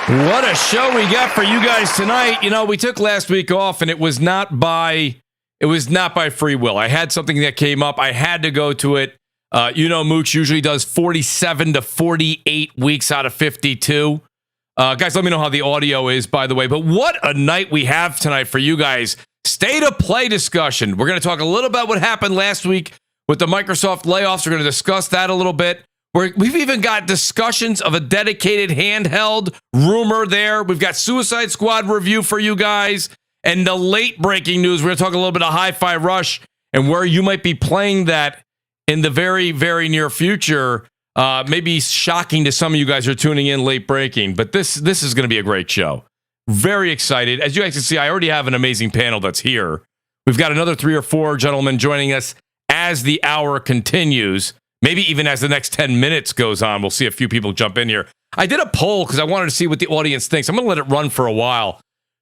What a show we got for you guys tonight. You know, we took last week off, and it was not by free will. I had something that came up. I had to go to it. Mooch usually does 47 to 48 weeks out of 52. Guys, let me know how the audio is, by the way. But what a night we have tonight for you guys. State of play discussion. We're going to talk a little about what happened last week with the Microsoft layoffs. We're going to discuss that a little bit. We've even got discussions of a dedicated handheld rumor there. We've got Suicide Squad review for you guys. And the late breaking news, we're going to talk a little bit of Hi-Fi Rush and where you might be playing that in the very, very near future. Maybe shocking to some of you guys who are tuning in late breaking. But this is going to be a great show. Very excited. As you guys can see, I already have an amazing panel that's here. We've got another 3 or 4 gentlemen joining us as the hour continues. Maybe even as the next 10 minutes goes on, we'll see a few people jump in here. I did a poll because I wanted to see what the audience thinks. I'm going to let it run for a while,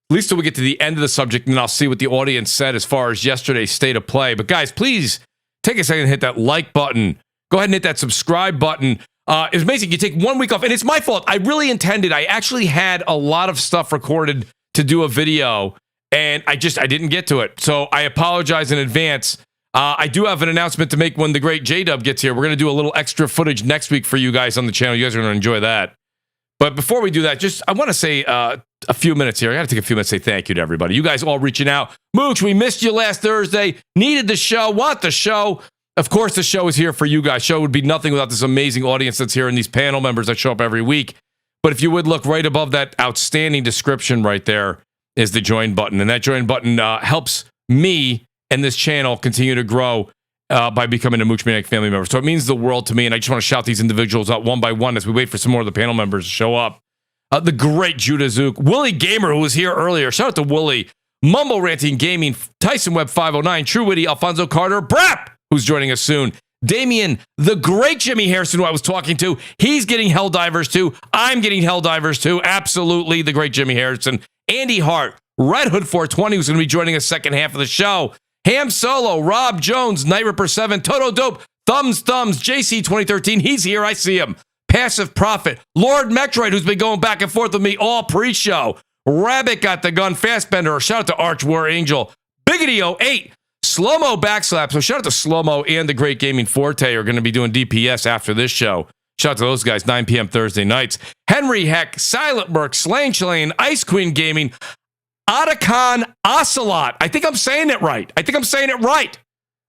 at least till we get to the end of the subject, and then I'll see what the audience said as far as yesterday's state of play. But guys, please take a second and hit that like button. Go ahead and hit that subscribe button. It's amazing. You take 1 week off, and it's my fault. I actually had a lot of stuff recorded to do a video, and I didn't get to it. So I apologize in advance. I do have an announcement to make when the great J-Dub gets here. We're going to do a little extra footage next week for you guys on the channel. You guys are going to enjoy that. But before we do that, I want to say a few minutes here. I got to take a few minutes to say thank you to everybody. You guys all reaching out. Mooch, we missed you last Thursday. Needed the show. Want the show. Of course, the show is here for you guys. Show would be nothing without this amazing audience that's here and these panel members that show up every week. But if you would look right above that outstanding description right there is the join button. And that join button helps me and this channel continue to grow by becoming a Mooch Maniac family member. So it means the world to me, and I just want to shout these individuals out one by one as we wait for some more of the panel members to show up. The great JudaZuk, WoolleyGamer, who was here earlier. Shout out to Wooly. MumbleRanting Gaming, Tyson Web 509, TrueWiddy, Alphonso Carter, BRAP, who's joining us soon. Damion, the great Jimmy Harrison, who I was talking to. He's getting Helldivers too. I'm getting Helldivers too. Absolutely, the great Jimmy Harrison. Andy Hart, Red Hood 420, who's going to be joining us second half of the show. Ham Solo, Rob Jones, Night Ripper 7, Toto Dope, Thumbs, JC 2013, he's here, I see him. Passive Prophet, Lord Metroid, who's been going back and forth with me all pre-show. Rabbit got the gun, Fastbender, shout out to Arch War Angel. Biggity 08, Slow-Mo Backslap, so shout out to Slow-Mo and the Great Gaming Forte are going to be doing DPS after this show. Shout out to those guys, 9 p.m. Thursday nights. Henry Heck, Silent Merc, Slang, Ice Queen Gaming, Otacon Ocelot. I think I'm saying it right.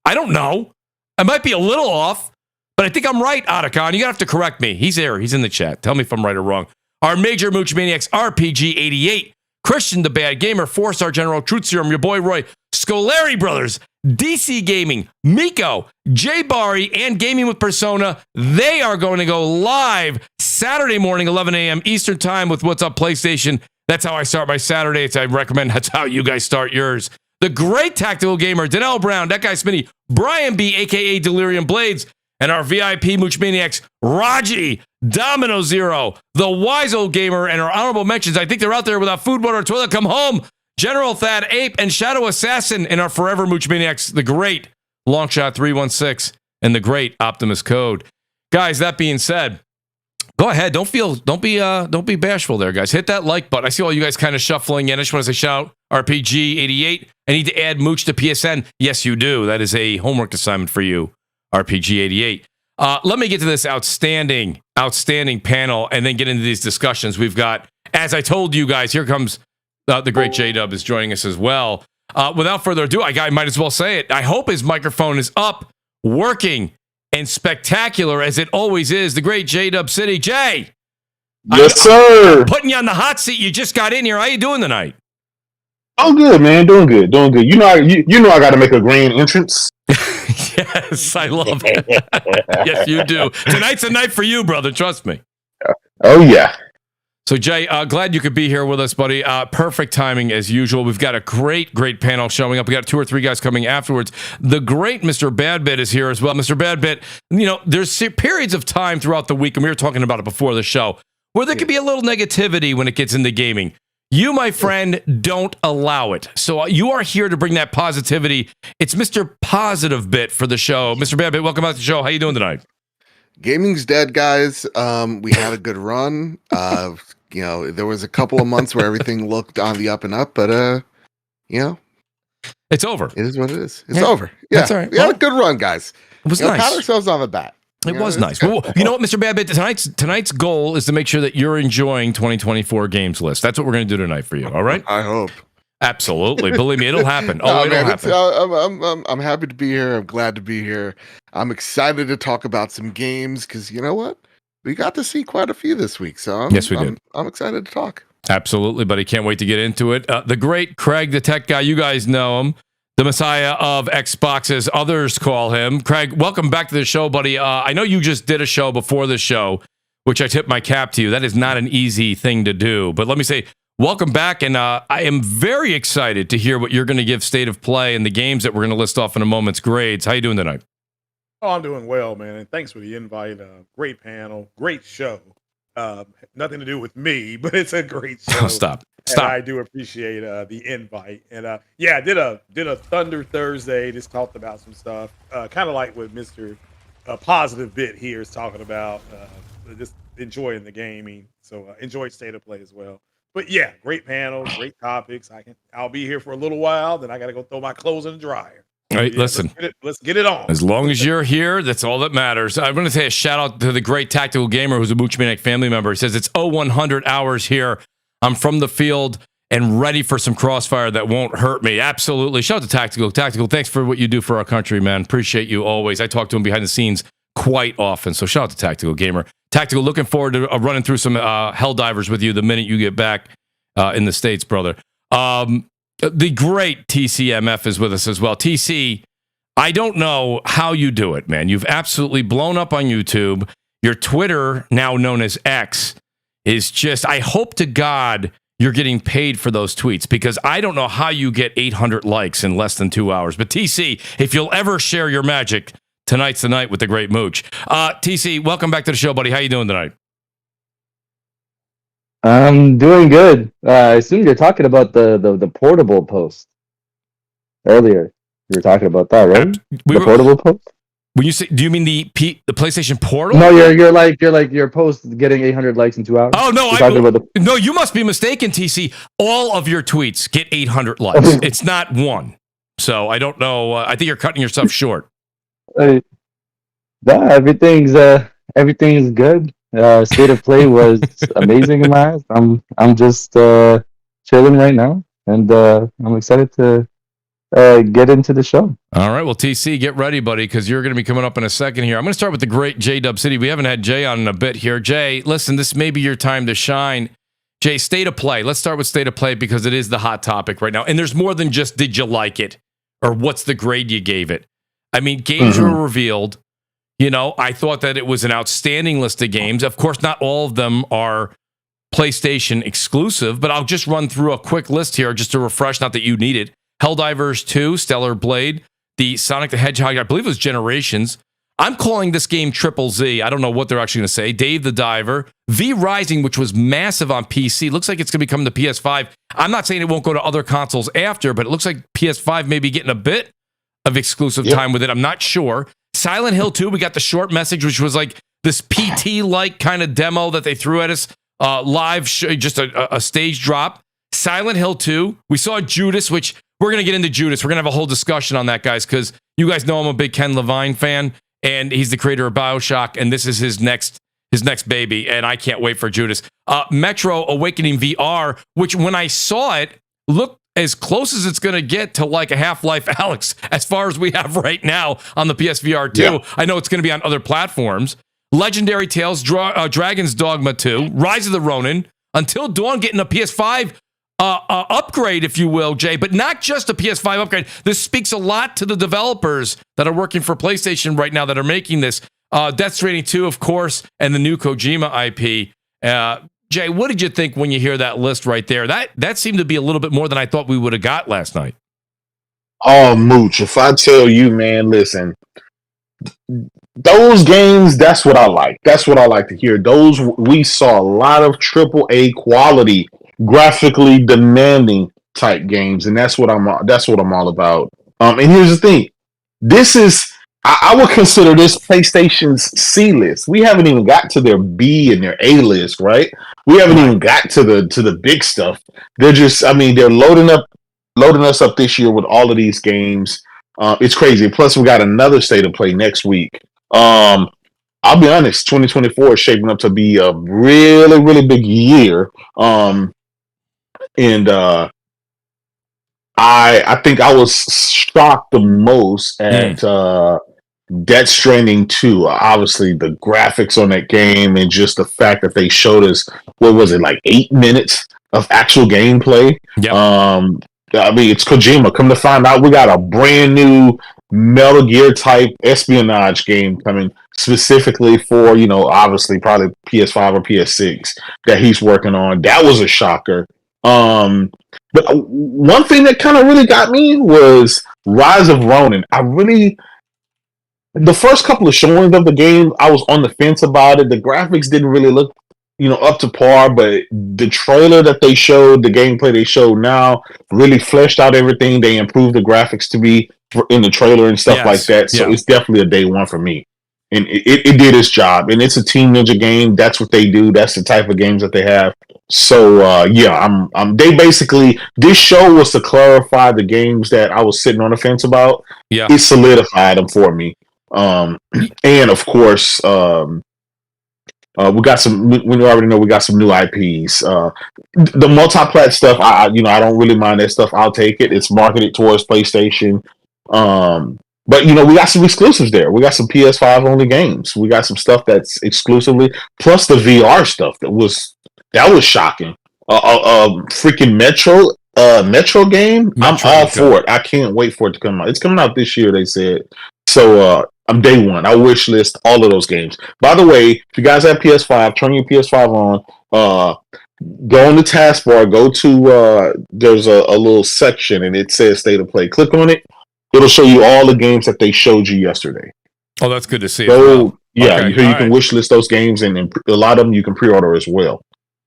I don't know. I might be a little off, but I think I'm right, Otacon. You're going to have to correct me. He's there. He's in the chat. Tell me if I'm right or wrong. Our major Mooch Maniacs, RPG88, Christian the Bad Gamer, 4-Star General, Truth Serum, your boy Roy, Scolari Brothers, DC Gaming, Miko, Jay Bari, and Gaming with Persona. They are going to go live Saturday morning, 11 a.m. Eastern Time with What's Up PlayStation. That's how I start my Saturdays. I recommend that's how you guys start yours. The great Tactical Gamer, Danelle Brown, that guy Smitty, Brian B, a.k.a. Delirium Blades, and our VIP Mooch Maniacs, Raji, Domino Zero, the Wise Old Gamer, and our honorable mentions. I think they're out there without food, water, or toilet. Come home. General Thad Ape and Shadow Assassin, and our forever Mooch Maniacs, the great Longshot 316, and the great Optimus Code. Guys, that being said, go ahead. Don't be bashful there, guys. Hit that like button. I see all you guys kind of shuffling in. I just want to say shout out RPG88. I need to add Mooch to PSN. Yes, you do. That is a homework assignment for you, RPG88. Let me get to this outstanding panel and then get into these discussions. We've got, as I told you guys, here comes the great J-Dub is joining us as well. Without further ado, I might as well say it. I hope his microphone is up, working, and spectacular as it always is. The great J-Dub City. Jay! Yes, sir! I'm putting you on the hot seat. You just got in here. How you doing tonight? Oh, good, man. Doing good. You know I got to make a grand entrance. Yes, I love it. Yes, you do. Tonight's a night for you, brother. Trust me. Oh, yeah. So, Jay, glad you could be here with us, buddy. Perfect timing, as usual. We've got a great panel showing up. We got 2 or 3 guys coming afterwards. The great Mr. Badbit is here as well. Mr. Badbit, there's periods of time throughout the week, and we were talking about it before the show, where there could be a little negativity when it gets into gaming. You, my friend, don't allow it. So you are here to bring that positivity. It's Mr. Positive Bit for the show. Mr. Badbit, welcome back to the show. How you doing tonight? Gaming's dead, guys. We had a good run. You know, there was a couple of months where everything looked on the up and up, but you know, it's over. It is what it is. It's over. Yeah, that's all right. We had a good run, guys. It was nice. Pat ourselves on the back. It was nice. Well, you know what, Mr. Babbitt? Tonight's goal is to make sure that you're enjoying 2024 games list. That's what we're going to do tonight for you. All right? I hope. Absolutely. Believe me, it'll happen. It'll happen. I'm happy to be here. I'm glad to be here. I'm excited to talk about some games because you know what? We got to see quite a few this week. So yes, we did. I'm excited to talk. Absolutely, buddy. Can't wait to get into it. The great Craig, the tech guy. You guys know him. The Messiah of Xbox, as others call him. Craig, welcome back to the show, buddy. I know you just did a show before the show, which I tip my cap to you. That is not an easy thing to do. But let me say, welcome back, and I am very excited to hear what you're going to give State of Play and the games that we're going to list off in a moment's grades. How you doing tonight? Oh, I'm doing well, man, and thanks for the invite. Great panel, great show. Nothing to do with me, but it's a great show. Oh, stop. And I do appreciate the invite. And yeah, I did a Thunder Thursday. Just talked about some stuff, kind of like what Mr. Positive Bit here is talking about. Just enjoying the gaming. So enjoy State of Play as well. But yeah, great panel, great topics. I'll be here for a little while. Then I got to go throw my clothes in the dryer. All right, Yeah, listen. Let's get it on. As long as you're here, that's all that matters. I want to say a shout out to the great Tactical Gamer who's a Mooch Maniac family member. He says, it's 0100 hours here. I'm from the field and ready for some CrossFire that won't hurt me. Absolutely. Shout out to Tactical. Tactical, thanks for what you do for our country, man. Appreciate you always. I talk to him behind the scenes quite often. So shout out to Tactical Gamer. Tactical, looking forward to running through some Helldivers with you the minute you get back in the States, brother. The great TCMF is with us as well. TC, I don't know how you do it, man. You've absolutely blown up on YouTube. Your Twitter, now known as X, is just, I hope to God you're getting paid for those tweets because I don't know how you get 800 likes in less than 2 hours. But TC, if you'll ever share your magic, tonight's the night with the great Mooch. TC, welcome back to the show, buddy. How you doing tonight? I'm doing good. I assume you're talking about the portable post earlier. You were talking about that, right? Portable post. When you say, do you mean the PlayStation Portal? No, you're like your post getting 800 likes in 2 hours. Oh no, no, you must be mistaken, TC. All of your tweets get 800 likes. It's not one. So I don't know. I think you're cutting yourself short. Everything's good. State of Play was amazing in my eyes. I'm just chilling right now, and I'm excited to get into the show. All right, well, TC, get ready, buddy, because you're going to be coming up in a second here. I'm going to start with the great J-Dub City. We haven't had Jay on in a bit here. Jay, listen, this may be your time to shine. Jay, State of Play. Let's start with State of Play because it is the hot topic right now, and there's more than just did you like it or what's the grade you gave it. I mean, games were revealed. You know, I thought that it was an outstanding list of games. Of course, not all of them are PlayStation exclusive, but I'll just run through a quick list here just to refresh, not that you need it. Helldivers 2, Stellar Blade, the Sonic the Hedgehog, I believe it was Generations. I'm calling this game Triple Z. I don't know what they're actually going to say. Dave the Diver, V Rising, which was massive on PC. Looks like it's going to become the PS5. I'm not saying it won't go to other consoles after, but it looks like PS5 may be getting a bit of exclusive time with it. I'm not sure. Silent Hill 2, we got the short message, which was like this PT-like kind of demo that they threw at us live, just a stage drop. Silent Hill 2, we saw Judas, which we're going to get into Judas. We're going to have a whole discussion on that, guys, because you guys know I'm a big Ken Levine fan, and he's the creator of BioShock, and this is his next baby, and I can't wait for Judas. Metro Awakening VR, which when I saw it, looked as close as it's going to get to like a Half-Life Alyx as far as we have right now on the PSVR 2. Yeah. I know it's going to be on other platforms. Legendary Tales, Dragon's Dogma 2, Rise of the Ronin, Until Dawn getting a PS5 upgrade, if you will, Jay, but not just a PS5 upgrade. This speaks a lot to the developers that are working for PlayStation right now that are making this. Death Stranding 2, of course, and the new Kojima IP. Jay, what did you think when you hear that list right there? That seemed to be a little bit more than I thought we would have got last night. Oh, Mooch, if I tell you, man, listen, those games, that's what I like. That's what I like to hear. We saw a lot of AAA quality, graphically demanding type games, and that's what I'm all about. And here's the thing. I would consider this PlayStation's C list. We haven't even got to their B and their A list, right? We haven't even got to the big stuff. They're just, I mean, they're loading us up this year with all of these games. It's crazy. Plus, we got another state of play next week. I'll be honest, 2024 is shaping up to be a really, really big year. And I think I was shocked the most at Death Stranding 2. Obviously, the graphics on that game and just the fact that they showed us, what was it, like 8 minutes of actual gameplay. Yep. I mean, it's Kojima. Come to find out, we got a brand new Metal Gear type espionage game coming specifically for, obviously probably PS5 or PS6 that he's working on. That was a shocker. But one thing that kind of really got me was Rise of Ronin. The first couple of showings of the game, I was on the fence about it. The graphics didn't really look, up to par, but the trailer that they showed, the gameplay they showed now, really fleshed out everything. They improved the graphics to be in the trailer and stuff like that. So it's definitely a day one for me. And it did its job. And it's a Team Ninja game. That's what they do. That's the type of games that they have. So they basically, this show was to clarify the games that I was sitting on the fence about. Yeah, it solidified them for me. And of course, we got some. We already know we got some new IPs. The multi-plat stuff, I don't really mind that stuff. I'll take it. It's marketed towards PlayStation. But we got some exclusives there. We got some PS5 only games. We got some stuff that's exclusively, plus the VR stuff that was shocking. Freaking Metro game. I'm all for it. I can't wait for it to come out. It's coming out this year, they said. So I'm day one. I wish list all of those games. By the way, if you guys have PS5, turn your PS5 on. Go on the taskbar. Go to there's a little section and it says State of Play. Click on it. It'll show you all the games that they showed you yesterday. Oh, that's good to see. So yeah, okay, you can wish list those games, and a lot of them you can pre-order as well.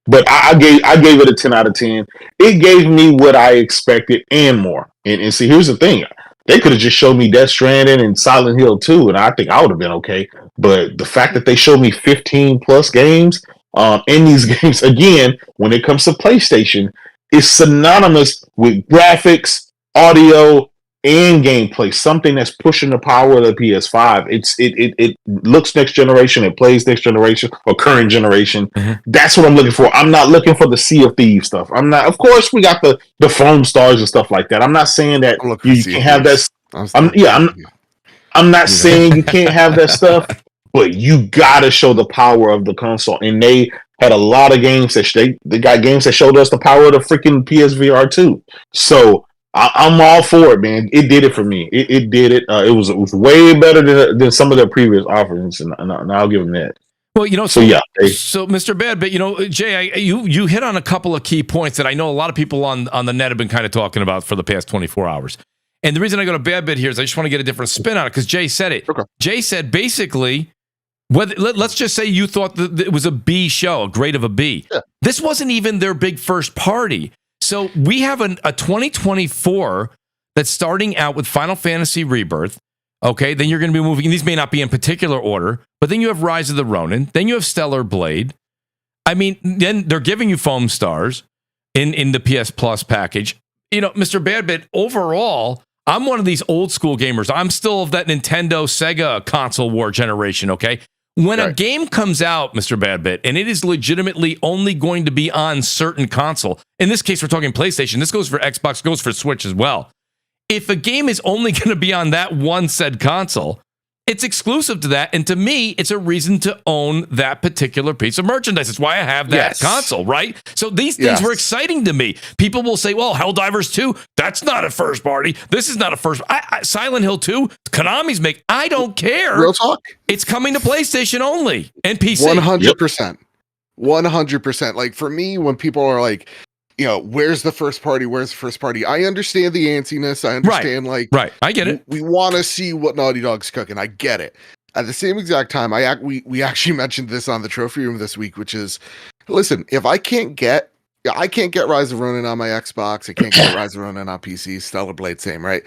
But I gave it a 10 out of 10. It gave me what I expected and more. And see, here's the thing. They could have just showed me Death Stranding and Silent Hill 2, and I think I would have been okay. But the fact that they showed me 15 plus games, in these games, again, when it comes to PlayStation, is synonymous with graphics, audio, and gameplay. Something that's pushing the power of the PS5. It looks next generation, it plays next generation or current generation. Mm-hmm. That's what I'm looking for. I'm not looking for the Sea of Thieves stuff. I'm not. Of course, we got the foam stars and stuff like that. I'm not saying that you can't have that. I'm not saying you can't have that stuff, but you gotta show the power of the console. And they had a lot of games that they got games that showed us the power of the freaking PSVR 2. So I'm all for it, man. It did it for me. It did it. It was way better than some of their previous offerings, and I'll give them that. Well, so Mr. Badbit, Jay, you hit on a couple of key points that I know a lot of people on the net have been kind of talking about for the past 24 hours. And the reason I go to Badbit here is I just want to get a different spin on it because Jay said it. Okay. Jay said basically, let's just say you thought that it was a B show, a grade of a B. Yeah. This wasn't even their big first party. So we have a 2024 that's starting out with Final Fantasy Rebirth. Okay, then you're going to be moving. These may not be in particular order, but then you have Rise of the Ronin. Then you have Stellar Blade. I mean, then they're giving you foam stars in the PS Plus package. Mr. Badbit, overall, I'm one of these old school gamers. I'm still of that Nintendo Sega console war generation, okay? When a game comes out, Mr. Badbit, and it is legitimately only going to be on certain console, in this case, we're talking PlayStation. This goes for Xbox, goes for Switch as well. If a game is only going to be on that one said console, it's exclusive to that. And to me, it's a reason to own that particular piece of merchandise. That's why I have that console, right? So these things were exciting to me. People will say, well, Helldivers 2, that's not a first party. This is not a first. Silent Hill 2, Konami's make. I don't care. Real talk. It's coming to PlayStation only and PC. 100%. 100%. Like for me, when people are like, where's the first party? Where's the first party? I understand the antsiness. I understand, right. I get it. We want to see what Naughty Dog's cooking. I get it. At the same exact time, we actually mentioned this on the trophy room this week, which is, listen, if I can't get Rise of Ronin on my Xbox, I can't get Rise of Ronin on PC, Stellar Blade, same, right?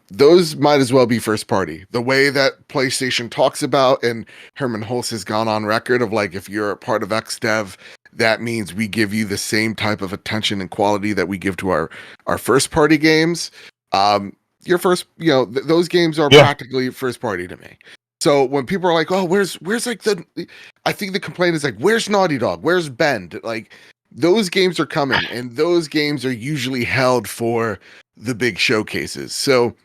Those might as well be first party. The way that PlayStation talks about, and Herman Hulse has gone on record of like, if you're a part of XDev, that means we give you the same type of attention and quality that we give to our first party games. Your first, those games are practically first party to me. So when people are like, oh, where's like I think the complaint is like, where's Naughty Dog? Where's Bend? Like, those games are coming, and those games are usually held for the big showcases. So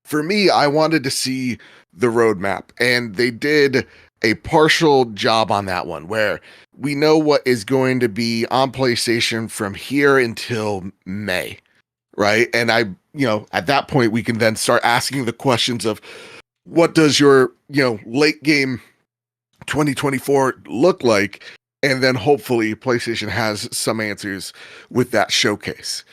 for me, I wanted to see the roadmap, and they did a partial job on that one, where we know what is going to be on PlayStation from here until May, right? And at that point, we can then start asking the questions of, what does your, late game 2024 look like? And then hopefully PlayStation has some answers with that showcase.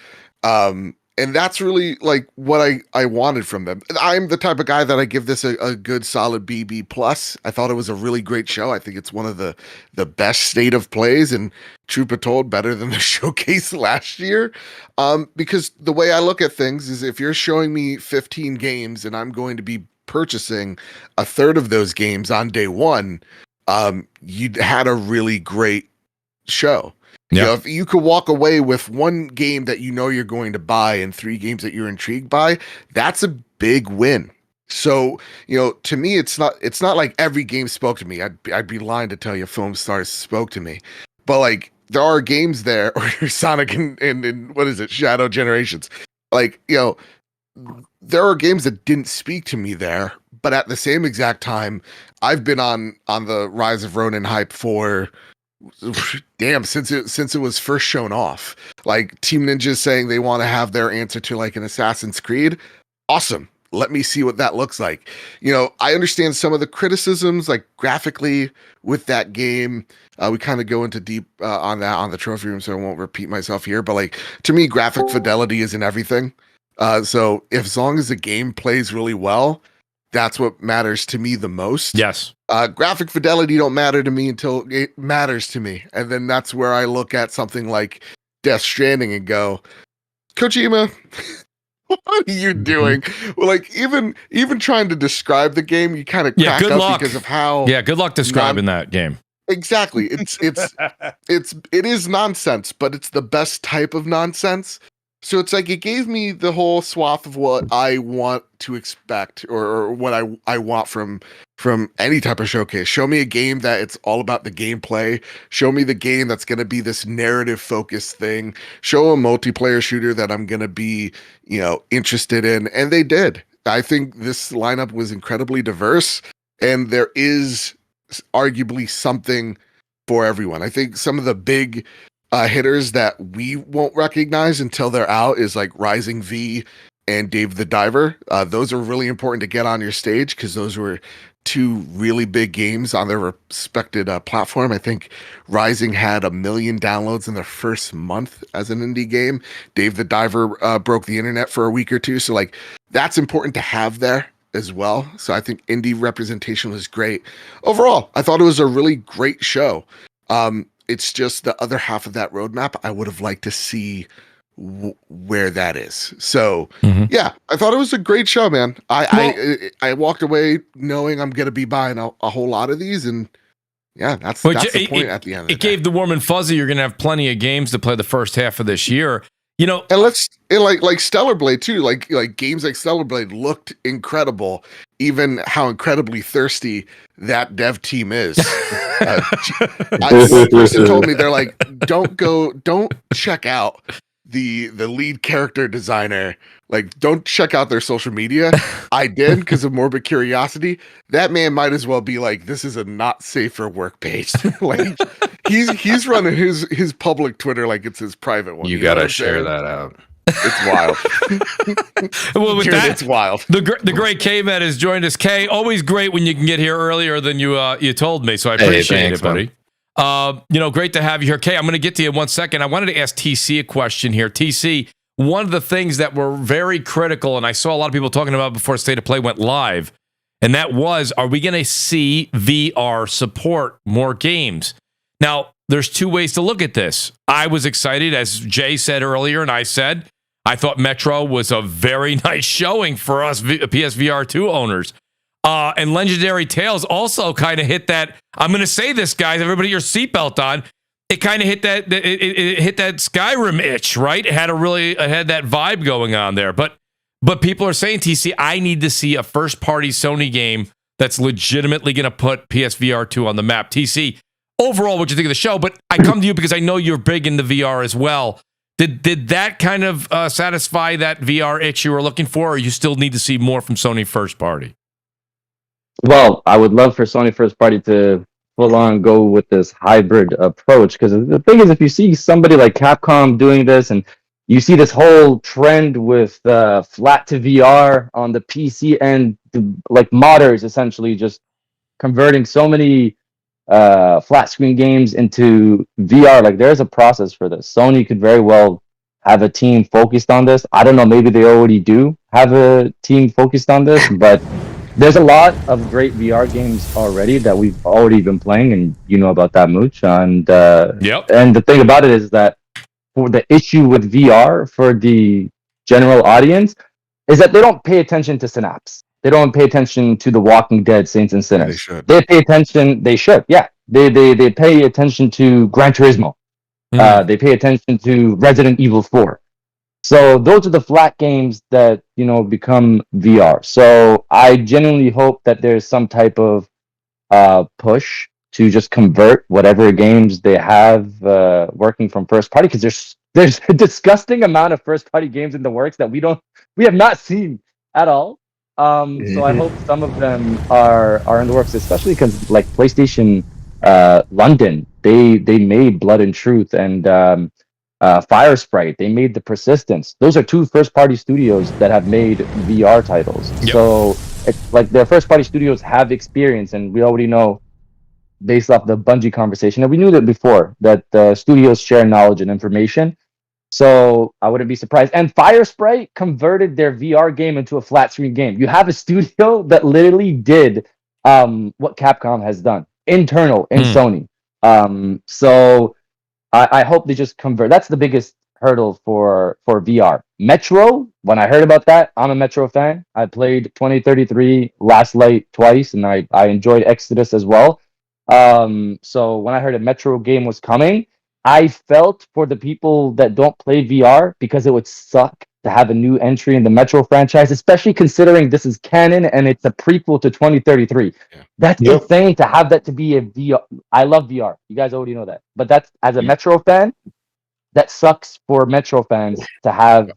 And that's really like what I wanted from them. I'm the type of guy that I give this a good solid BB plus. I thought it was a really great show. I think it's one of the best state of plays, and truth be told, better than the showcase last year. Because the way I look at things is, if you're showing me 15 games and I'm going to be purchasing a third of those games on day one, you had a really great show. Yeah. If you could walk away with one game that you're going to buy and 3 games that you're intrigued by, that's a big win. So, to me, it's not like every game spoke to me. I'd be lying to tell you Film Stars spoke to me. But like, there are games there, or Sonic and what is it, Shadow Generations. Like, there are games that didn't speak to me there, but at the same exact time, I've been on the Rise of Ronin hype for since it was first shown off. Like, Team Ninja's saying they want to have their answer to like an Assassin's Creed. Awesome. Let me see what that looks like. I understand some of the criticisms, like graphically with that game. We kind of go into deep on that on the trophy room, so I won't repeat myself here. But like, to me, graphic fidelity isn't everything. So as long as the game plays really well, that's what matters to me the most. Yes. Graphic fidelity don't matter to me until it matters to me. And then that's where I look at something like Death Stranding and go, Kojima, what are you doing? Well, like, even trying to describe the game, you kind of crack good up luck. Because of how good luck describing that game. Exactly. It is nonsense, but it's the best type of nonsense. So it's like, it gave me the whole swath of what I want to expect, or what I want from any type of showcase. Show me a game that it's all about the gameplay. Show me the game that's going to be this narrative focused thing. Show a multiplayer shooter that I'm going to be, interested in. And they did. I think this lineup was incredibly diverse, and there is arguably something for everyone. I think some of the big hitters that we won't recognize until they're out is like Rising V and Dave the Diver. Those are really important to get on your stage, because those were 2 really big games on their respected platform. I think Rising had 1 million downloads in their first month as an indie game. Dave the Diver broke the internet for a week or 2. So like, that's important to have there as well. So I think indie representation was great. Overall, I thought it was a really great show. It's just the other half of that roadmap I would have liked to see where that is. So yeah, I thought it was a great show, man. I walked away knowing I'm going to be buying a whole lot of these, and yeah, that's the point at the end of the day. It gave the warm and fuzzy. You're going to have plenty of games to play the first half of this year. And like Stellar Blade too, like games like Stellar Blade looked incredible, even how incredibly thirsty that dev team is. One person told me, they're like, don't check out the lead character designer. Like, don't check out their social media. I did, because of morbid curiosity. That man might as well be like, this is a not safe for work page. Like, he's running his public Twitter like it's his private one. You gotta share that out. It's wild. Well, with that, it's wild. The great K-Man has joined us. K, always great when you can get here earlier than you told me, so I appreciate it, buddy. Great to have you here. K, I'm going to get to you in 1 second. I wanted to ask TC a question here. TC, one of the things that were very critical, and I saw a lot of people talking about before State of Play went live, and that was, are we going to see VR support more games? Now, there's 2 ways to look at this. I was excited, as Jay said earlier, and I said, I thought Metro was a very nice showing for us PSVR 2 owners. And Legendary Tales also kind of hit that. I'm going to say this, guys. Everybody, your seatbelt on. It kind of hit that. It hit that Skyrim itch, right? It had that vibe going on there. But people are saying, TC, I need to see a first party Sony game that's legitimately going to put PSVR 2 on the map. TC, overall, what you think of the show? But I come to you because I know you're big into VR as well. Did that kind of satisfy that VR itch you were looking for, or you still need to see more from Sony first party? Well, I would love for Sony first party to full on go with this hybrid approach, because the thing is, if you see somebody like Capcom doing this, and you see this whole trend with flat to VR on the PC and like modders essentially just converting so many flat screen games into VR, like there's a process for this. Sony could very well have a team focused on this. I don't know, maybe they already do have a team focused on this, but there's a lot of great VR games already that we've already been playing, and you know about that, Mooch. And and the thing about it is that for the issue with VR for the general audience is that they don't pay attention to Synapse. They don't pay attention to The Walking Dead, Saints and Sinners. They should. They pay attention. They should. Yeah. They pay attention to Gran Turismo. They pay attention to Resident Evil 4. So those are the flat games that, become VR. So I genuinely hope that there's some type of push to just convert whatever games they have working from first party, because there's a disgusting amount of first party games in the works that we have not seen at all. So I hope some of them are in the works, especially because like PlayStation London, they made Blood and Truth, and Fire Sprite, they made The Persistence. Those are two first-party studios that have made VR titles. Yep. So it's like their first-party studios have experience, and we already know, based off the Bungie conversation, and we knew that before, that the studios share knowledge and information. So I wouldn't be surprised. And Fire Sprite converted their VR game into a flat-screen game. You have a studio that literally did what Capcom has done, internal in Sony. So I hope they just convert. That's the biggest hurdle for VR. Metro, when I heard about that, I'm a Metro fan. I played 2033 Last Light twice, and I enjoyed Exodus as well. So when I heard a Metro game was coming, I felt for the people that don't play VR, because it would suck to have a new entry in the Metro franchise, especially considering this is canon and it's a prequel to 2033. Yeah. That's insane to have that to be a VR. I love VR. You guys already know that. But that's, as a Metro fan, that sucks for Metro fans to have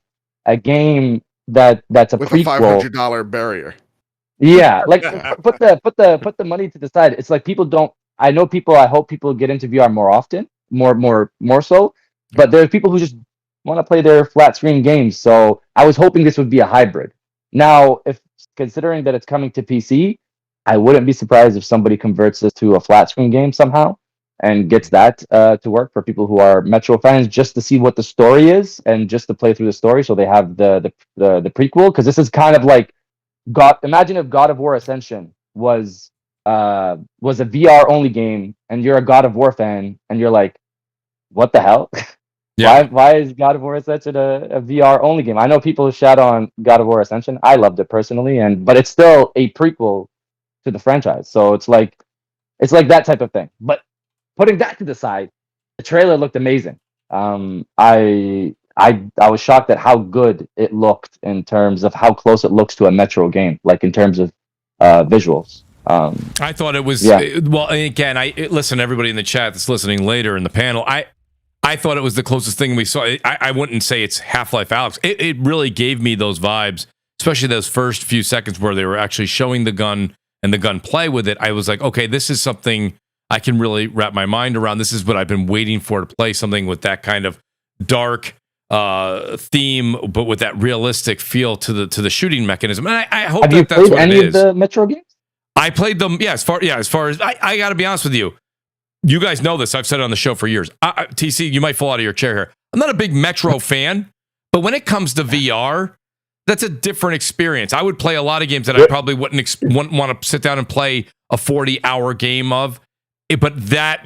a game that's a with prequel. a $500 barrier. Yeah, like put the money to the side. It's like people don't. I know people. I hope people get into VR more often, more so. But there are people who just want to play their flat screen games. So I was hoping this would be a hybrid. Now, if considering that it's coming to PC, I wouldn't be surprised if somebody converts this to a flat screen game somehow and gets that to work for people who are Metro fans, just to see what the story is and just to play through the story. So they have the prequel, because this is kind of like God. Imagine if God of War Ascension was a VR only game, and you're a God of War fan, and you're like, what the hell? Yeah. Why is God of War Ascension a VR only game? I know people shout on God of War Ascension. I loved it personally, but it's still a prequel to the franchise. So it's like that type of thing. But putting that to the side, the trailer looked amazing. I was shocked at how good it looked in terms of how close it looks to a Metro game, like in terms of visuals. I thought it was well. Again, listen, everybody in the chat that's listening later in the panel. I thought it was the closest thing we saw. I wouldn't say it's Half-Life Alyx. It really gave me those vibes, especially those first few seconds where they were actually showing the gun and the gunplay with it. I was like, okay, this is something I can really wrap my mind around. This is what I've been waiting for, to play something with that kind of dark theme, but with that realistic feel to the shooting mechanism. And I hope that's what it is. Have you played any of the Metro games? I played them. Yeah, as far as I got to be honest with you. You guys know this. I've said it on the show for years. TC, you might fall out of your chair here. I'm not a big Metro fan, but when it comes to VR, that's a different experience. I would play a lot of games that I probably wouldn't want to sit down and play a 40-hour game of. But that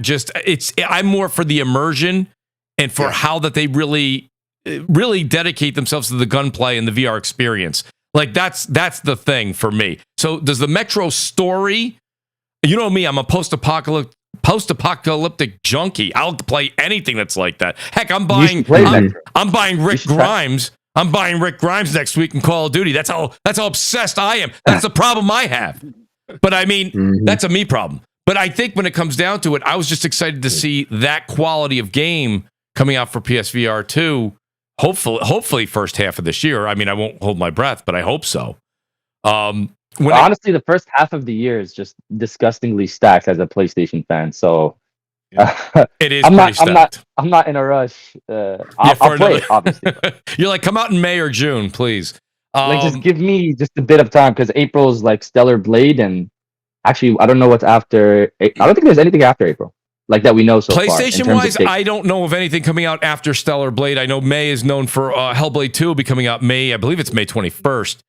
I'm more for the immersion and for how that they really really dedicate themselves to the gunplay and the VR experience. Like that's the thing for me. So does the Metro story? You know me, I'm a post-apocalyptic junkie. I'll play anything that's like that. Heck, I'm buying Rick Grimes. I'm buying Rick Grimes next week in Call of Duty. That's how obsessed I am. That's the problem I have. But I mean, that's a me problem. But I think when it comes down to it, I was just excited to see that quality of game coming out for PSVR 2. Hopefully first half of this year. I mean, I won't hold my breath, but I hope so. Honestly, the first half of the year is just disgustingly stacked as a PlayStation fan. So it is. I'm not in a rush. I'll play it, obviously. You're like, come out in May or June, please. Just give me just a bit of time because April's like Stellar Blade, and actually, I don't know what's after. I don't think there's anything after April. Like that we know so far. PlayStation-wise, I don't know of anything coming out after Stellar Blade. I know May is known for Hellblade 2 will be coming out May. I believe it's May 21st.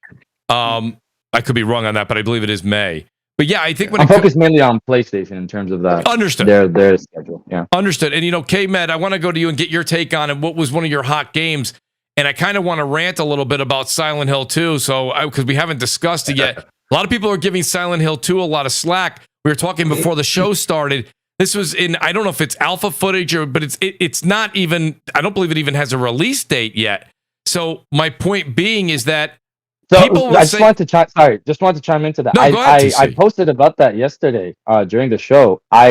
I could be wrong on that, but I believe it is May. But yeah, I think when I'm focused mainly on PlayStation in terms of that. Understood. Their schedule. Yeah. Understood. And K-Med, I want to go to you and get your take on it. What was one of your hot games? And I kind of want to rant a little bit about Silent Hill 2, because we haven't discussed it yet. A lot of people are giving Silent Hill 2 a lot of slack. We were talking before the show started. This was in, I don't know if it's alpha footage but it's not even, I don't believe it even has a release date yet. So my point being is that people I just wanted to chime into that. I posted about that yesterday during the show. How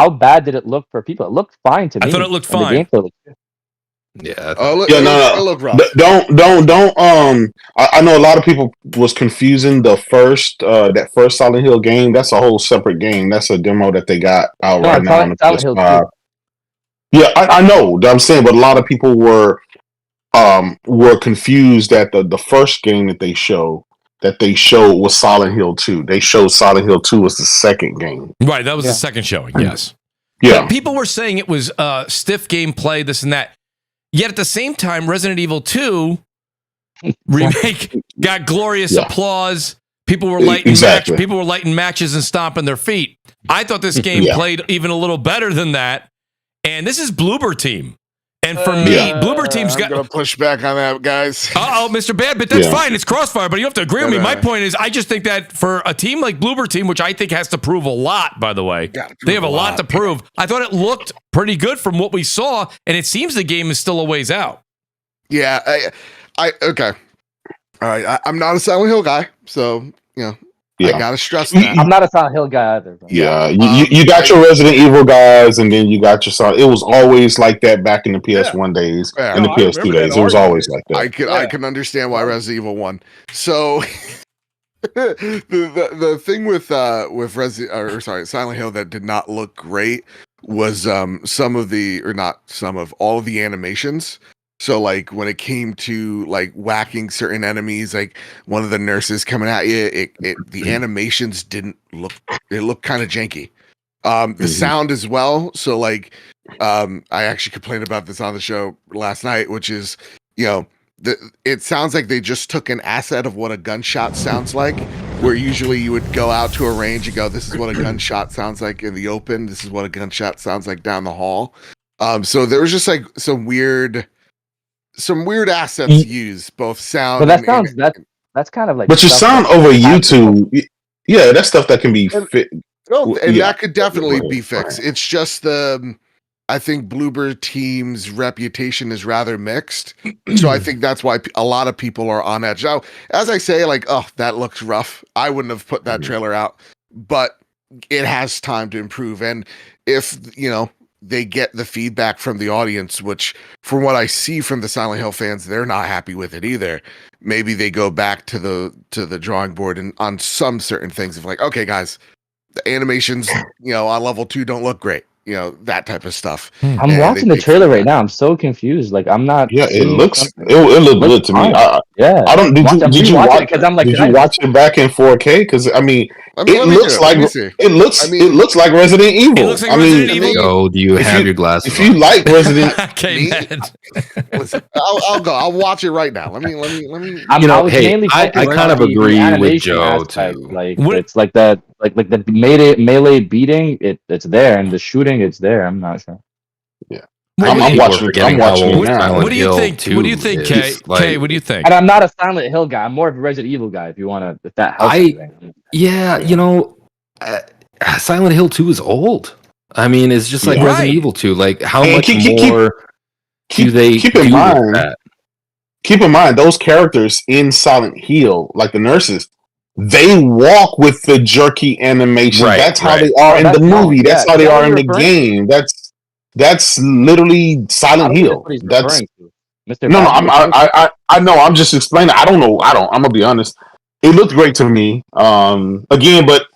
bad did it look for people? It looked fine to me. I thought it looked fine. Yeah. It looked rough. Don't. I know a lot of people was confusing the first that first Silent Hill game. That's a whole separate game. That's a demo that they got out right now on the PS5. Yeah, I know. I'm saying, but a lot of people were confused that the first game that they showed was Silent Hill 2. They showed Silent Hill 2 as the second game. Right, that was the second showing. Yes. Yeah. But people were saying it was stiff gameplay, this and that. Yet at the same time, Resident Evil 2 remake got glorious applause. People were lighting matches and stomping their feet. I thought this game played even a little better than that. And this is Bloober Team. And for me, Bloober Team's got... I'm going to push back on that, guys. Mr. Bad, but that's fine. It's Crossfire, but you have to agree with me. My point is, I just think that for a team like Bloober Team, which I think has to prove a lot, by the way, they have a lot to prove. I thought it looked pretty good from what we saw, and it seems the game is still a ways out. Yeah, okay. All right, I'm not a Silent Hill guy, so, I gotta stress that. I'm not a Silent Hill guy either. Bro. Yeah, you got your Resident Evil guys, and then you got your Silent. It was always like that back in the PS1 days and the PS2 days. It was always like that. I can understand why Resident Evil 1. So the thing with Silent Hill that did not look great was all of the animations. So like when it came to like whacking certain enemies, like one of the nurses coming at you, the animations looked kind of janky. The sound as well. So like I actually complained about this on the show last night, which is, it sounds like they just took an asset of what a gunshot sounds like, where usually you would go out to a range and go, this is what a gunshot sounds like in the open. This is what a gunshot sounds like down the hall. So there was just like some weird assets used, both sound. But that's kind of like. But your sound over YouTube, that's stuff that can be fit. That could definitely be fixed. It's just I think Bloober Team's reputation is rather mixed, so I think that's why a lot of people are on edge. Now, as I say, like, that looks rough. I wouldn't have put that trailer out, but it has time to improve, and if they get the feedback from the audience, which from what I see from the Silent Hill fans, they're not happy with it either. Maybe they go back to the drawing board and on some certain things of like, okay, guys, the animations, on level 2 don't look great. That type of stuff. I'm watching the trailer right now. I'm so confused. Like I'm not. Yeah, it looks good to me. I don't. Did you watch it? Because I'm like, did you watch it back in 4K? Because I mean, it looks like Resident Evil. It looks like Resident Evil. Yo, do you have your glasses? If you like Resident, listen, I'll go. I'll watch it right now. Let me. I kind of agree with Joe too. Like it's like that. Like the melee beating, it's there, and the shooting, it's there. I'm not sure. Yeah. I'm watching it. I'm watching it now. What do you think? What do you think, Kay? Kay, what do you think? And I'm not a Silent Hill guy. I'm more of a Resident Evil guy. If you want to, if that helps. Silent Hill 2 is old. I mean, it's just like Resident Evil 2. Like, how much more do they keep in mind? Keep in mind those characters in Silent Hill, like the nurses. They walk with the jerky animation. That's how they are in the movie. That's how they are in the game. That's literally Silent Hill. That's no. I know. I'm just explaining. I don't know. I'm gonna be honest. It looked great to me. Again, but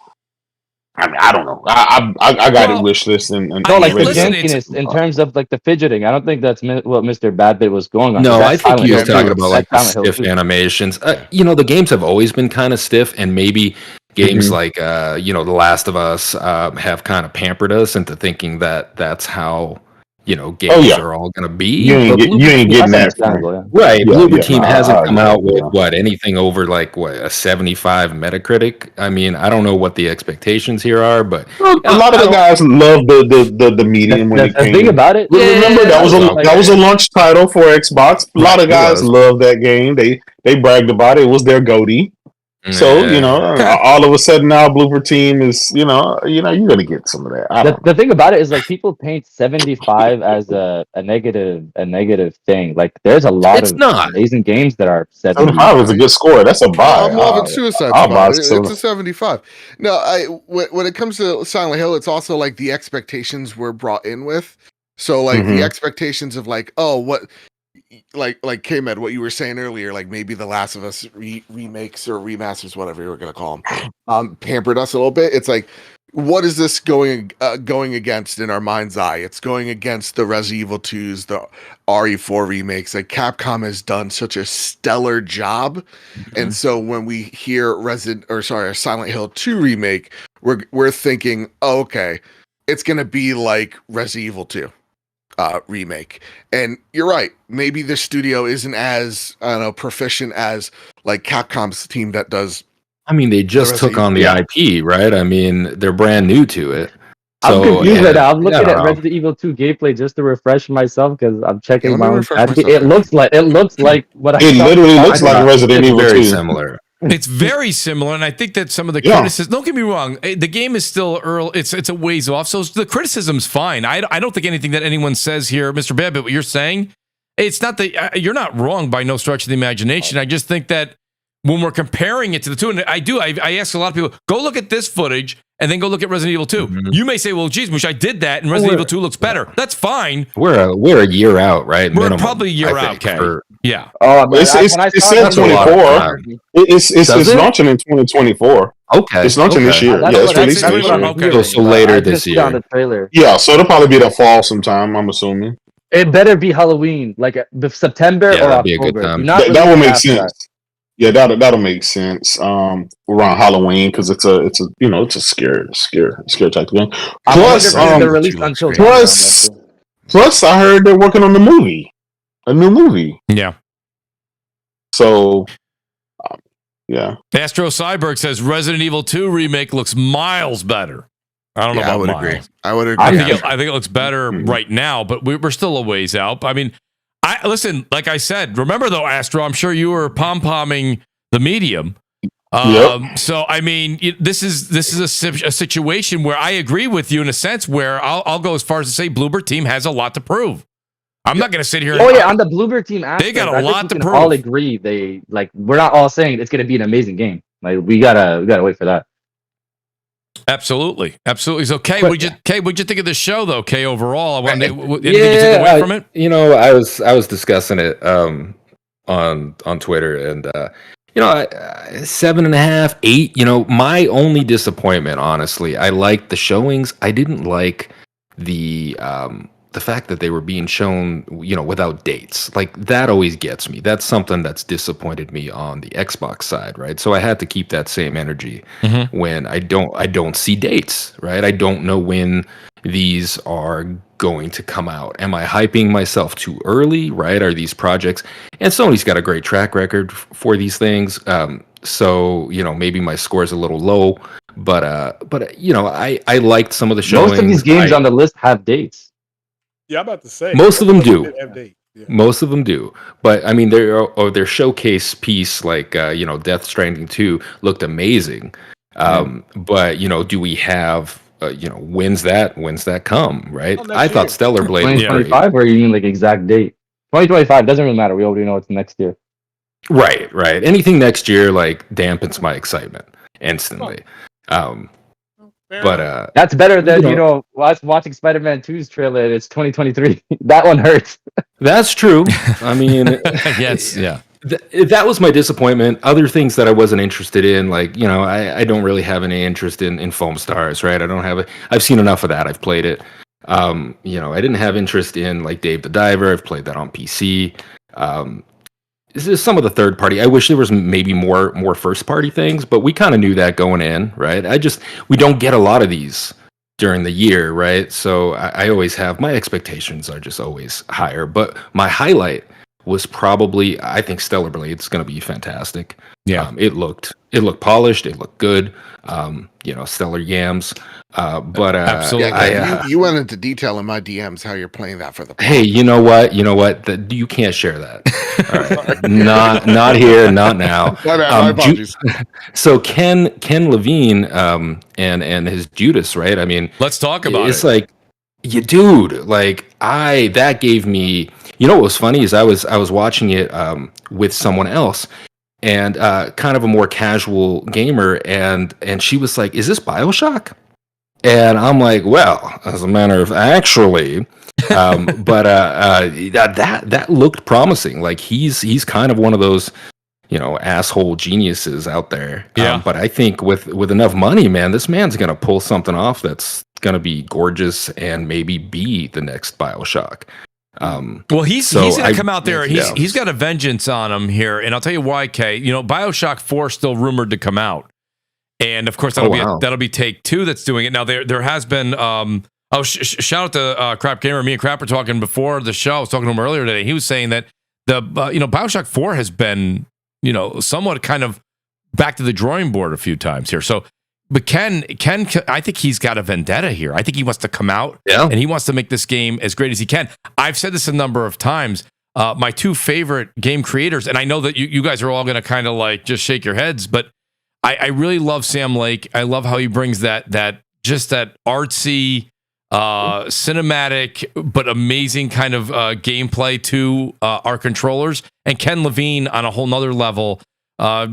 I mean, I don't know. I got a wish list and no, like the jankiness in terms of like the fidgeting. I don't think that's what Mr. Badbit was going on. No, I think he was talking about like stiff animations. The games have always been kind of stiff, and maybe games like The Last of Us have kind of pampered us into thinking that that's how games are all going to be. You ain't getting that. Right. Bloober Team hasn't come out with anything over like a 75 Metacritic. I mean, I don't know what the expectations here are, but a lot of the guys love the medium when it came. The thing about it, remember that was a launch title for Xbox. A lot of guys love that game. They bragged about it. It was their goatee. So all of a sudden now Bloober Team is you're gonna get some of that. The thing about it is like people paint 75 as a negative thing. Like there's a lot of amazing games that are 75 is a good score. That's a buy. I'm loving Suicide Squad. It's a 75. No, when it comes to Silent Hill, it's also like the expectations were brought in with. So like the expectations of like, oh, what. Like K-Med, what you were saying earlier, like maybe The Last of Us remakes or remasters, whatever you were going to call them, pampered us a little bit. It's like, what is this going against in our mind's eye? It's going against the Resident Evil 2s, the RE4 remakes. Like Capcom has done such a stellar job, and so when we hear Silent Hill 2 remake, we're thinking, oh, okay, it's going to be like Resident Evil 2. Remake. And you're right, maybe the studio isn't as proficient as like Capcom's team that does. I mean, they just took on the IP, right? I mean, they're brand new to it. So, I'm confused right now. I'm looking at Resident Evil 2 gameplay just to refresh myself because I'm checking my own. It looks like what I. It literally looks like Resident Evil 2. Very similar. It's very similar, and I think that some of the criticism. Don't get me wrong, the game is still early. It's a ways off, so the criticism's fine. I don't think anything that anyone says here, Mr. Babbitt, what you're saying, it's not that you're not wrong by no stretch of the imagination. I just think that when we're comparing it to the two, and I ask a lot of people, go look at this footage and then go look at Resident Evil 2. You may say, well, geez, Mooch, I did that, and Resident Evil 2 looks better. That's fine. We're a year out, right? We're probably a year out, okay. Yeah. Oh, it's 2024. It's launching in 2024. Okay. It's launching this year. It's releasing this year. Okay. So later this year. On the trailer. Yeah, so it'll probably be the fall sometime, I'm assuming. It better be Halloween, like the September or October. Be a good time. That will make sense. Yeah, that'll make sense. Around Halloween because it's a scare type of game. Plus, I heard they're working on a new movie. Yeah. So, yeah. Astro Cyberg says Resident Evil 2 remake looks miles better. I don't know about miles. I would agree. I think it looks better right now, but we're still a ways out. I mean, listen, like I said, remember though, Astro, I'm sure you were pom-pomming the medium. So, I mean, this is a situation where I agree with you in a sense where I'll go as far as to say Bloober Team has a lot to prove. I'm not going to sit here. On the Bloober Team aspect, they got a lot to prove. All agree. We're not all saying it's going to be an amazing game. Like we gotta wait for that. Absolutely. So, Kay, what'd you think of the show, though? Kay, overall, anything you take away from it? I was discussing it on Twitter, and 7.5, 8. My only disappointment, honestly, I liked the showings. I didn't like the fact that they were being shown, without dates. Like that always gets me. That's something that's disappointed me on the Xbox side, right? So I had to keep that same energy when I don't see dates, right? I don't know when these are going to come out. Am I hyping myself too early, right? Are these projects? And Sony's got a great track record for these things. So, maybe my score is a little low, but I liked some of the showings. Most of these games on the list have dates. Yeah, I'm about to say Most of them do. did have dates. Yeah. Most of them do, but I mean, their showcase piece, like Death Stranding 2, looked amazing. But do we have when's that come, right? Oh, next I thought year. Stellar Blade was great. 2025, or you mean like exact date? 2025 doesn't really matter. We already know it's next year. Right. Anything next year like dampens my excitement instantly. But That's better than watching Spider-Man 2's trailer. And it's 2023. That one hurts. that's true. I mean, Yes, yeah. That was my disappointment. Other things that I wasn't interested in, like I don't really have any interest in Foam Stars, right? I don't have it. I've seen enough of that. I've played it. I didn't have interest in like Dave the Diver. I've played that on PC. This is some of the third party. I wish there was maybe more first party things, but we kind of knew that going in, right? We don't get a lot of these during the year, right? So I always have, my expectations are just always higher. But my highlight was probably, I think Stellar Blade's going to be fantastic. Yeah. It looked polished. It looked good. Stellar Yams. But absolutely. You went into detail in my DMs how you're playing that for the. Hey, you know what? You can't share that. All right. not here, not now. My apologies. So Ken Levine and his Judas, right? I mean, Let's talk about it's it. like, dude, like that gave me. What was funny is I was watching it with someone else, and kind of a more casual gamer, and she was like, "Is this BioShock?" And I'm like, "Well, as a matter of actually." But that looked promising. Like he's kind of one of those asshole geniuses out there. Yeah. But I think with enough money, man, this man's gonna pull something off that's gonna be gorgeous and maybe be the next BioShock. Well, he's going to come out there. Yeah. He's got a vengeance on him here, and I'll tell you why, Kay. BioShock 4 is still rumored to come out, and of course that'll be Take Two that's doing it. Now there has been shout out to Crap Gamer. Me and Crap were talking before the show. I was talking to him earlier today. He was saying that the BioShock 4 has been somewhat kind of back to the drawing board a few times here. So. But Ken, I think he's got a vendetta here. I think he wants to come out and he wants to make this game as great as he can. I've said this a number of times. My two favorite game creators, and I know that you guys are all going to kind of like just shake your heads, but I really love Sam Lake. I love how he brings that artsy, cinematic, but amazing kind of gameplay to our controllers. And Ken Levine on a whole nother level.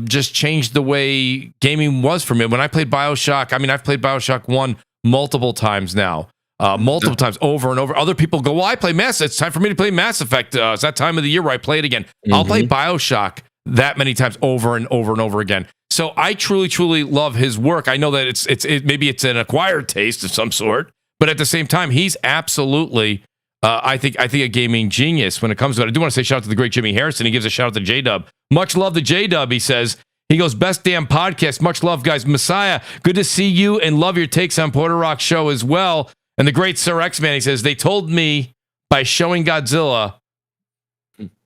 Just changed the way gaming was for me. When I played BioShock, I've played BioShock 1 multiple times now. Multiple times, over and over. Other people go, well, I play Mass. It's time for me to play Mass Effect. It's that time of the year where I play it again. I'll play BioShock that many times over and over and over again. So I truly, truly love his work. I know that it's maybe it's an acquired taste of some sort, but at the same time, he's absolutely... I think a gaming genius when it comes to it. I do want to say shout out to the great Jimmy Harrison. He gives a shout out to J-Dub. Much love to J-Dub, he says. He goes, best damn podcast. Much love, guys. Messiah, good to see you and love your takes on Porter Rock show as well. And the great Sir X-Man, he says, they told me by showing Godzilla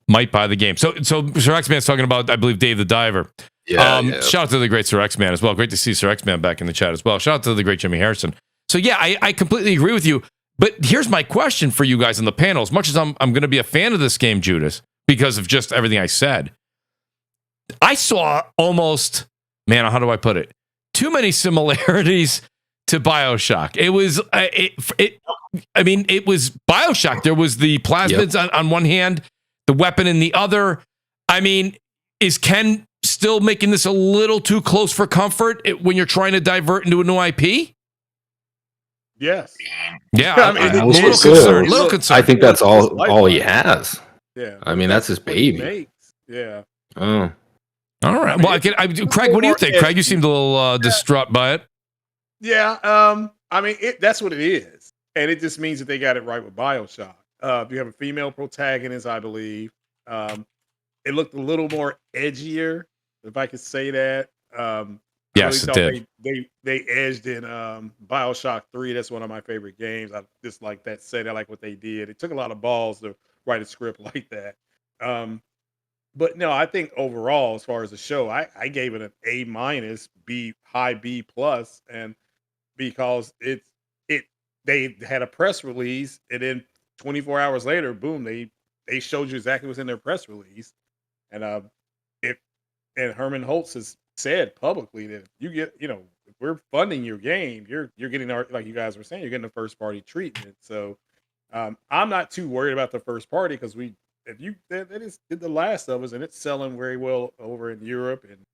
might buy the game. So Sir X-Man's talking about, I believe, Dave the Diver. Yeah. Shout out to the great Sir X-Man as well. Great to see Sir X-Man back in the chat as well. Shout out to the great Jimmy Harrison. So yeah, I completely agree with you. But here's my question for you guys on the panel. As much as I'm going to be a fan of this game, Judas, because of just everything I said, I saw almost, man, how do I put it? Too many similarities to BioShock. It was, it was BioShock. There was the plasmids on one hand, the weapon in the other. I mean, is Ken still making this a little too close for comfort when you're trying to divert into a new IP? Yes. Yeah, I a little concerned. I think that's all he has. Yeah. I mean, that's his baby. Makes. Yeah. Oh. All right. Well, Craig, what do you think? Craig, you seemed a little distraught by it. Yeah. That's what it is. And it just means that they got it right with BioShock. You have a female protagonist, I believe. It looked a little more edgier, if I could say that. Yes, it did. They edged in BioShock 3. That's one of my favorite games. I just like that set. I like what they did. It took a lot of balls to write a script like that. But no, I think overall, as far as the show, I gave it an A-, B, high B+, and because they had a press release and then 24 hours later, boom, they showed you exactly what's in their press release. And if and Herman Holtz has said publicly that you get, if we're funding your game, you're getting our, like you guys were saying, you're getting a first party treatment. So I'm not too worried about the first party because they just did The Last of Us and it's selling very well over in Europe and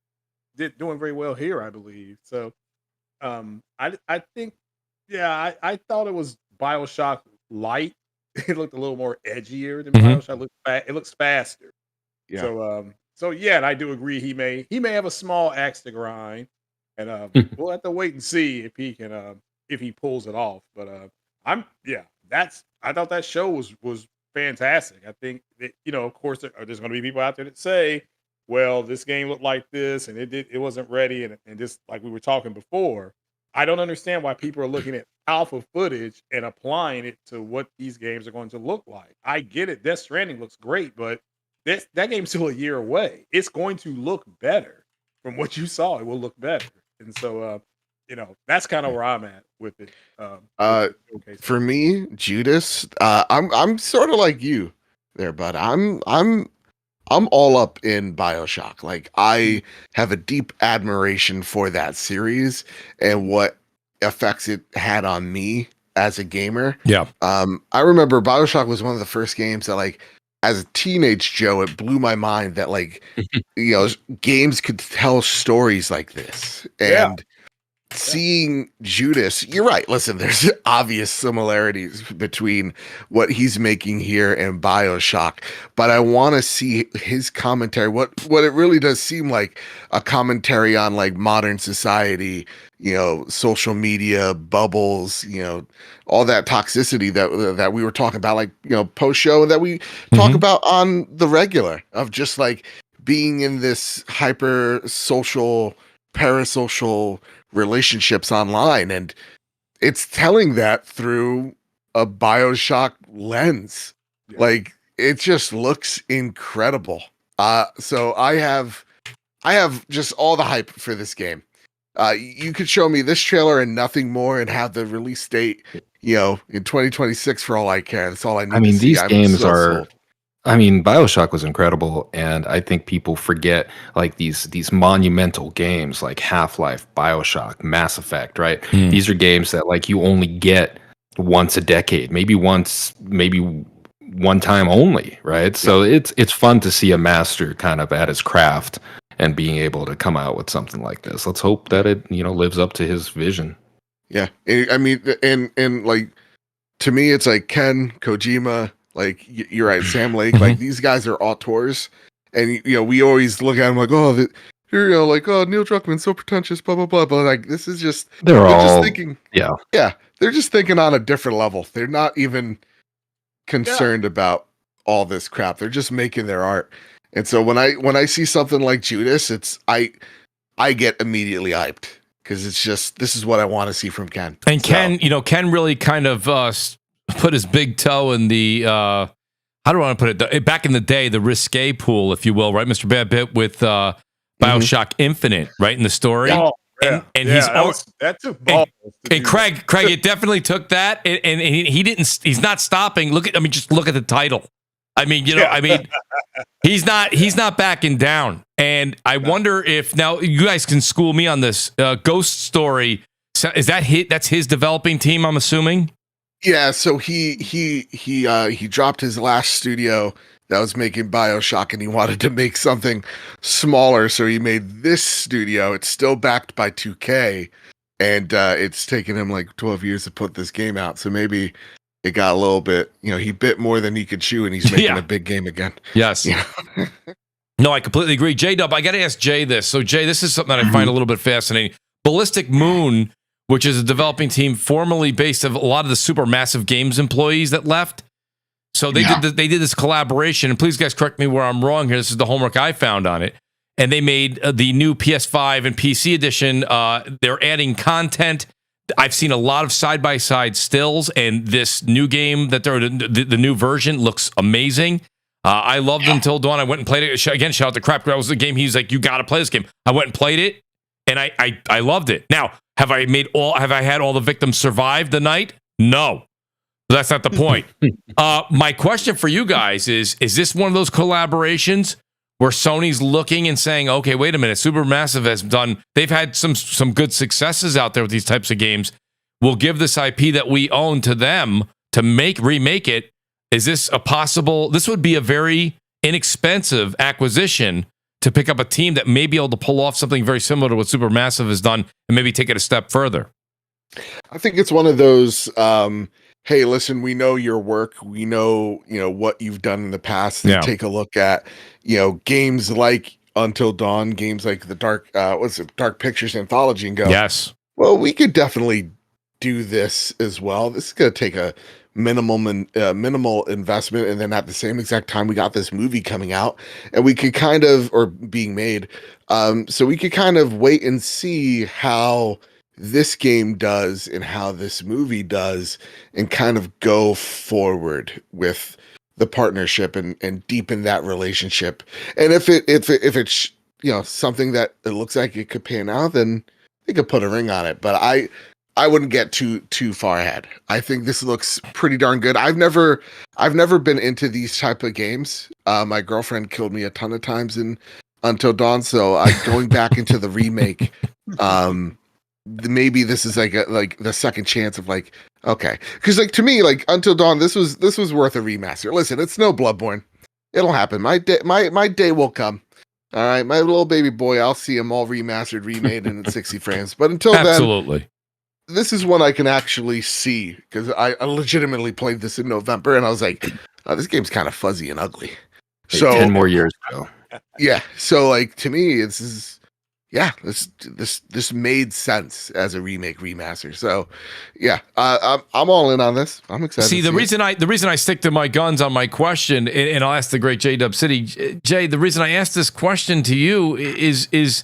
doing very well here, I believe. So I think, yeah, I thought it was BioShock light. It looked a little more edgier than BioShock. It looks faster. Yeah. So yeah, and I do agree he may have a small axe to grind, and we'll have to wait and see if he can if he pulls it off. But I thought that show was fantastic. I think that, of course there's going to be people out there that say, well, this game looked like this and it wasn't ready, and just like we were talking before. I don't understand why people are looking at alpha footage and applying it to what these games are going to look like. I get it. Death Stranding looks great, but that game's still a year away. It's going to look better. From what you saw, it will look better. And so, that's kind of where I'm at with it. For me, Judas, I'm sort of like you there, bud. I'm all up in BioShock. Like, I have a deep admiration for that series and what effects it had on me as a gamer. Yeah. I remember BioShock was one of the first games that, like, as a teenage Joe, it blew my mind that, like, games could tell stories like this. And seeing Judas, you're right. Listen, there's obvious similarities between what he's making here and BioShock, but I want to see his commentary. What it really does seem like a commentary on, like, modern society, social media bubbles, all that toxicity that we were talking about, like, post show that we talk about on the regular, of just, like, being in this hyper social, parasocial relationships online, and it's telling that through a BioShock lens. Like, it just looks incredible. So I have just all the hype for this game. You could show me this trailer and nothing more and have the release date, in 2026 for all I care. That's all I need. I mean, to see. these games are sold. I mean, BioShock was incredible, and I think people forget, like, these monumental games like Half-Life, BioShock, Mass Effect, right? These are games that, like, you only get once a decade, maybe one time only, right? So it's fun to see a master kind of at his craft and being able to come out with something like this. Let's hope that it, lives up to his vision. Yeah. I mean, and like, to me, it's like Ken, Kojima, like, you're right, Sam Lake, like, these guys are auteurs, and we always look at them like, oh, Neil Druckmann's so pretentious, blah blah blah. But, like, this is just they're just thinking, they're just thinking on a different level. They're not even concerned about all this crap. They're just making their art. And so when I see something like Judas, it's I get immediately hyped because it's just, this is what I want to see from Ken. And Ken really kind of put his big toe in the how do I want to put it? Back in the day, the risque pool, if you will, right, Mr. Badbit, with BioShock Infinite, right, in the story. Oh, yeah. And that took balls. And Craig, it definitely took that, and he's not stopping. Just look at the title. I mean, he's not backing down. And I wonder if, now you guys can school me on this. Ghost Story, is that's his developing team, I'm assuming? Yeah, so he dropped his last studio that was making BioShock, and he wanted to make something smaller, so he made this studio. It's still backed by 2K, and it's taken him like 12 years to put this game out. So maybe it got a little bit, he bit more than he could chew, and he's making a big game again. Yes. No, I completely agree. J-Dub, I got to ask Jay this. So, Jay, this is something that I find a little bit fascinating. Ballistic Moon, which is a developing team formerly based of a lot of the Supermassive Games employees that left. So they did this collaboration, and please, guys, correct me where I'm wrong here. This is the homework I found on it. And they made the new PS5 and PC edition. They're adding content. I've seen a lot of side-by-side stills, and this new game that they're the new version looks amazing. I loved it until dawn. I went and played it again. Shout out to Crap. That was the game. He's like, you got to play this game. I went and played it, and I loved it. Now, have I had all the victims survive the night? No. But that's not the point. My question for you guys is this one of those collaborations where Sony's looking and saying, okay, wait a minute, Supermassive has done, they've had some good successes out there with these types of games. We'll give this IP that we own to them to remake it. Is this a possible, this would be a very inexpensive acquisition to pick up a team that may be able to pull off something very similar to what Supermassive has done and maybe take it a step further. I think it's one of those, hey, listen, we know your work. We know, what you've done in the past. Yeah. Take a look at, games like Until Dawn, games like the Dark Pictures Anthology, and go, yes, well, we could definitely do this as well. This is going to take a minimal investment, and then at the same exact time, we got this movie coming out, and we could kind of, or being made, so we could kind of wait and see how this game does and how this movie does, and kind of go forward with the partnership and deepen that relationship. And if it's something that it looks like it could pan out, then they could put a ring on it. But I wouldn't get too far ahead. I think this looks pretty darn good. I've never been into these type of games. My girlfriend killed me a ton of times in Until Dawn, so going back into the remake. Maybe this is like the second chance of okay, because to me, Until Dawn, this was worth a remaster. Listen, it's no Bloodborne. It'll happen. My day will come. All right, my little baby boy, I'll see him all remastered, remade, and in 60 frames. But until absolutely. Then, this is one I can actually see, because I legitimately played this in November, and I was like, oh, this game's kind of fuzzy and ugly. So 10 more years ago. Yeah. So to me, this made sense as a remake remaster. So yeah, I'm all in on this. I'm excited. See, the reason I stick to my guns on my question, and I'll ask the great J-Dub City, Jay, the reason I asked this question to you is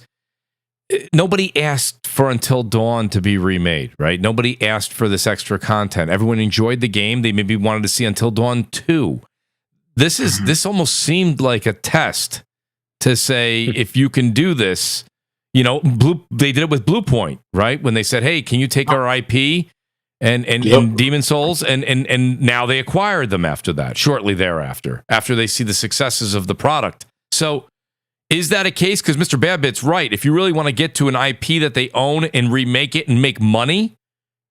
nobody asked for Until Dawn to be remade, right? Nobody asked for this extra content. Everyone enjoyed the game. They maybe wanted to see Until Dawn 2. This almost seemed like a test to say, if you can do this, they did it with Blue Point, right? When they said, hey, can you take our IP and Demon Souls? And now they acquired them after that, shortly thereafter, after they see the successes of the product. So is that a case? Because Mr. Babbitt's right. If you really want to get to an IP that they own and remake it and make money,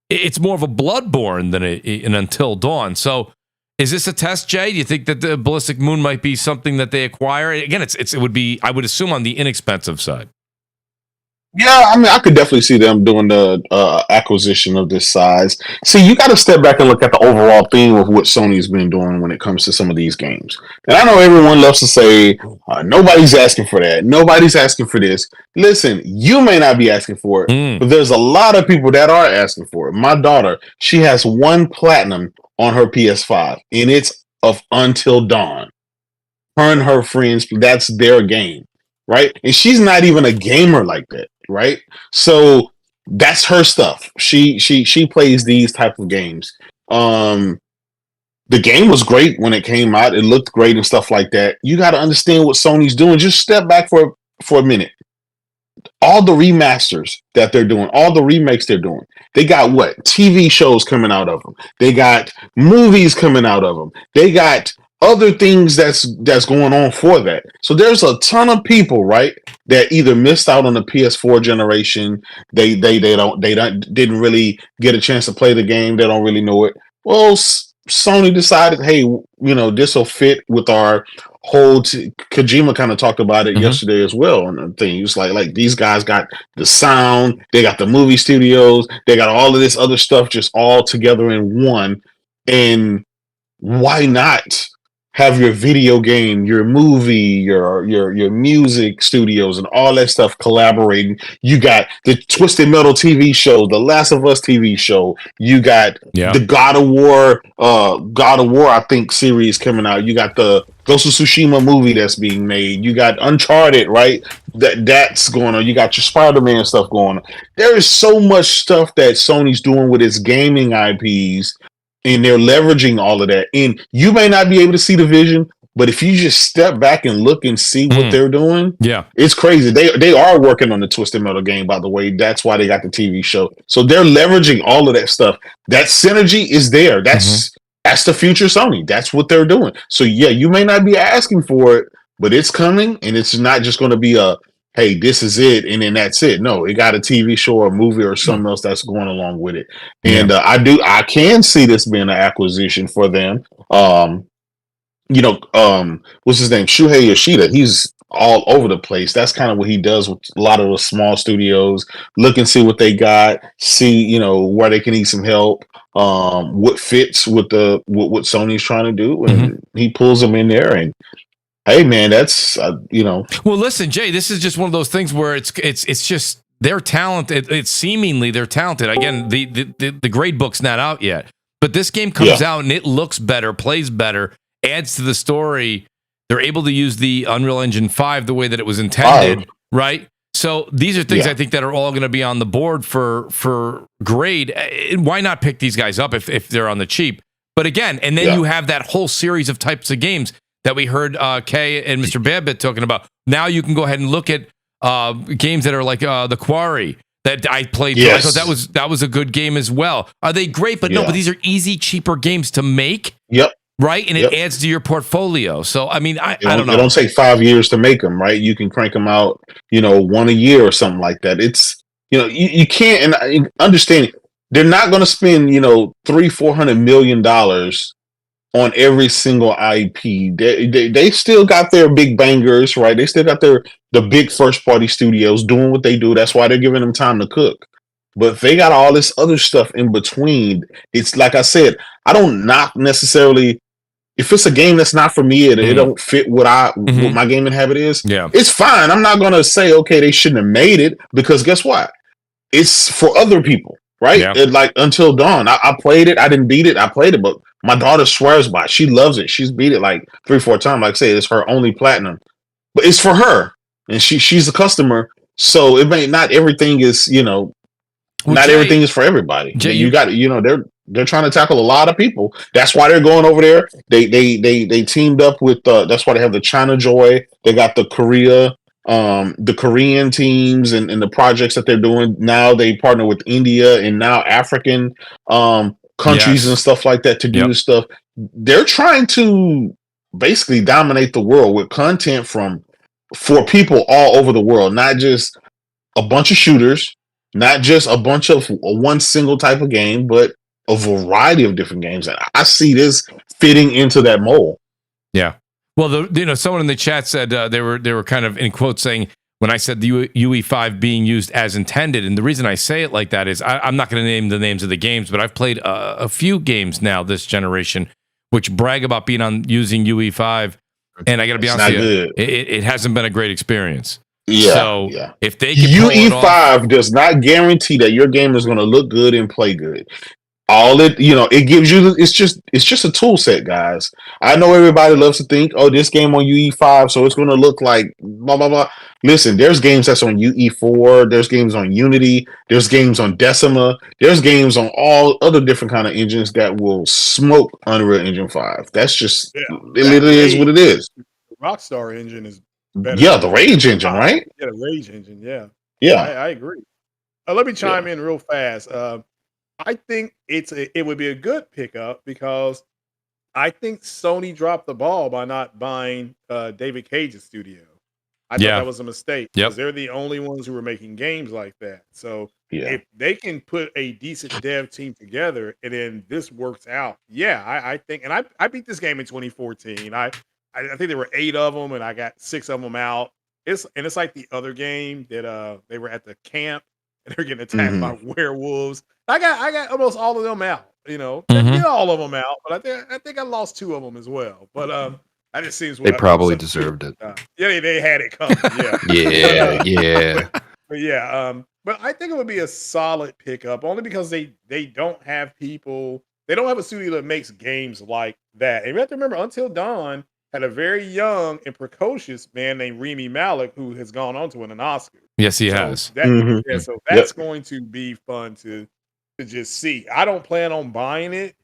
it's more of a Bloodborne than an Until Dawn. So is this a test, Jay? Do you think that the Ballistic Moon might be something that they acquire? Again, it would be, I would assume, on the inexpensive side. Yeah, I mean, I could definitely see them doing the acquisition of this size. See, you got to step back and look at the overall theme of what Sony's been doing when it comes to some of these games. And I know everyone loves to say, nobody's asking for that. Nobody's asking for this. Listen, you may not be asking for it, but there's a lot of people that are asking for it. My daughter, she has 1 platinum on her PS5, and it's of Until Dawn. Her and her friends, that's their game, right? And she's not even a gamer like that. Right, so that's her stuff. She plays these type of games. The game was great when it came out. It looked great and stuff like that. You got to understand what Sony's doing. Just step back for a minute. All the remasters that they're doing, all the remakes they're doing, they got what? TV shows coming out of them. They got movies coming out of them. They got other things that's going on for that. So there's a ton of people, right, that either missed out on the PS4 generation. They didn't really get a chance to play the game. They don't really know it. Well, Sony decided, hey, this will fit with our whole. Kojima kind of talked about it yesterday as well on the thing. He was like these guys got the sound, they got the movie studios, they got all of this other stuff just all together in one. And why not have your video game, your movie, your music studios, and all that stuff collaborating? You got the Twisted Metal TV show, the Last of Us TV show. You got the God of War, I think, series coming out. You got the Ghost of Tsushima movie that's being made. You got Uncharted, right? That's going on. You got your Spider-Man stuff going on. There is so much stuff that Sony's doing with its gaming IPs. And they're leveraging all of that. And you may not be able to see the vision, but if you just step back and look and see what they're doing, it's crazy. They are working on the Twisted Metal game, by the way. That's why they got the TV show. So they're leveraging all of that stuff. That synergy is there. That's That's the future Sony. That's what they're doing. So yeah, you may not be asking for it, but it's coming, and it's not just going to be a, hey, this is it, and then that's it. No, it got a TV show or a movie or something else that's going along with it. And I can see this being an acquisition for them. What's his name? Shuhei Yoshida. He's all over the place. That's kind of what he does with a lot of the small studios. Look and see what they got. See, where they can need some help. What fits with what Sony's trying to do, and he pulls them in there. And hey, man, that's Well, listen, Jay, this is just one of those things where it's just they're talented. It's seemingly they're talented. Again, the grade book's not out yet, but this game comes out and it looks better, plays better, adds to the story. They're able to use the Unreal Engine 5 the way that it was intended, right? So these are things I think that are all going to be on the board for grade. Why not pick these guys up if they're on the cheap? But again, and then you have that whole series of types of games that we heard Kay and Mr. Babbitt talking about. Now you can go ahead and look at games that are like The Quarry that I played. Yes. I thought that was a good game as well. Are they great? But no, but these are easy, cheaper games to make. Yep. Right, and it adds to your portfolio. So, I mean, I don't know. It don't take 5 years to make them, right? You can crank them out, one a year or something like that. It's, you can't, and I understand they're not going to spend, $300-400 million on every single IP. They still got their big bangers, right? They still got the big first party studios doing what they do. That's why they're giving them time to cook. But they got all this other stuff in between. It's like I said, I don't knock necessarily. If it's a game that's not for me, it don't fit what my gaming habit is. Yeah, it's fine. I'm not gonna say okay they shouldn't have made it, because guess what? It's for other people, right? Yeah. Like Until Dawn, I played it. I didn't beat it. I played it, but my daughter swears by it. She loves it. She's beat it like 3-4 times. Like I say, it's her only platinum, but it's for her, and she's a customer. So it may not everything is not everything is for everybody. Jay, you got they're trying to tackle a lot of people. That's why they're going over there. They teamed up with that's why they have the China Joy. They got the Korean teams and the projects that they're doing. Now they partner with India and now African countries and stuff like that to do this stuff. They're trying to basically dominate the world with content for people all over the world, not just a bunch of shooters, not just a bunch of one single type of game, but a variety of different games. And I see this fitting into that mold. Yeah. Well, someone in the chat said they were kind of in quotes saying when I said the UE5 being used as intended, and the reason I say it like that is I'm not going to name the names of the games, but I've played a few games now this generation which brag about being using UE5, and I got to be honest with you, it hasn't been a great experience. Yeah. So if they can UE5 does not guarantee that your game is going to look good and play good. All it gives you, it's just a tool set, guys. I know everybody loves to think, oh, this game on UE5, so it's going to look like blah blah blah. Listen, there's games that's on UE4, there's games on Unity, there's games on Decima, there's games on all other different kind of engines that will smoke Unreal Engine 5. That's just it literally is what it is. The Rockstar engine is better. Yeah, the Rage engine, right? Yeah, the Rage engine, yeah. Yeah. I agree. Let me chime in real fast. I think it would be a good pickup because I think Sony dropped the ball by not buying David Cage's studio. I thought that was a mistake because they're the only ones who were making games like that. So if they can put a decent dev team together and then this works out, I think, and I beat this game in 2014. I think there were 8 of them and I got 6 of them out. It's like the other game that they were at the camp and they're getting attacked by werewolves. I got almost all of them out, Not all of them out, but I think I lost 2 of them as well. But that just seems they probably deserved it. They had it coming. But I think it would be a solid pickup only because they don't have people. They don't have a studio that makes games like that. And you have to remember, Until Dawn had a very young and precocious man named Rami Malek who has gone on to win an Oscar. Yes, he has. So that's going to be fun to just see. I don't plan on buying it,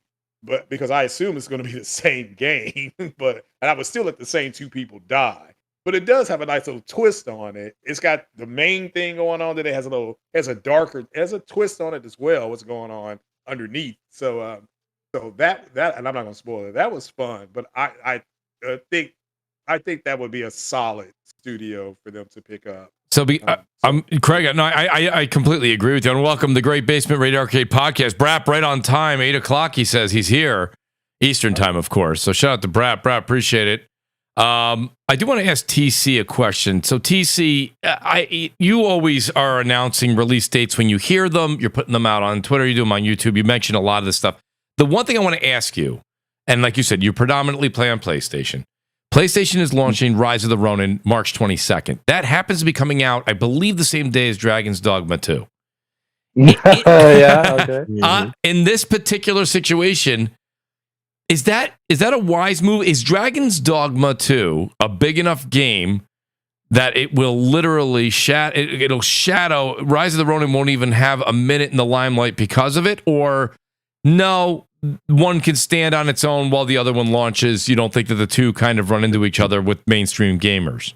but because I assume it's going to be the same game, and I would still let the same 2 people die. But it does have a nice little twist on it. It's got the main thing going on that it has a twist on it as well. What's going on underneath? So So that and I'm not gonna spoil it. That was fun, but I think that would be a solid studio for them to pick up. So I'm Craig. No, I completely agree with you. And welcome to the Great Basement Radio Arcade Podcast. BRAP right on time, 8:00. He says he's here, Eastern time, of course. So shout out to BRAP. BRAP, appreciate it. I do want to ask TC a question. So TC, you always are announcing release dates when you hear them. You're putting them out on Twitter. You do them on YouTube. You mentioned a lot of this stuff. The one thing I want to ask you, and like you said, you predominantly play on PlayStation. PlayStation is launching Rise of the Ronin March 22nd. That happens to be coming out, I believe, the same day as Dragon's Dogma 2. Yeah, okay. In this particular situation, is that a wise move? Is Dragon's Dogma 2 a big enough game that it will literally it'll shadow Rise of the Ronin won't even have a minute in the limelight because of it? Or no, one can stand on its own while the other one launches? You don't think that the two kind of run into each other with mainstream gamers?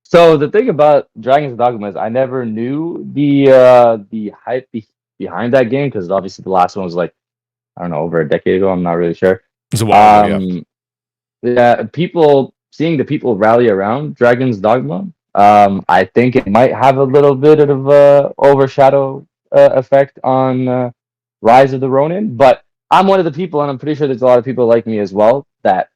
So the thing about Dragon's Dogma is I never knew the hype behind that game, because obviously the last one was like, I don't know, over a decade ago. I'm not really sure. It's a while ago, yeah. Seeing the people rally around Dragon's Dogma, I think it might have a little bit of a overshadow effect on Rise of the Ronin. But I'm one of the people, and I'm pretty sure there's a lot of people like me as well, that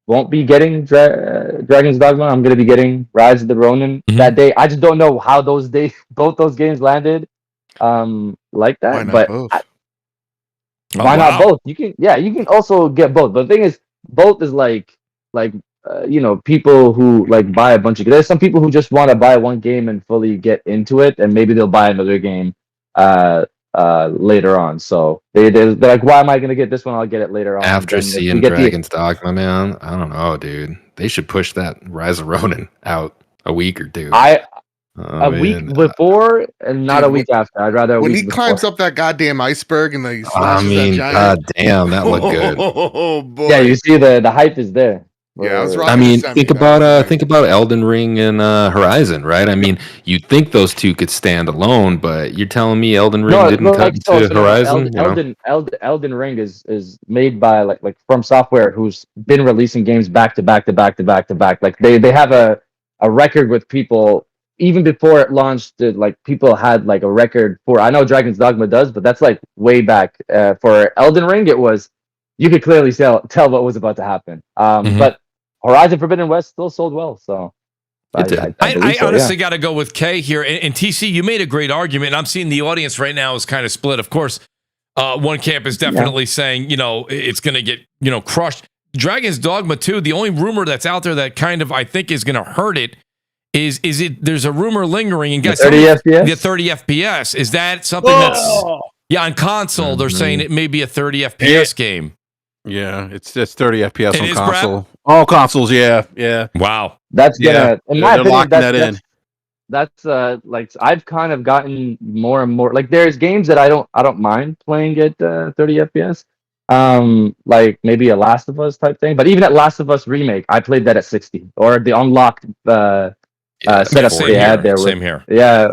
won't be getting Dragon's Dogma. I'm going to be getting Rise of the Ronin that day. I just don't know how both those games landed like that. Why not but both? Why not both? You can also get both. But the thing is, both is like people who like buy a bunch of. There's some people who just want to buy one game and fully get into it, and maybe they'll buy another game later on. So they're like, why am I going to get this one? I'll get it later on. After seeing Dragon's Dogma, man, I don't know, dude. They should push that Rise of Ronin out a week or two. A week before and not a week after. I'd rather when he climbs up that goddamn iceberg and he slashes that giant. God damn, that looked good. Oh boy! Yeah, you see the hype is there. Yeah, I mean, think about Elden Ring and Horizon, right? I mean, you'd think those two could stand alone, but you're telling me Elden Ring didn't cut to Horizon? Elden Ring is made by like From Software, who's been releasing games back to back. Like they have a record with people. Even before it launched, like people had like a record for. I know Dragon's Dogma does, but that's like way back. For Elden Ring, it was you could clearly tell what was about to happen. But Horizon Forbidden West still sold well, so I honestly got to go with K here. And TC, you made a great argument. And I'm seeing the audience right now is kind of split. Of course, one camp is definitely saying it's going to get crushed. Dragon's Dogma 2. The only rumor that's out there that kind of I think is going to hurt it. Is it? There's a rumor lingering, and guys, 30 FPS. The 30 FPS is that something that's on console? They're saying it may be a 30 FPS game. Yeah, it's 30 FPS it on is, console. BRAP? All consoles, yeah. Wow, that's gonna. In my opinion, that's like I've kind of gotten more and more. Like there's games that I don't mind playing at 30 FPS. Like maybe a Last of Us type thing, but even at Last of Us Remake, I played that at 60 or the unlocked setup they had there. Same here. Yeah,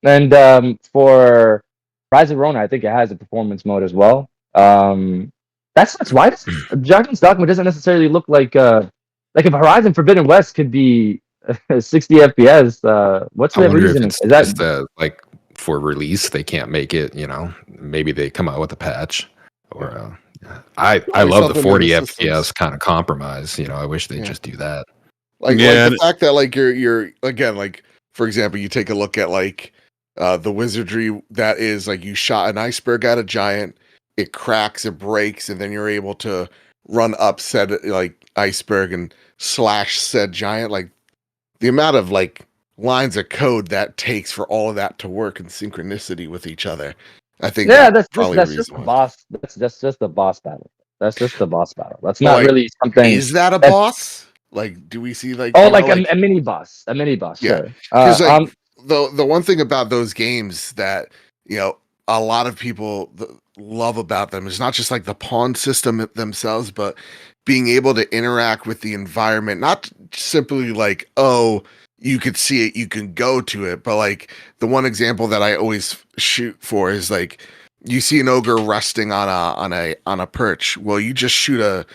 and for Rise of Ronin, I think it has a performance mode as well. That's why Dragon's Dogma doesn't necessarily look like if Horizon Forbidden West could be 60 FPS. What's the reason? Is that like for release they can't make it? Maybe they come out with a patch or. I love the 40 FPS kind of compromise. I wish they'd just do that. Like the fact that like you're again, like for example, you take a look at like the wizardry that is like you shot an iceberg at a giant, it cracks, it breaks, and then you're able to run up said like iceberg and slash said giant. Like the amount of like lines of code that takes for all of that to work in synchronicity with each other. I think that's just the boss. That's just the boss battle. That's just the boss battle. That's not really something. Is that a boss? Like, do we see like a mini boss? A mini boss. Yeah. Because the one thing about those games that a lot of people love about them is not just like the pawn system themselves, but being able to interact with the environment. Not simply like you could see it, you can go to it. But like the one example that I always shoot for is like You see an ogre resting on a perch. Well, you just shoot a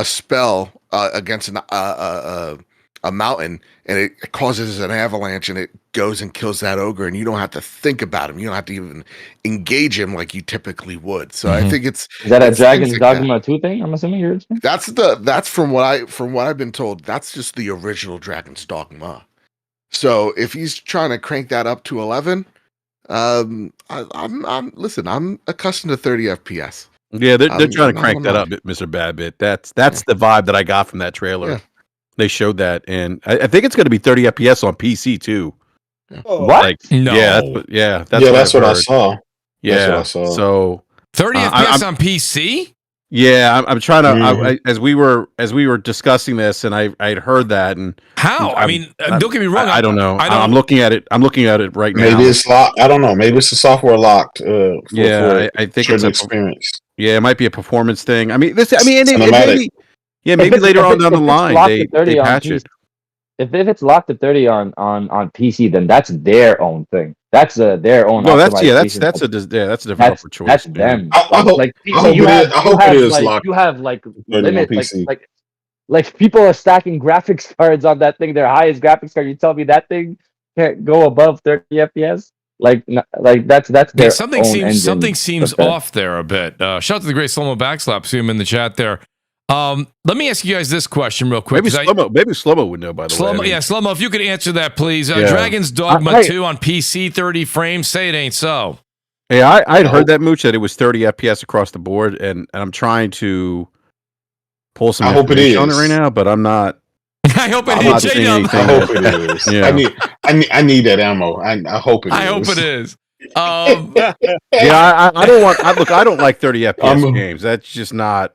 spell against a mountain, and it causes an avalanche, and it goes and kills that ogre, and you don't have to think about him. You don't have to even engage him like you typically would. So I think Is that a Dragon's like Dogma 2 thing? I'm assuming you're saying? that's from what I've been told. That's just the original Dragon's Dogma. So if he's trying to crank that up to 11, I'm accustomed to 30 FPS. Yeah, they're trying to crank that up, Mr. Badbit. That's the vibe that I got from that trailer. Yeah. They showed that, and I think it's going to be 30 FPS on PC too. Oh, What? Like, No. that's what I I've heard. saw. Yeah, That's what I saw. so 30 FPS on PC? yeah, I'm trying to. As we were discussing this, and I'd heard that, and How? I mean, don't get me wrong. I don't know. I don't- I'm looking at it. I'm looking at it right now. Maybe it's locked. I don't know. Maybe it's the software locked. I think it's an a experience. Yeah, it might be a performance thing. I mean, and Cinematic. maybe later on down the If it's line locked they at 30 on patch PC, it. If it's locked at 30 on PC, then that's their own thing. That's their own. No, that's optimization. that's a developer choice. That's yeah. them. I hope- like I hope you it have, is- I hope you it have is like locked you have like 30 on limit PC. like people are stacking graphics cards on that thing. Their highest graphics card. You tell me that thing can't go above 30 FPS? Like that's their Yeah, something own seems engine. something seems Okay. off there a bit. Shout out to the great Slow-Mo Backslap. See him in the chat there. Let me ask you guys this question real quick. Maybe 'cause Slow-Mo would know, by the Slow-Mo, way. I mean, Slow-Mo, if you could answer that, please. Yeah. Dragon's Dogma Hey. 2 on PC, 30 frames. Say it ain't so. yeah, I'd heard that, Mooch, that it was 30 FPS across the board, and I'm trying to pull some I hope it information on it is. right now, but I'm not. I hope it I'm is. not seeing J-Dub. anything. I hope it is. Yeah. I need that ammo. I hope it is. I hope it is. Yeah, I don't want. I don't like 30 FPS I'm- games. That's just not.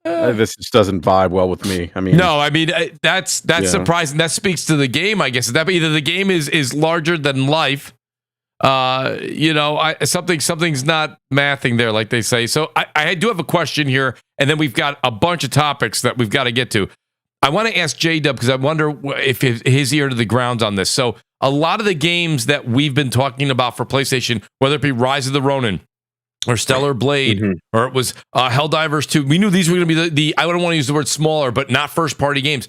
This just doesn't vibe well with me. I mean, No, I mean that's Yeah. surprising. That speaks to the game, I guess. That either the game is larger than life. Something's not mathing there, like they say. So I do have a question here, and then we've got a bunch of topics that we've got to get to. I want to ask J-Dub because I wonder if his ear to the ground on this. So a lot of the games that we've been talking about for PlayStation, whether it be Rise of the Ronin or Stellar Blade, or it was Helldivers 2, we knew these were going to be the I don't want to use the word smaller, but not first-party games.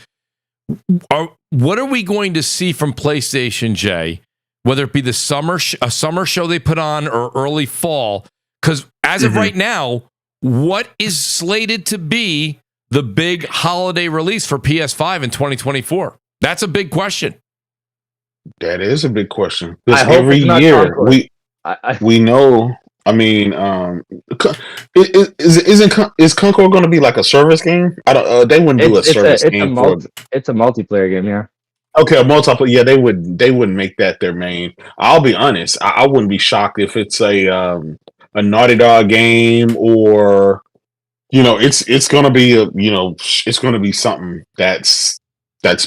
What are we going to see from PlayStation, Jay? Whether it be the a summer show they put on or early fall? Because as of right now, what is slated to be the big holiday release for PS5 in 2024? That's a big question. That is a big question. I Because hope every it's not year Concord. we know. I mean, is Concord going to be like a service game? I don't. They wouldn't do a service game for. It's a multiplayer game, yeah. Okay, a multiplayer. Yeah, they wouldn't make that their main. I'll be honest. I wouldn't be shocked if it's a Naughty Dog game, or it's gonna be it's gonna be something that's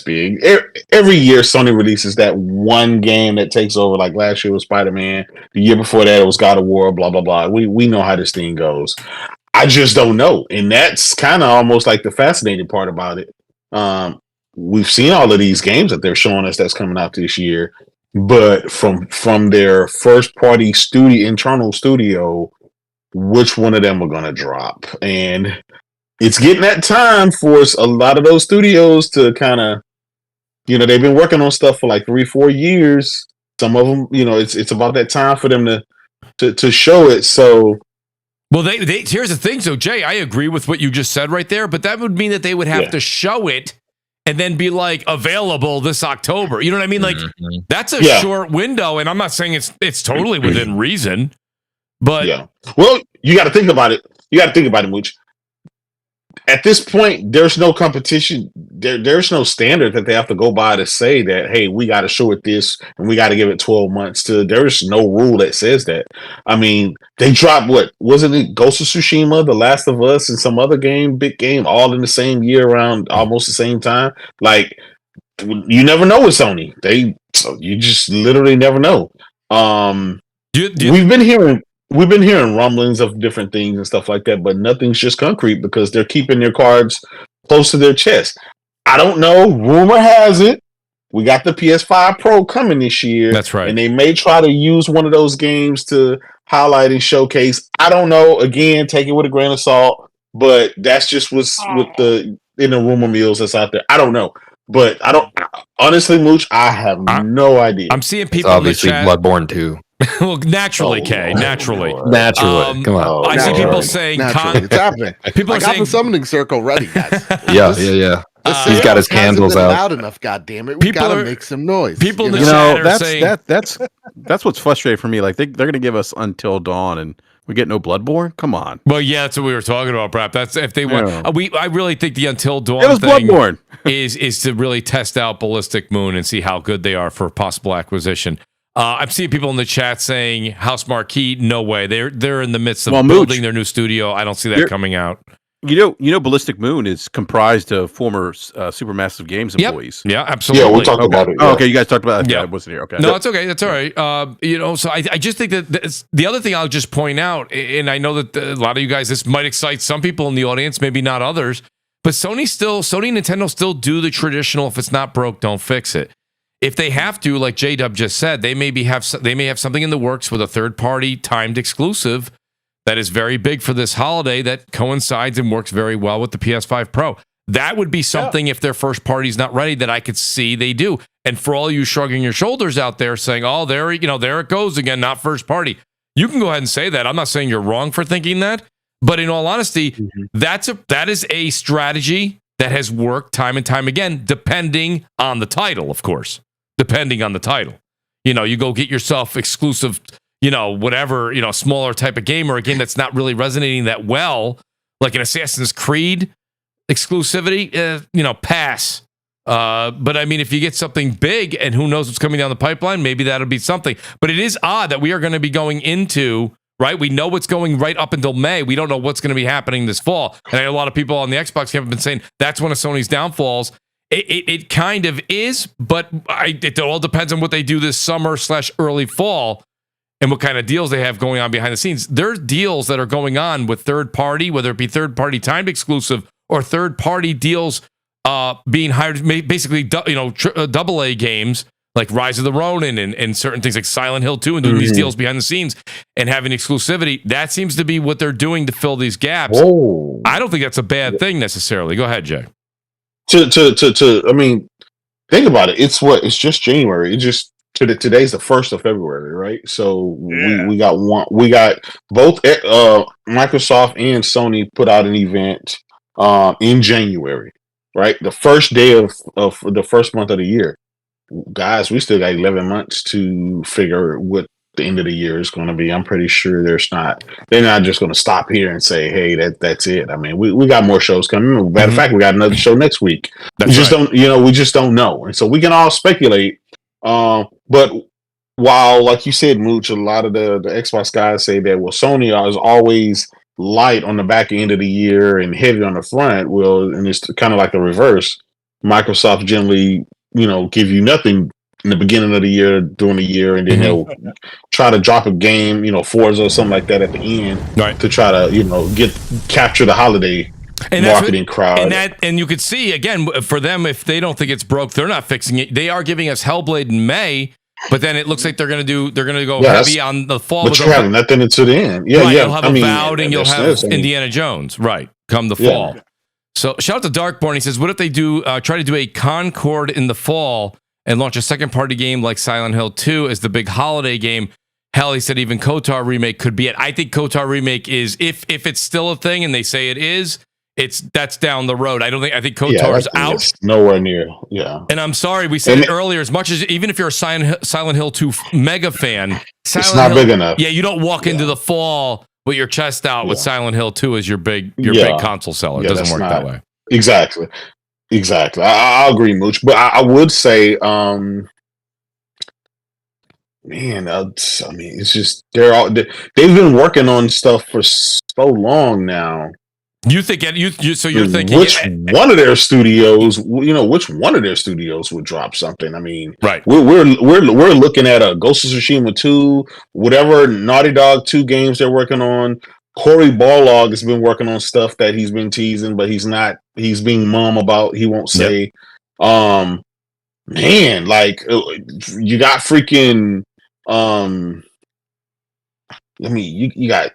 big. Every year Sony releases that one game that takes over. Like last year was Spider-Man. The year before that it was God of War. Blah blah blah. We know how this thing goes. I just don't know, and that's kind of almost like the fascinating part about it. We've seen all of these games that they're showing us that's coming out this year, but from their first party internal studio, which one of them are going to drop? And it's getting that time for a lot of those studios to kind of, they've been working on stuff for like 3-4 years. Some of them, it's about that time for them to show it. So. Well, they here's the thing. So, Jay, I agree with what you just said right there, but that would mean that they would have to show it and then be like available this October. You know what I mean? Like that's a short window, and I'm not saying it's totally within reason, but well, you got to think about it. Mooch. At this point, there's no competition. There's no standard that they have to go by to say that, hey, we got to show it this and we got to give it 12 months to. There's no rule that says that. I mean, they dropped wasn't it Ghost of Tsushima, The Last of Us, and some other big game, all in the same year around almost the same time. Like, you never know with Sony. You just literally never know. We've been hearing rumblings of different things and stuff like that, but nothing's just concrete because they're keeping their cards close to their chest. I don't know. Rumor has it we got the PS5 Pro coming this year. That's right. And they may try to use one of those games to highlight and showcase. I don't know. Again, take it with a grain of salt, but that's just what's with the in the rumor mills that's out there. I don't know. But I don't honestly, Mooch, I have no idea. I'm seeing people obviously in the chat. Bloodborne 2. Well, naturally, Kay. Naturally. Naturally. Come on. I see people saying it's happening. People I are got saying the summoning circle ready, guys. Yeah. He's got his candles out. Loud enough, goddammit. We People gotta are- make some noise. people in the You chat know, are that's saying that's what's frustrating for me. Like they're going to give us Until Dawn, and we get no Bloodborne. Come on. Well, yeah, that's what we were talking about, Brap. That's if they want. Yeah. I really think the Until Dawn It was thing Bloodborne. is to really test out Ballistic Moon and see how good they are for possible acquisition. I'm seeing people in the chat saying House Marquee. No way. They're in the midst of Well, building Mooch, their new studio. I don't see that you're- coming out. You know, Ballistic Moon is comprised of former Supermassive Games employees. Yeah, absolutely. Yeah, we'll talk about it. Oh, Yeah. okay, you guys talked about it. Yeah. I wasn't here. Okay. No, it's okay. That's all right. So I just think that the other thing I'll just point out, and I know that a lot of you guys, this might excite some people in the audience, maybe not others, but Sony and Nintendo still do the traditional, if it's not broke, don't fix it. If they have to, like J-Dub just said, they may have something in the works with a third-party timed exclusive that is very big for this holiday that coincides and works very well with the PS5 Pro. That would be something if their first party's not ready that I could see they do. And for all you shrugging your shoulders out there saying, "Oh, there it goes again, not first party." You can go ahead and say that. I'm not saying you're wrong for thinking that, but in all honesty, that is a strategy that has worked time and time again, depending on the title, of course. Depending on the title. You go get yourself exclusive, whatever, smaller type of game or a game that's not really resonating that well, like an Assassin's Creed exclusivity, pass. But I mean, if you get something big and who knows what's coming down the pipeline, maybe that'll be something. But it is odd that we are going to be going into, right? We know what's going right up until May. We don't know what's going to be happening this fall. And I know a lot of people on the Xbox camp have been saying that's one of Sony's downfalls. It kind of is, but it all depends on what they do this summer / early fall and what kind of deals they have going on behind the scenes. There's deals that are going on with third party, whether it be third party timed exclusive or third party deals being hired, basically, double A games like Rise of the Ronin and certain things like Silent Hill 2 and doing these deals behind the scenes and having exclusivity. That seems to be what they're doing to fill these gaps. Whoa. I don't think that's a bad thing necessarily. Go ahead, Jay. I mean, think about it. It's just January. Today's the 1st of February, right? So we got both Microsoft and Sony put out an event in January, right? The first day of the first month of the year. Guys, we still got 11 months to figure what the end of the year is going to be. I'm pretty sure they're not just going to stop here and say, hey, that's it. I mean, we got more shows coming. Matter of fact, we got another show next week. We just don't know. And so we can all speculate. But while, like you said, Mooch, a lot of the Xbox guys say that, well, Sony is always light on the back end of the year and heavy on the front. Well, and it's kind of like the reverse. Microsoft generally, give you nothing in the beginning of the year, during the year, and then they'll try to drop a game, Forza or something like that at the end, right, to try to capture the holiday marketing crowd. And you could see again for them, if they don't think it's broke, they're not fixing it. They are giving us Hellblade in May, but then it looks like they're going to go heavy on the fall. But you have nothing until the end. Yeah, right, you'll have Avowed and you'll have Indiana Jones, right? Come the fall. So shout out to Darkborn. He says, what if they try to do a Concord in the fall and launch a second-party game like Silent Hill 2 as the big holiday game? Hell, he said even KOTOR Remake could be it. I think KOTOR Remake is, if it's still a thing and they say it is, that's down the road. I think KOTOR's out. It's nowhere near. Yeah. And I'm sorry, we said it earlier, as much as even if you're a Silent Hill 2 mega fan, it's not big enough. Yeah, you don't walk into the fall with your chest out with Silent Hill 2 as your big console seller. It doesn't work that way. Exactly. I'll agree, Mooch. But I would say, it's just they've been working on stuff for so long now. You think so you're thinking which one of their studios, which one of their studios would drop something? I mean, right? We're looking at a Ghost of Tsushima 2, whatever Naughty Dog 2 games they're working on. Corey Barlog has been working on stuff that he's been teasing, but he's being mum about. He won't say. man, like you got freaking you got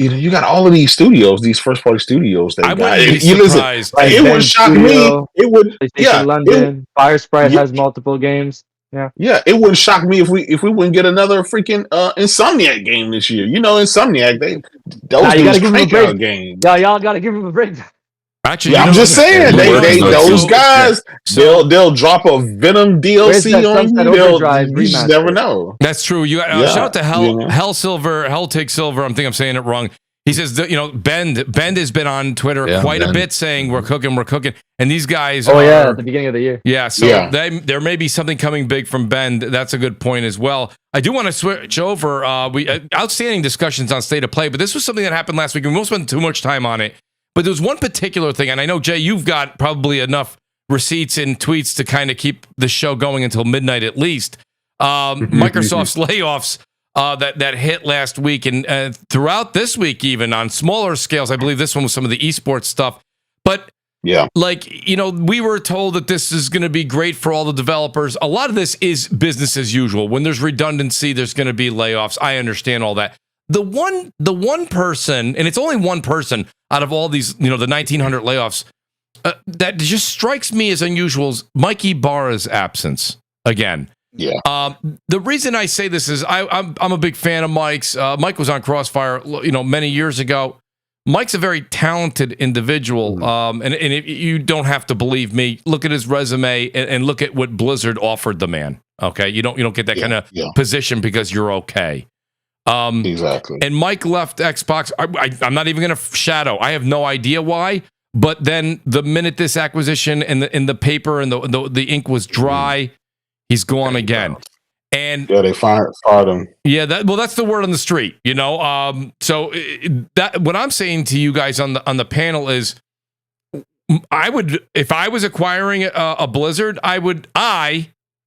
you got all of these studios, these first party studios that I got. wouldn't be You listen, surprised. Like it would Bend shock me. Studio, It would, PlayStation London, Fire Sprite Yeah. has multiple games. Yeah, it wouldn't shock me if we wouldn't get another freaking Insomniac game this year. You know, Insomniac, those Nah, you gotta dudes give 'em a crank break. out games. Y'all gotta give him a break. Actually, Yeah, I'm just saying those guys So- they'll drop a Venom Where's DLC that on Sunset you. Overdrive You just remaster? never know. That's true. You Yeah, shout out to you know. Hell Silver, Hell Take Silver. I think I'm saying it wrong. He says that, Bend has been on Twitter Yeah, quite a Bend. bit saying we're cooking, and these guys Oh are yeah, at the beginning of the year. yeah. So Yeah. there may be something coming big from Bend. That's a good point as well. I do want to switch over. We outstanding discussions on State of Play, but this was something that happened last week, and we won't spend too much time on it. But there was one particular thing, and I know, Jay, you've got probably enough receipts and tweets to kind of keep the show going until midnight at least. Microsoft's layoffs that hit last week and throughout this week, even on smaller scales. I believe this one was some of the esports stuff. But Yeah. we were told that this is going to be great for all the developers. A lot of this is business as usual. When there's redundancy, there's going to be layoffs. I understand all that. The one person, and it's only one person out of all these, the 1,900 layoffs, that just strikes me as unusual is Mikey Barra's absence again. Yeah. The reason I say this is I'm a big fan of Mike's. Mike was on CrossFire, many years ago. Mike's a very talented individual, and you don't have to believe me. Look at his resume and look at what Blizzard offered the man. Okay, you don't get that kind of position because you're okay. Exactly. And Mike left Xbox. I'm not even going to shadow. I have no idea why. But then the minute this acquisition and the paper and the ink was dry, he's gone again. And yeah, they fired him. Yeah, that's the word on the street, So that what I'm saying to you guys on the panel is, I would, if I was acquiring a Blizzard, I would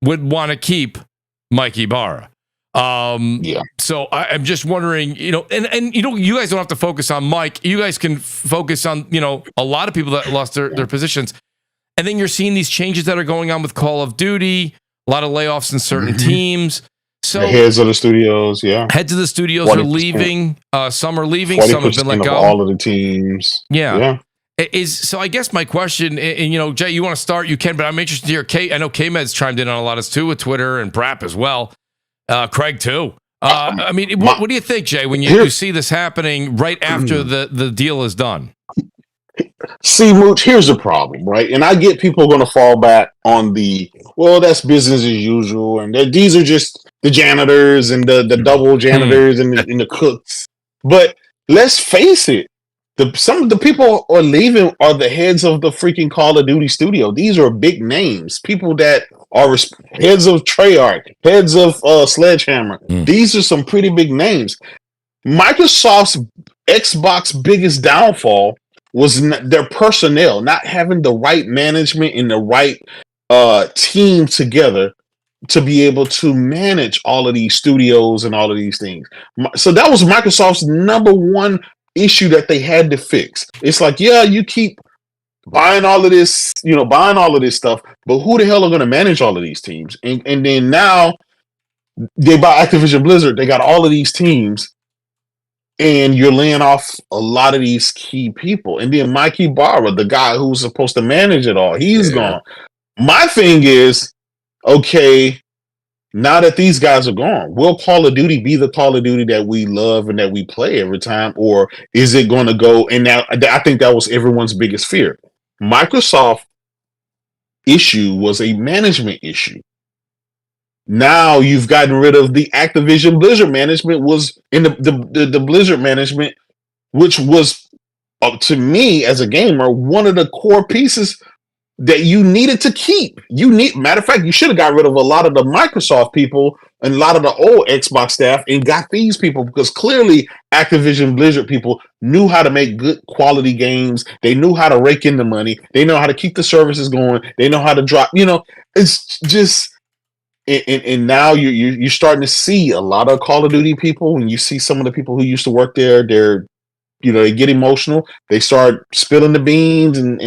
want to keep Mikey Barra. So I'm just wondering, and you guys don't have to focus on Mike. You guys can focus on, a lot of people that lost their positions. And then you're seeing these changes that are going on with Call of Duty, a lot of layoffs in certain teams. So the heads of the studios, heads of the studios are leaving. Some are leaving. Some have been let go. All of the teams. Yeah. So I guess my question, and Jay, you want to start? You can, but I'm interested to hear. I know K-Med's chimed in on a lot of this too with Twitter and BRAP as well. Craig too. What do you think, Jay, when you see this happening right after the deal is done? See, Mooch, here's the problem, right? And I get people going to fall back on that's business as usual, and these are just the janitors and the double janitors and the cooks. But let's face it, some of the people are leaving are the heads of the freaking Call of Duty studio. These are big names, people that are heads of Treyarch, heads of Sledgehammer. These are some pretty big names. Microsoft's Xbox biggest downfall was their personnel, not having the right management and the right team together to be able to manage all of these studios and all of these things. So that was Microsoft's number one issue that they had to fix. It's like, you keep buying all of this stuff, but who the hell are going to manage all of these teams? And then now they buy Activision Blizzard. They got all of these teams, and you're laying off a lot of these key people. And then Mikey Barra, the guy who's supposed to manage it all, he's gone. My thing is, okay, now that these guys are gone, will Call of Duty be the Call of Duty that we love and that we play every time? Or is it going to go? And now I think that was everyone's biggest fear. Microsoft issue was a management issue. Now you've gotten rid of the Activision Blizzard management was in the Blizzard management, which was to me as a gamer, one of the core pieces that you needed to keep. Matter of fact, you should have got rid of a lot of the Microsoft people and a lot of the old Xbox staff and got these people, because clearly Activision Blizzard people knew how to make good quality games. They knew how to rake in the money. They know how to keep the services going. They know how to drop, it's just, and now you're starting to see a lot of Call of Duty people, and you see some of the people who used to work there, they're they get emotional. They start spilling the beans and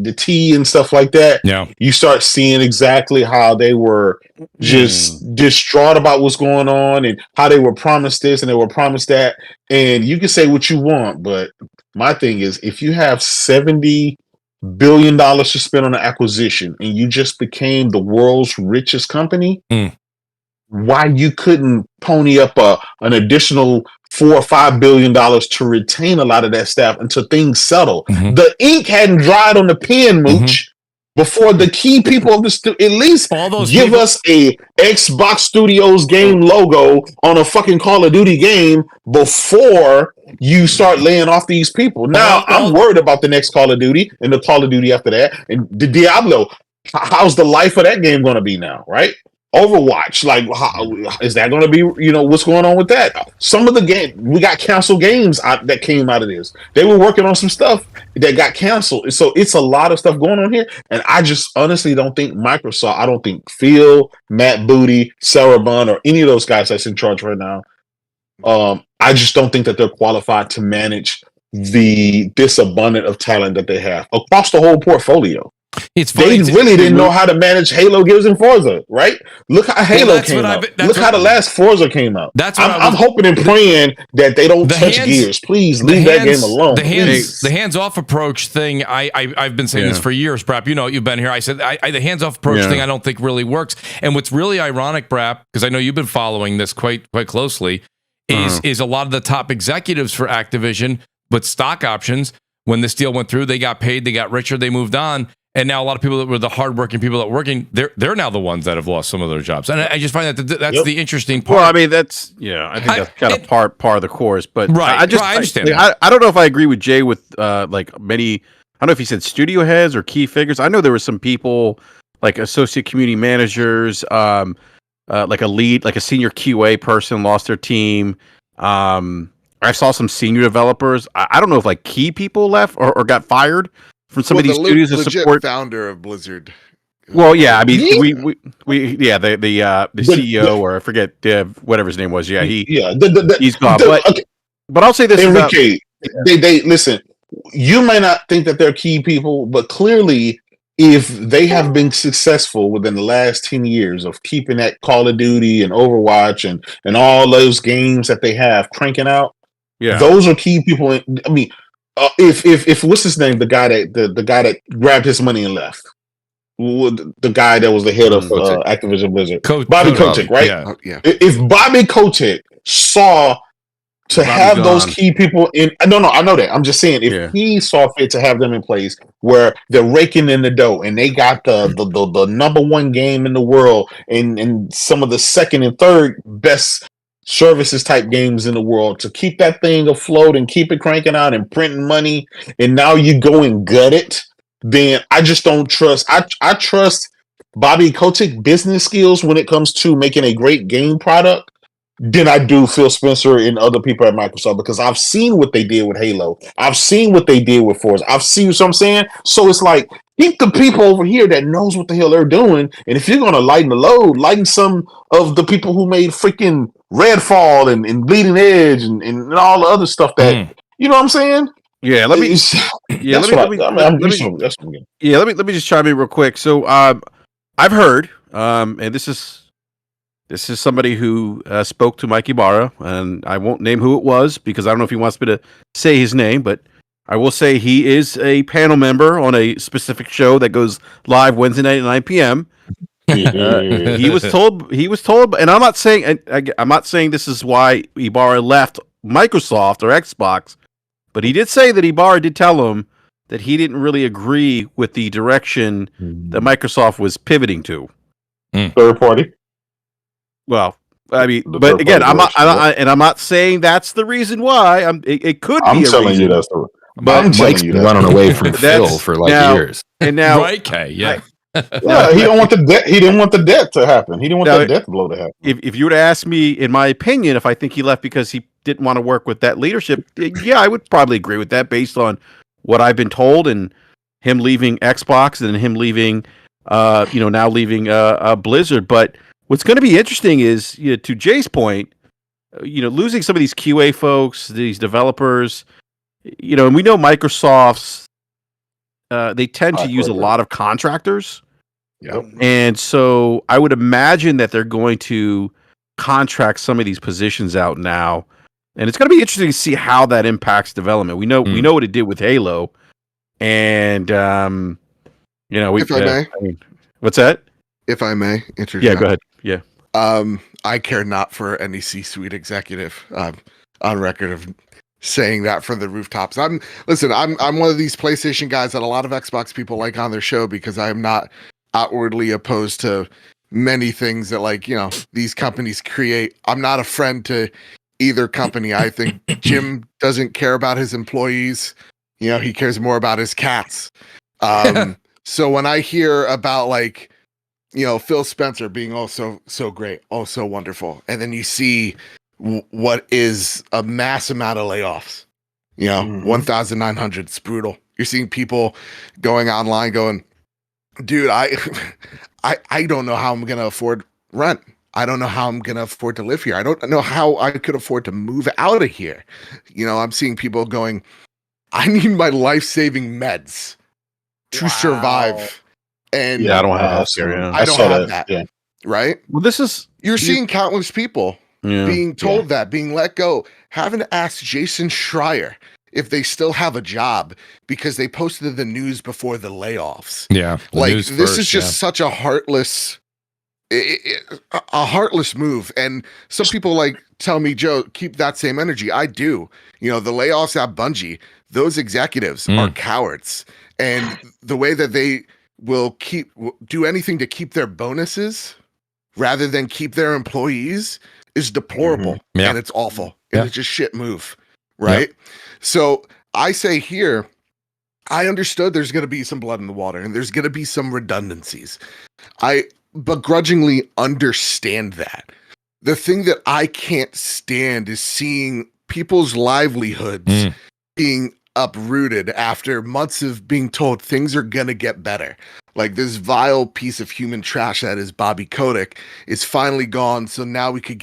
the tea and stuff like that. Yeah. You start seeing exactly how they were just distraught about what's going on and how they were promised this and they were promised that. And you can say what you want, but my thing is, if you have $70 billion to spend on an acquisition and you just became the world's richest company, why you couldn't pony up an additional $4 or $5 billion to retain a lot of that staff until things settle? The ink hadn't dried on the pen, Mooch, before the key people of the at least All those give people- us a Xbox Studios game logo on a fucking Call of Duty game before you start laying off these people. Now, I'm worried about the next Call of Duty and the Call of Duty after that. And the Diablo, how's the life of that game going to be now, right? Overwatch, like, how is that going to be? What's going on with that? Some of the game, we got canceled games that came out of this. They were working on some stuff that got canceled. So it's a lot of stuff going on here. And I just honestly don't think Microsoft, I don't think Phil, Matt Booty, Sarah Bond, or any of those guys that's in charge right now, I just don't think that they're qualified to manage this abundant of talent that they have across the whole portfolio. It's they really didn't know how to manage Halo, Gears, and Forza, right? Look how Halo came out. Look how the last Forza came out. I'm hoping and praying that they don't touch Gears. Please leave that game alone. The hands-off approach thing, I've been saying this for years, BRAP. You've been here. I said the hands-off approach thing I don't think really works. And what's really ironic, BRAP, because I know you've been following this quite closely, is a lot of the top executives for Activision with stock options. When this deal went through, they got paid, they got richer, they moved on. And now a lot of people that were the hardworking people that were working, they're now the ones that have lost some of their jobs. And I just find that's the interesting part. Well, I mean, I think that's kind of part of the course. But right, I understand. I don't know if I agree with Jay with many. I don't know if he said studio heads or key figures. I know there were some people like associate community managers, like a lead, like a senior QA person lost their team. I saw some senior developers. I don't know if like key people left or got fired from some of these studios to support. Founder of Blizzard. Well, yeah, I mean, the CEO or I forget whatever his name was. Yeah, he's gone. But I'll say this, Enrique, they listen. You may not think that they're key people, but clearly, if they have been successful within the last 10 years of keeping that Call of Duty and Overwatch and all those games that they have cranking out, those are key people. I mean. If what's his name, the guy that grabbed his money and left, the guy that was the head of Activision Blizzard, Bobby Kotick, right? Yeah. If Bobby Kotick saw to have those key people in, no, I know that. I'm just saying, if he saw fit to have them in place where they're raking in the dough and they got the number one game in the world and some of the second and third best services type games in the world to keep that thing afloat and keep it cranking out and printing money, and now you go and gut it, then I just don't trust. I trust Bobby Kotick business skills when it comes to making a great game product than I do Phil Spencer and other people at Microsoft, because I've seen what they did with Halo. I've seen what they did with Forza. I've seen what I'm saying. So it's like, keep the people over here that knows what the hell they're doing. And if you're going to lighten the load, lighten some of the people who made freaking Redfall and Bleeding Edge and all the other stuff that, you know what I'm saying? Yeah, let me just chime in real quick. So I've heard, and this is somebody who spoke to Mike Ibarra, and I won't name who it was because I don't know if he wants me to say his name, but I will say he is a panel member on a specific show that goes live Wednesday night at 9 p.m. He was told, and I'm not saying this is why Ibarra left Microsoft or Xbox, but he did say that Ibarra did tell him that he didn't really agree with the direction that Microsoft was pivoting to. Third party. Well, I mean, but again, I'm not saying that's the reason why. It could be. I'm telling you that's the. But Mike's been running away from Phil for years. And now, right? Okay, yeah. Yeah, he don't want the debt. He didn't want the debt to happen. He didn't want that debt blow to happen. If you were to ask me, in my opinion, if I think he left because he didn't want to work with that leadership, yeah, I would probably agree with that based on what I've been told and him leaving Xbox and him leaving, now leaving Blizzard. But what's going to be interesting is, to Jay's point, losing some of these QA folks, these developers, and we know Microsoft's they tend to use a lot of contractors. Yep. And so I would imagine that they're going to contract some of these positions out now. And it's going to be interesting to see how that impacts development. We know what it did with Halo. And if I may. What's that? If I may interject. Yeah, go ahead. Yeah. I care not for any C-suite executive on record of saying that from the rooftops. I'm one of these PlayStation guys that a lot of Xbox people like on their show because I'm not outwardly opposed to many things that these companies create. I'm not a friend to either company. I think Jim doesn't care about his employees. He cares more about his cats. So when I hear about Phil Spencer being so great, so wonderful, and then you see what is a mass amount of layoffs, 1,900, it's brutal. You're seeing people going online going, dude, I don't know how I'm going to afford rent. I don't know how I'm going to afford to live here. I don't know how I could afford to move out of here. I'm seeing people going, I need my life-saving meds to survive. And I don't have healthcare. I don't have that. Yeah. Right? Well, you're seeing countless people being told that, being let go, having to ask Jason Schreier if they still have a job because they posted the news before the layoffs. Yeah. This is just such a heartless move. And some people tell me, Joe, keep that same energy. I do. The layoffs at Bungie, those executives are cowards. And the way that they will do anything to keep their bonuses rather than keep their employees is deplorable. Yeah. And it's awful. And it's just shit move. Right. Yep. So I say here, I understood there's going to be some blood in the water and there's going to be some redundancies. I begrudgingly understand that. The thing that I can't stand is seeing people's livelihoods being uprooted after months of being told things are going to get better. This vile piece of human trash that is Bobby Kotick is finally gone. So now we could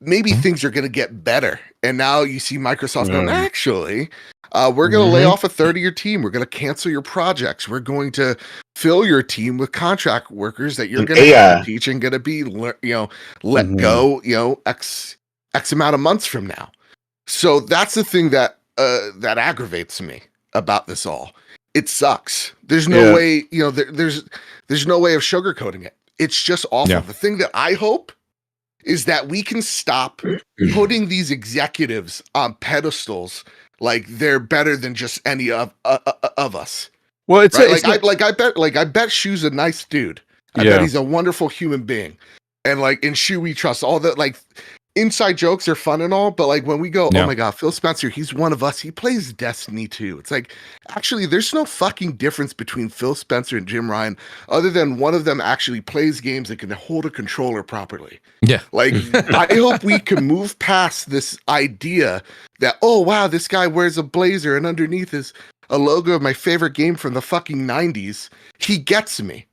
maybe things are going to get better. And now you see Microsoft going, actually, we're going to lay off a third of your team. We're going to cancel your projects. We're going to fill your team with contract workers that you're going to have to teach and going to be, let go, X amount of months from now. So that's the thing that aggravates me about this all. It sucks. There's no way, there's no way of sugarcoating it. It's just awful. Yeah. The thing that I hope is that we can stop putting these executives on pedestals like they're better than just any of us. Well, it's, right? I bet Shu's a nice dude. I bet he's a wonderful human being. And in Shu we trust. All that inside jokes are fun and all, but when we go, oh my God, Phil Spencer, he's one of us. He plays Destiny too. It's actually, there's no fucking difference between Phil Spencer and Jim Ryan, other than one of them actually plays games and can hold a controller properly. Yeah. I hope we can move past this idea that, oh wow, this guy wears a blazer and underneath is a logo of my favorite game from the fucking 90s. He gets me.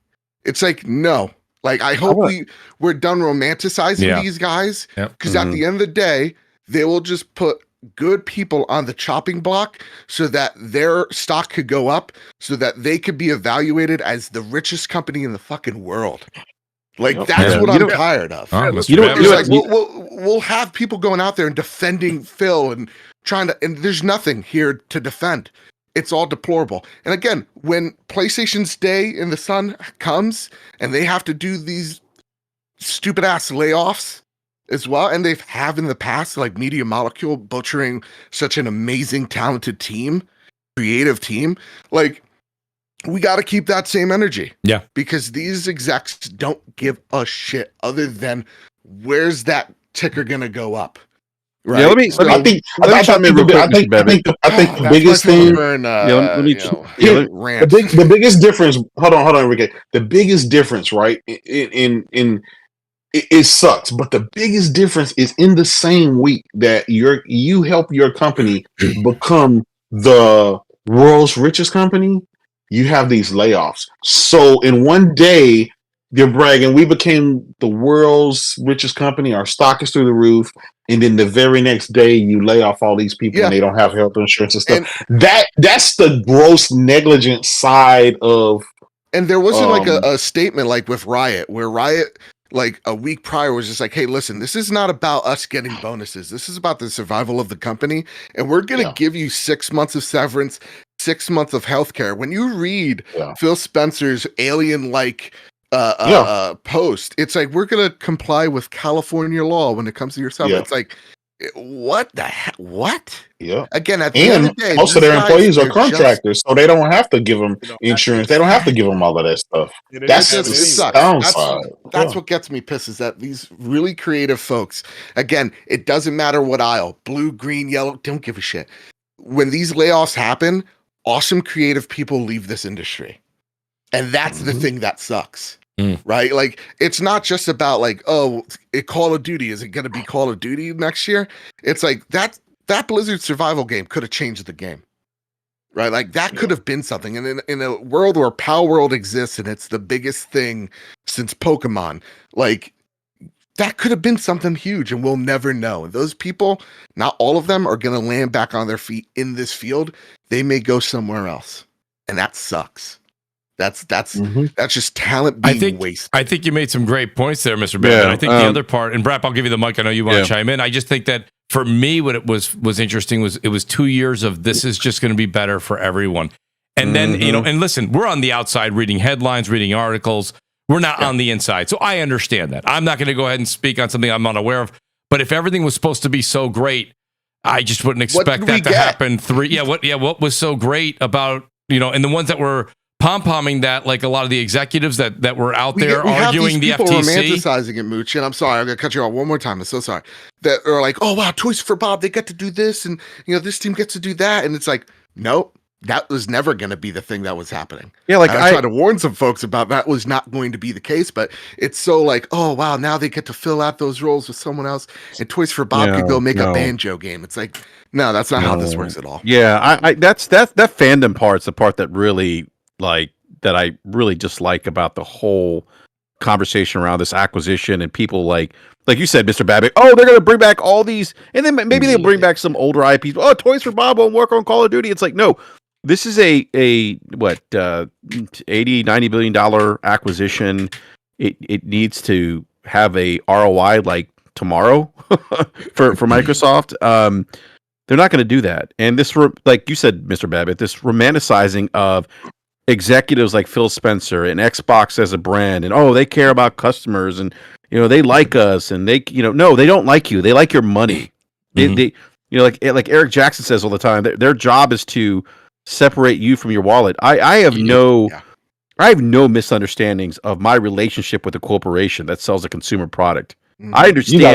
It's no. I hope we're done romanticizing these guys, because at the end of the day, they will just put good people on the chopping block so that their stock could go up, so that they could be evaluated as the richest company in the fucking world. That's what I'm tired of. We'll have people going out there and defending Phil and and there's nothing here to defend. It's all deplorable. And again, when PlayStation's day in the sun comes and they have to do these stupid ass layoffs as well, and they have in the past, Media Molecule butchering such an amazing, talented team, creative team, we got to keep that same energy. Yeah. Because these execs don't give a shit other than where's that ticker going to go up. Right. Yeah, I think the biggest thing. The biggest difference. Hold on, Enrique. The biggest difference, right? In it sucks, but the biggest difference is in the same week that you help your company become the world's richest company. You have these layoffs. So in one day, You're bragging. We became the world's richest company. Our stock is through the roof. And then the very next day, you lay off all these people and they don't have health insurance and stuff. That's the gross negligent side of. And there wasn't like a statement like with Riot, where Riot, like a week prior, was just like, hey, listen, this is not about us getting bonuses. This is about the survival of the company. And we're going to give you 6 months of severance, 6 months of healthcare. When you read Phil Spencer's alien-like post, it's like, we're going to comply with California law when it comes to your severance. It's like, what the heck? What? Yeah. Again, at the end of the day, most of their employees are contractors, so they don't have to give them insurance. They don't have to give them all of that stuff. That's the downside. That's what gets me pissed, is that these really creative folks, again, it doesn't matter what aisle, blue, green, yellow, don't give a shit. When these layoffs happen, awesome creative people leave this industry. And that's the thing that sucks. Right? Like, it's not just about like, oh, Call of Duty, is it going to be Call of Duty next year? It's like that Blizzard survival game could have changed the game. Right? Like, that could have been something. And in a world where Power World exists and it's the biggest thing since Pokemon, like, that could have been something huge, and we'll never know. And those people, not all of them are going to land back on their feet in this field. They may go somewhere else. And that sucks. That's just talent being wasted. I think you made some great points there, Mr. Bennett. I think the other part, and BRAP, I'll give you the mic. I know you want to chime in. I just think that for me, what it was interesting was it was 2 years of this is just going to be better for everyone. And then, and listen, we're on the outside reading headlines, reading articles. We're not on the inside. So I understand that. I'm not going to go ahead and speak on something I'm unaware of. But if everything was supposed to be so great, I just wouldn't expect that to happen. What was so great about, and the ones that were pom-pomming that, like a lot of the executives that were out there arguing the FTC. Romanticizing it, Mooch, and I'm sorry, I'm going to cut you off one more time. I'm so sorry. That are like, oh, wow, Toys for Bob, they get to do this, and, this team gets to do that. And it's like, nope, that was never going to be the thing that was happening. Yeah, like I tried to warn some folks about that was not going to be the case, but it's so like, oh, wow, now they get to fill out those roles with someone else, and Toys for Bob could go make a banjo game. It's like, no, that's not how this works at all. Yeah, that fandom part's the part that really, that I really dislike about the whole conversation around this acquisition, and people like you said, Mr. Babbitt, oh, they're going to bring back all these, and then maybe they'll bring back some older IPs. Oh, Toys for Bob won't work on Call of Duty. It's like, no, this is a $80-90 billion acquisition. It needs to have a ROI like tomorrow for Microsoft. They're not going to do that. And this, like you said, Mr. Babbitt, this romanticizing of executives like Phil Spencer and Xbox as a brand, and they care about customers, and they like us, and they no, they don't like you. They like your money. They like Eric Jackson says all the time, their job is to separate you from your wallet. I have no misunderstandings of my relationship with a corporation that sells a consumer product. I understand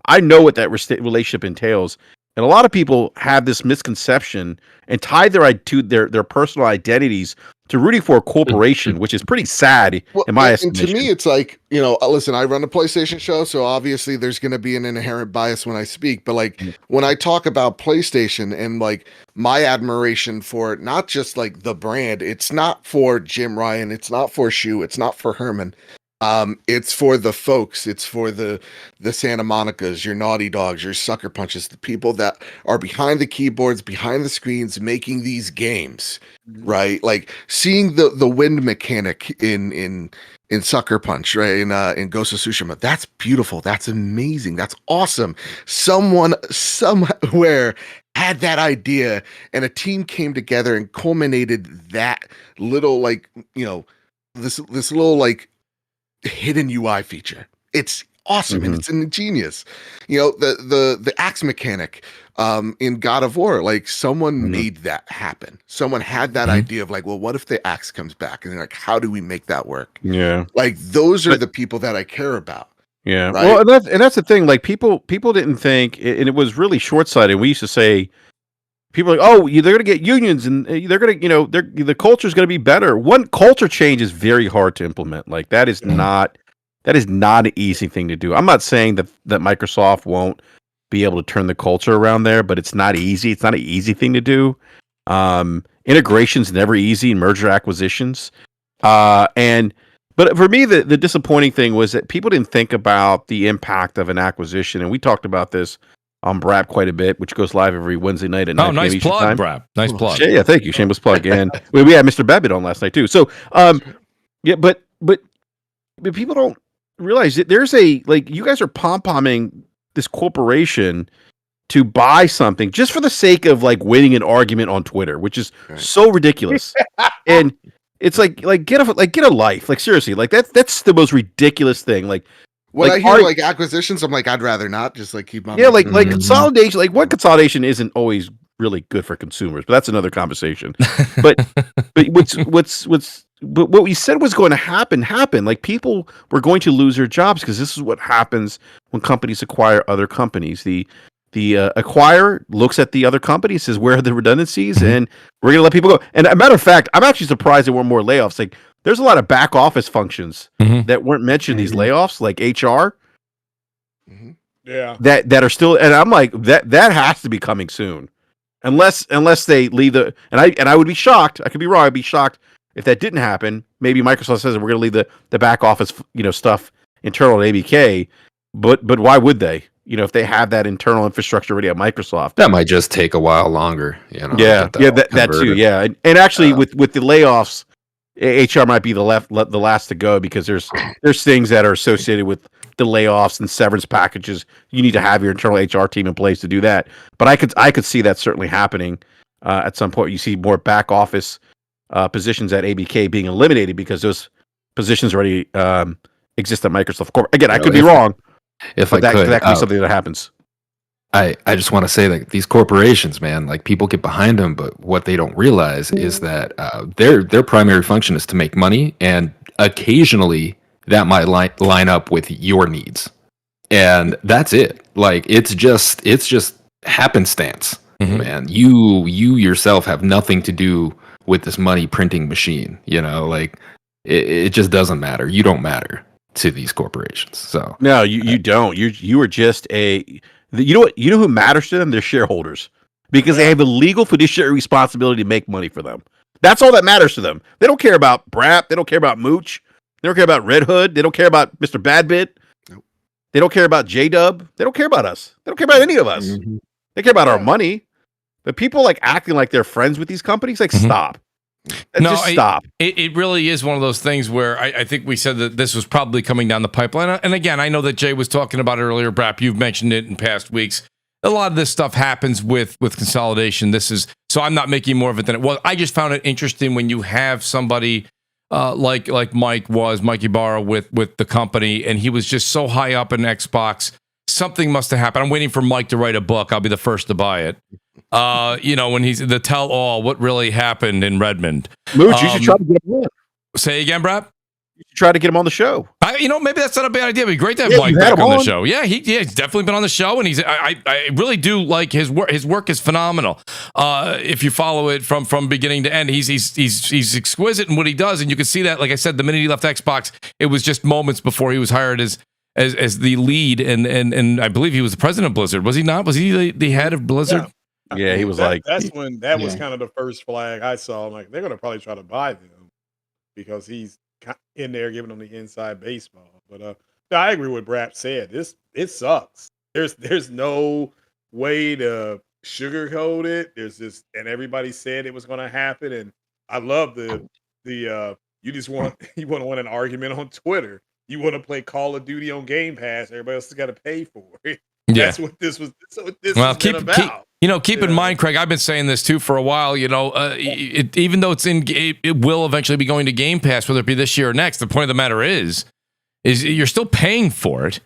I know what that relationship entails. And a lot of people have this misconception and tie their personal identities to rooting for a corporation, which is pretty sad in my estimation. And to me, it's like, listen, I run a PlayStation show, so obviously there's going to be an inherent bias when I speak. But like when I talk about PlayStation and like my admiration for it, not just like the brand, it's not for Jim Ryan, it's not for Shu, it's not for Herman. It's for the folks, it's for the Santa Monicas, your Naughty Dogs, your Sucker Punches, the people that are behind the keyboards, behind the screens, making these games, right? Like seeing the wind mechanic in Sucker Punch, right? In Ghost of Tsushima. That's beautiful. That's amazing. That's awesome. Someone somewhere had that idea, and a team came together and culminated that little this little hidden UI feature. It's awesome and it's ingenious. The axe mechanic in God of War, like someone made that happen. Someone had that idea of like, well, what if the axe comes back? And they're like, how do we make that work? Yeah. Like those are the people that I care about. Yeah. Right? Well, and that's the thing. Like people didn't think, and it was really short-sighted. We used to say, people are like, oh, they're going to get unions, and they're going to, the culture is going to be better. One culture change is very hard to implement. Like that is not an easy thing to do. I'm not saying that Microsoft won't be able to turn the culture around there, but it's not easy. It's not an easy thing to do. Integration's never easy in merger acquisitions. And But for me, the disappointing thing was that people didn't think about the impact of an acquisition, and we talked about this on BRAP quite a bit, which goes live every Wednesday night at 9 p.m. nice Eastern plug, time. BRAP. Nice plug. Yeah, thank you, shameless plug. And we had Mr. Babbitt on last night too. So, yeah, but people don't realize that there's you guys are pom-pomming this corporation to buy something just for the sake of winning an argument on Twitter, which is so ridiculous. And it's get a life. Seriously, that's the most ridiculous thing. When I hear acquisitions, I'm like, I'd rather not just keep on. Yeah, consolidation. One consolidation isn't always really good for consumers, but that's another conversation. But what we said was going to happen. People were going to lose their jobs because this is what happens when companies acquire other companies. The acquirer looks at the other company, says where are the redundancies, and we're going to let people go. And a matter of fact, I'm actually surprised there weren't more layoffs. There's a lot of back office functions that weren't mentioned in these layoffs, like HR. Yeah, that are still, and I'm like that has to be coming soon, unless they leave the and I would be shocked. I could be wrong. I'd be shocked if that didn't happen. Maybe Microsoft says we're going to leave the back office stuff internal at ABK, but why would they? If they have that internal infrastructure already at Microsoft, that might just take a while longer. Yeah, that too. Yeah, and actually with the layoffs, HR might be the last to go because there's things that are associated with the layoffs and severance packages. You need to have your internal HR team in place to do that. But I could see that certainly happening at some point. You see more back office positions at ABK being eliminated because those positions already exist at Microsoft. Again, I could be wrong. That could be something that happens. I just want to say that these corporations, man, people get behind them, but what they don't realize is that their primary function is to make money, and occasionally that might line up with your needs, and that's it. It's just happenstance, man. You yourself have nothing to do with this money printing machine. It just doesn't matter. You don't matter to these corporations. So no, you don't. You are just you know who matters to them? Their shareholders, because they have a legal fiduciary responsibility to make money for them. That's all that matters to them. They don't care about BRAP. They don't care about Mooch. They don't care about Red Hood. They don't care about Mr. Badbit. Nope. They don't care about J-Dub. They don't care about us. They don't care about any of us. They care about our money. But people acting like they're friends with these companies, stop. Just stop. It really is one of those things where I think we said that this was probably coming down the pipeline. And again, I know that Jay was talking about it earlier. BRAP, you've mentioned it in past weeks. A lot of this stuff happens with consolidation. So I'm not making more of it than it was. I just found it interesting when you have somebody like Mike Ibarra with the company, and he was just so high up in Xbox. Something must have happened. I'm waiting for Mike to write a book. I'll be the first to buy it. When he's the tell all what really happened in Redmond. Mooch, you should try to get him on. Say again, BRAP? You should try to get him on the show. Maybe that's not a bad idea. It'd be great to have Mike back on the show. Yeah, he's definitely been on the show, and I really do like his work. His work is phenomenal. If you follow it from beginning to end, he's exquisite in what he does, and you can see that. Like I said, the minute he left Xbox, it was just moments before he was hired as the lead, and I believe he was the president of Blizzard. Was he not? Was he the head of Blizzard? Yeah, he was that's when that was kind of the first flag I saw. I'm like, they're gonna probably try to buy them because he's in there giving them the inside baseball. But I agree with BRAP said. It sucks. There's no way to sugarcoat it. There's just, and everybody said it was gonna happen. And I love the you just want to win an argument on Twitter. You want to play Call of Duty on Game Pass. Everybody else has got to pay for it. Yeah. That's what this was. That's what this has been about. Keep in mind, Craig, I've been saying this too for a while. Even though it will eventually be going to Game Pass, whether it be this year or next. The point of the matter is you're still paying for it,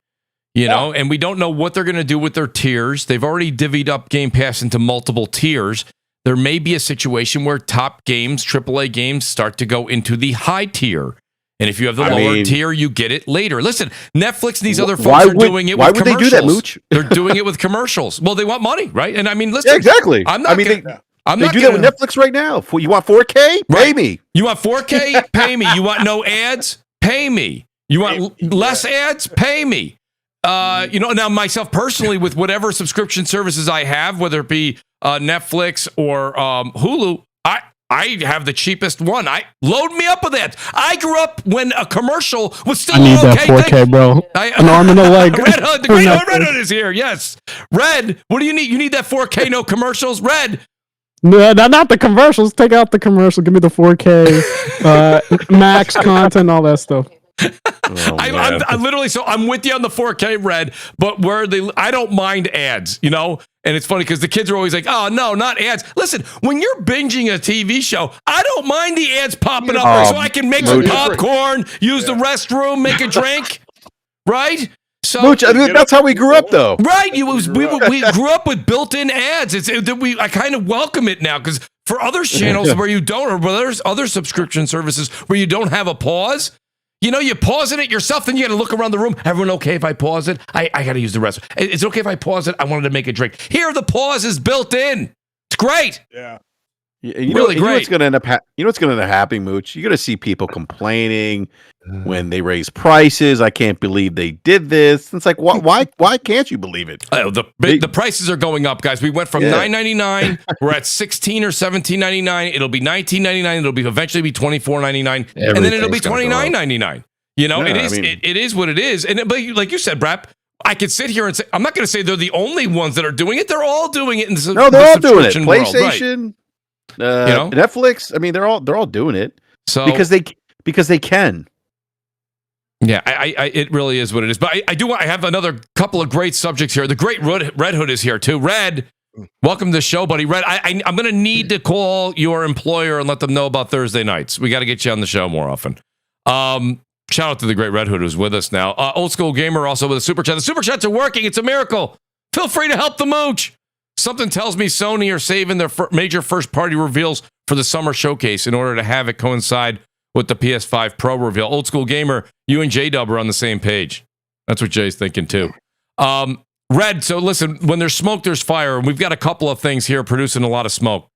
and we don't know what they're going to do with their tiers. They've already divvied up Game Pass into multiple tiers. There may be a situation where top games, AAA games, start to go into the high tier. And if you have the lower tier, you get it later. Listen, Netflix and these other folks are doing it with commercials. Why would they do that, Mooch? They're doing it with commercials. Well, they want money, right? And listen. Yeah, exactly. They do that with Netflix right now. You want 4K? Pay me. You want 4K? Pay me. You want no ads? Pay me. You want less ads? Pay me. Now myself personally, with whatever subscription services I have, whether it be Netflix or Hulu, I have the cheapest one. I load me up with that. I grew up when a commercial was still I need okay. that 4K, bro. An arm and a leg. Red Hood, the great Red Hood is here. Yes, Red. What do you need? You need that 4K, no commercials, Red. No, not the commercials. Take out the commercial. Give me the 4K, max content, all that stuff. I'm literally, so I'm with you on the 4K, Red, but I don't mind ads, you know? And it's funny because the kids are always like, oh, no, not ads. Listen, when you're binging a TV show, I don't mind the ads popping up there so I can make some popcorn, use the restroom, make a drink, right? So Mooch, that's how we grew up, though. Right. We grew up with built-in ads. I kind of welcome it now because for other channels where you don't, or there's other subscription services where you don't have a pause, you know, you're pausing it yourself, then you got to look around the room. Everyone okay if I pause it? I got to use the restroom. Is it okay if I pause it? I wanted to make a drink. Here, the pause is built in. It's great. Yeah. You really know great. What's going to end up happening, Mooch? You're going to see people complaining when they raise prices. I can't believe they did this. It's like, why can't you believe it? The prices are going up, guys. We went from $9.99. We're at $16 or $17.99. It'll be $19.99. It'll be eventually be $24.99, and then it'll be $29.99. You know, it is what it is. And but like you said, BRAP, I could sit here and say I'm not going to say they're the only ones that are doing it. They're all doing it. No, they're all doing it. PlayStation. Right. Netflix. I mean, they're all doing it. So because they can. Yeah, it really is what it is. But I have another couple of great subjects here. The great Red Hood is here too. Red, welcome to the show, buddy. Red, I'm going to need to call your employer and let them know about Thursday nights. We got to get you on the show more often. Shout out to the great Red Hood who's with us now. Old School Gamer also with a super chat. The super chats are working. It's a miracle. Feel free to help the Mooch. Something tells me Sony are saving their major first-party reveals for the summer showcase in order to have it coincide with the PS5 Pro reveal. Old School Gamer, you and J-Dub are on the same page. That's what Jay's thinking, too. Red, so listen, when there's smoke, there's fire. And we've got a couple of things here producing a lot of smoke.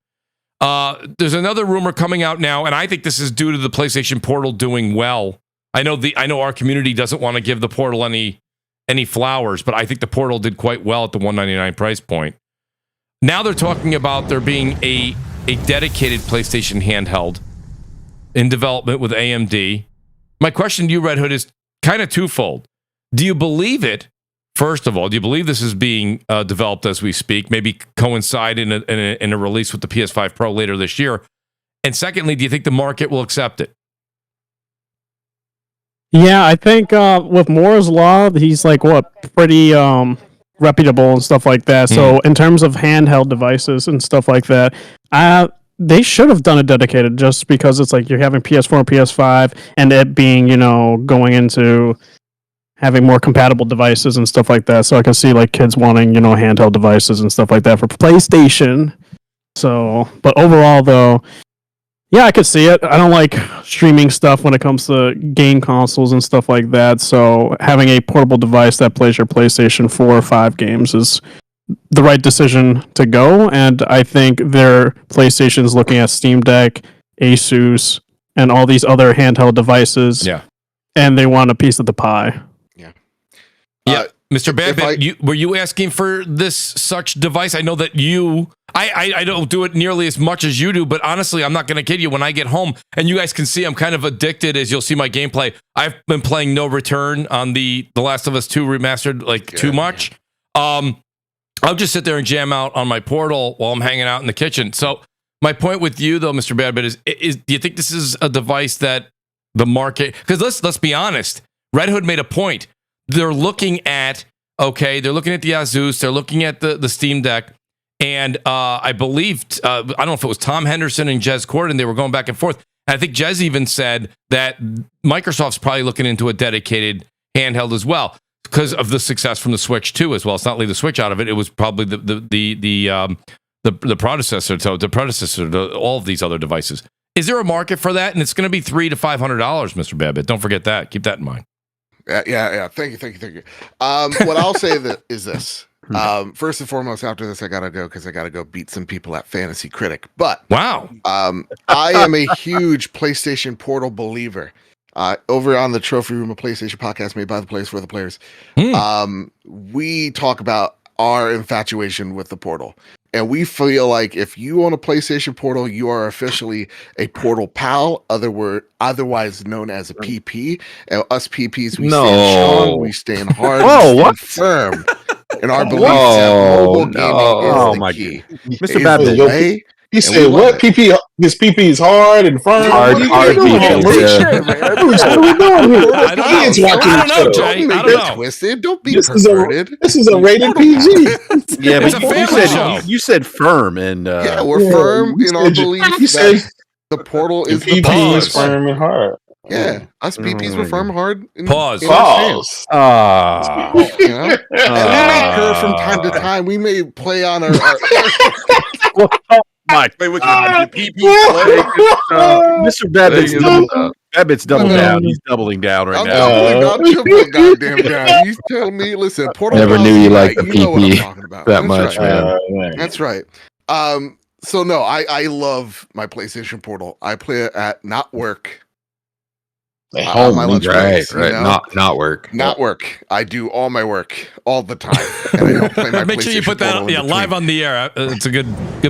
There's another rumor coming out now, and I think this is due to the PlayStation Portal doing well. I know our community doesn't want to give the Portal any flowers, but I think the Portal did quite well at the $199 price point. Now they're talking about there being a dedicated PlayStation handheld in development with AMD. My question to you, Red Hood, is kind of twofold. Do you believe it? First of all, do you believe this is being developed as we speak? Maybe coincide in a release with the PS5 Pro later this year. And secondly, do you think the market will accept it? Yeah, I think with Moore's Law, he's like pretty reputable and stuff like that. So in terms of handheld devices and stuff like that, they should have done it dedicated just because it's like you're having PS4 and PS5 and it being, going into having more compatible devices and stuff like that. So I can see like kids wanting, handheld devices and stuff like that for PlayStation. So, but overall though, yeah, I could see it. I don't like streaming stuff when it comes to game consoles and stuff like that. So having a portable device that plays your PlayStation 4 or 5 games is the right decision to go. And I think their PlayStation's looking at Steam Deck, Asus, and all these other handheld devices. Yeah. And they want a piece of the pie. Yeah. Mr. Babbitt, were you asking for this such device? I know that I don't do it nearly as much as you do, but honestly, I'm not going to kid you. When I get home, and you guys can see I'm kind of addicted, as you'll see my gameplay. I've been playing No Return on the Last of Us 2 remastered too much. I'll just sit there and jam out on my Portal while I'm hanging out in the kitchen. So my point with you, though, Mr. Babbitt, is do you think this is a device that the market... Because let's be honest, Red Hood made a point. They're looking at the Asus, they're looking at the Steam Deck, and I believe, I don't know if it was Tom Henderson and Jez Corden, they were going back and forth. And I think Jez even said that Microsoft's probably looking into a dedicated handheld as well because of the success from the Switch 2 as well. It's not leave the Switch out of it. It was probably the predecessor to all of these other devices. Is there a market for that? And it's going to be $300 to $500, Mr. Babbitt. Don't forget that. Keep that in mind. Yeah. Thank you. What I'll say is this. First and foremost, after this, I gotta go because I gotta go beat some people at Fantasy Critic. But wow, I am a huge PlayStation Portal believer. Over on the Trophy Room, a PlayStation podcast made by the players for the players. We talk about our infatuation with the Portal. And we feel like if you own a PlayStation Portal, you are officially a Portal pal, otherwise known as a PP. And us PPs, we stand strong, we stand hard, we stand firm. And our belief that mobile gaming is the key. Mr. Babbitt. He said, "What PP? His PP is hard and firm. Hard PP. What are we doing here? I don't know, Jay. I don't know. Twisted. Don't be This perverted. is a rated PG. Yeah, It's a but family show. you said firm, and Yeah, we're firm in our belief that the Portal is the PP is pause. firm and hard. Yeah, us PPs were firm, hard. Pause. In our stance. You know? And we may curve from time to time. We may play on our Mike, Wait, what you PP play? Mr. Babbitt's doubled down. He's doubling down right I'm now. doubling, I'm tripling goddamn down. You tell me, listen, Portal Never Pals knew you unite. liked the You know what I'm PP talking about. that That's much, right. man. That's right. So no, I love my PlayStation Portal. I play it at not work. At On home, my lunch Right, breaks, you right. know? Not work. Not work. I do all my work all the time, and I don't play my Make sure you PlayStation put that Portal in live between. on the air. It's a good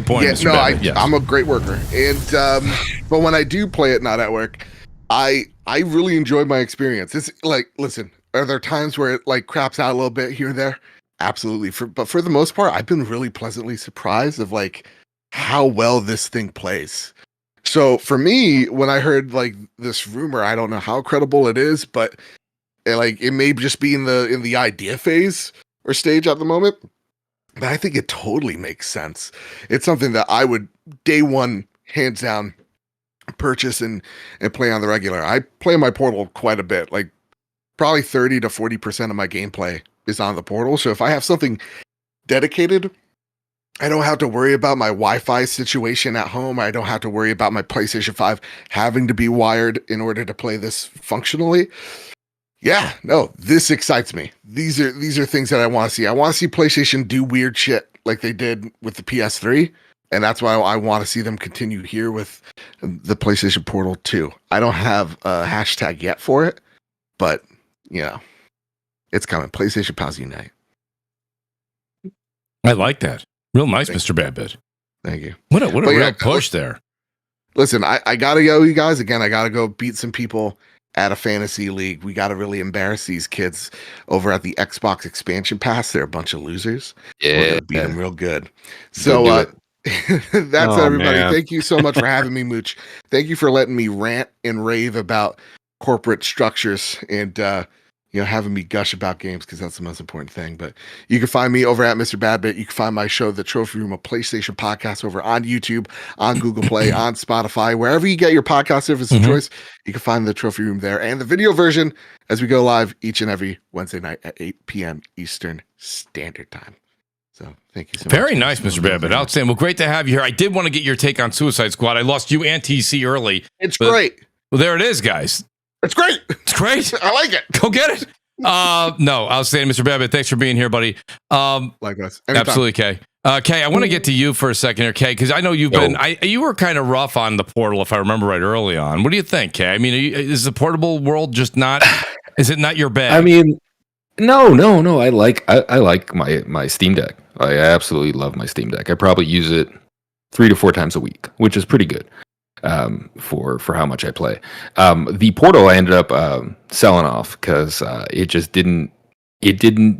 point. Yeah, Mr. no, Babbitt. Yes. I'm a great worker, and but when I do play it not at work, I really enjoy my experience. It's like, listen, are there times where it like craps out a little bit here and there? Absolutely. But for the most part, I've been really pleasantly surprised of like how well this thing plays. So for me, when I heard like this rumor, I don't know how credible it is, but it may just be in the idea phase or stage at the moment. But I think it totally makes sense. It's something that I would day one, hands down, purchase and play on the regular. I play my Portal quite a bit. Like probably 30 to 40% of my gameplay is on the Portal. So if I have something dedicated, I don't have to worry about my Wi-Fi situation at home. I don't have to worry about my PlayStation 5 having to be wired in order to play this functionally. Yeah, no, this excites me. These are things that I want to see. I want to see PlayStation do weird shit like they did with the PS3, and that's why I want to see them continue here with the PlayStation Portal 2. I don't have a hashtag yet for it, but you know, it's coming. PlayStation Pals Unite. I like that. Real nice, Mr. Babbitt. Thank you. What a But real yeah, push there. Listen, I gotta go, you guys. Again, I gotta go beat some people at a fantasy league. We gotta really embarrass these kids over at the Xbox expansion pass. They're a bunch of losers. We're Yeah. gonna beat them real good. do So it. that's Oh, everybody. man. Thank you so much for having me, Mooch. Thank you for letting me rant and rave about corporate structures and having me gush about games, because that's the most important thing. But you can find me over at Mr. Badbit. You can find my show, The Trophy Room, a PlayStation podcast, over on YouTube, on Google Play, on Spotify, wherever you get your podcast service of choice. You can find The Trophy Room there, and the video version as we go live each and every Wednesday night at 8 p.m. Eastern Standard Time. So thank you so much. Very nice, Mr. Babbitt. Outstanding. Well, great to have you here. I did want to get your take on Suicide Squad. I lost you and TC early. It's but- great. Well, there it is, guys. It's great. It's great. I like it. Go get it. No, outstanding, Mr. Babbitt. Thanks for being here, buddy. Likewise. Anytime. Absolutely, Kay. Kay, I want to get to you for a second here, Kay, because I know you've been. You were kind of rough on the Portal, if I remember right, early on. What do you think, Kay? I mean, is the portable world just not? Is it not your bag? I mean, no. I like my Steam Deck. I absolutely love my Steam Deck. I probably use it 3 to 4 times a week, which is pretty good for how much I play. The Portal I ended up selling off because it just didn't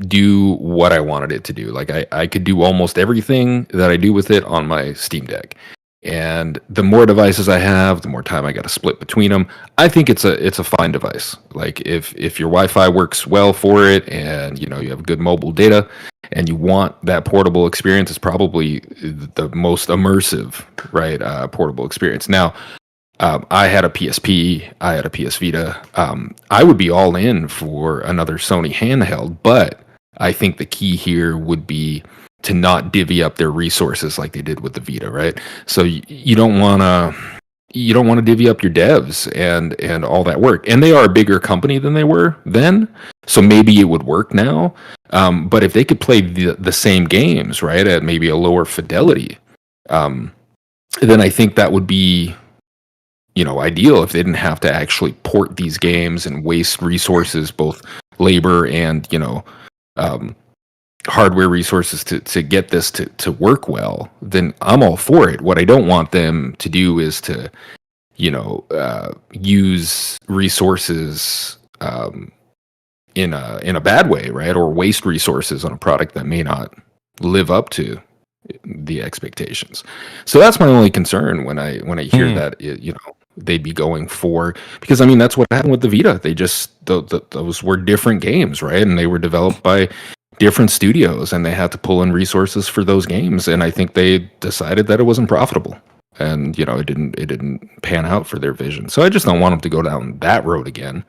do what I wanted it to do. Like I could do almost everything that I do with it on my Steam Deck. And the more devices I have, the more time I got to split between them. I think it's a fine device. Like if your Wi-Fi works well for it, and you have good mobile data, and you want that portable experience, it's probably the most immersive, right? Portable experience. Now, I had a PSP, I had a PS Vita. I would be all in for another Sony handheld, but I think the key here would be to not divvy up their resources like they did with the Vita, right? So you don't want to divvy up your devs and all that work. And they are a bigger company than they were then, so maybe it would work now. But if they could play the same games, right, at maybe a lower fidelity, then I think that would be ideal if they didn't have to actually port these games and waste resources, both labor and hardware resources to get this to work well, then I'm all for it. What I don't want them to do is to, use resources in a bad way, right? Or waste resources on a product that may not live up to the expectations. So that's my only concern when I hear that they'd be going for, because I mean that's what happened with the Vita. They just those were different games, right? And they were developed by different studios, and they had to pull in resources for those games. And I think they decided that it wasn't profitable, and it didn't pan out for their vision. So I just don't want them to go down that road again.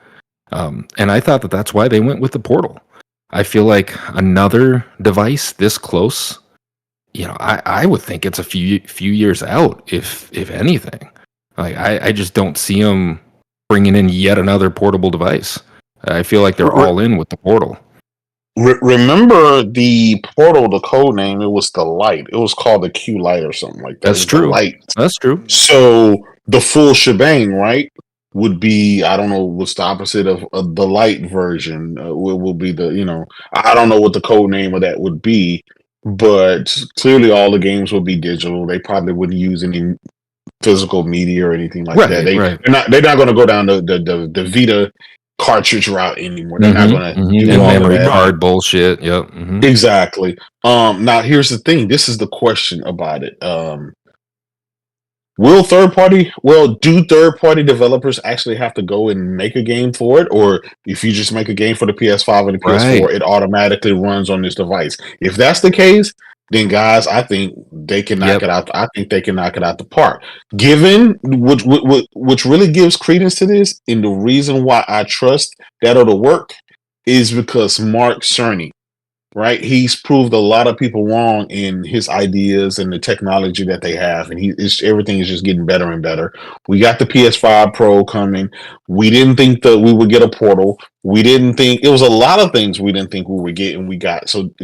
And I thought that's why they went with the Portal. I feel like another device this close, I would think it's a few years out, if anything. Like I just don't see them bringing in yet another portable device. I feel like they're all in with the Portal. Remember the Portal, the code name, it was the Lite. It was called the Q Lite or something like that. That's true. Lite. That's true. So the full shebang, right, would be, I don't know what's the opposite of the Lite version. Will be the, I don't know what the code name of that would be, but clearly all the games would be digital. They probably wouldn't use any physical media or anything like that. They're not going to go down the Vita cartridge route anymore. They're not going to do all memory of that. card bullshit. Yep. Mm-hmm. Exactly. Now here's the thing. This is the question about it. Do third-party developers actually have to go and make a game for it? Or if you just make a game for the PS5 and the PS4, it automatically runs on this device? If that's the case, then guys, I think they can knock it out. I think they can knock it out the park. Given which really gives credence to this, and the reason why I trust that it'll work is because Mark Cerny, right? He's proved a lot of people wrong in his ideas and the technology that they have, and everything is just getting better and better. We got the PS5 Pro coming. We didn't think that we would get a Portal. We didn't think it was a lot of things we didn't think we would get, and we got. So,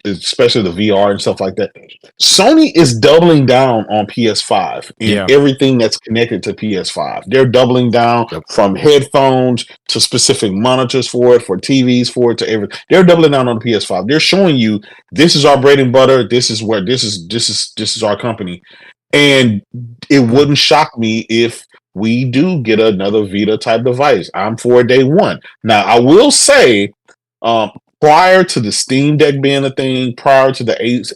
especially the VR and stuff like that. Sony is doubling down on PS5 and everything that's connected to PS5. They're doubling down from headphones to specific monitors for TVs for it, to everything. They're doubling down on the PS5. They're showing you this is our bread and butter. This is where this is our company, and it wouldn't shock me if we do get another Vita type device. I'm for day one. Now I will say, prior to the Steam Deck being a thing, prior to the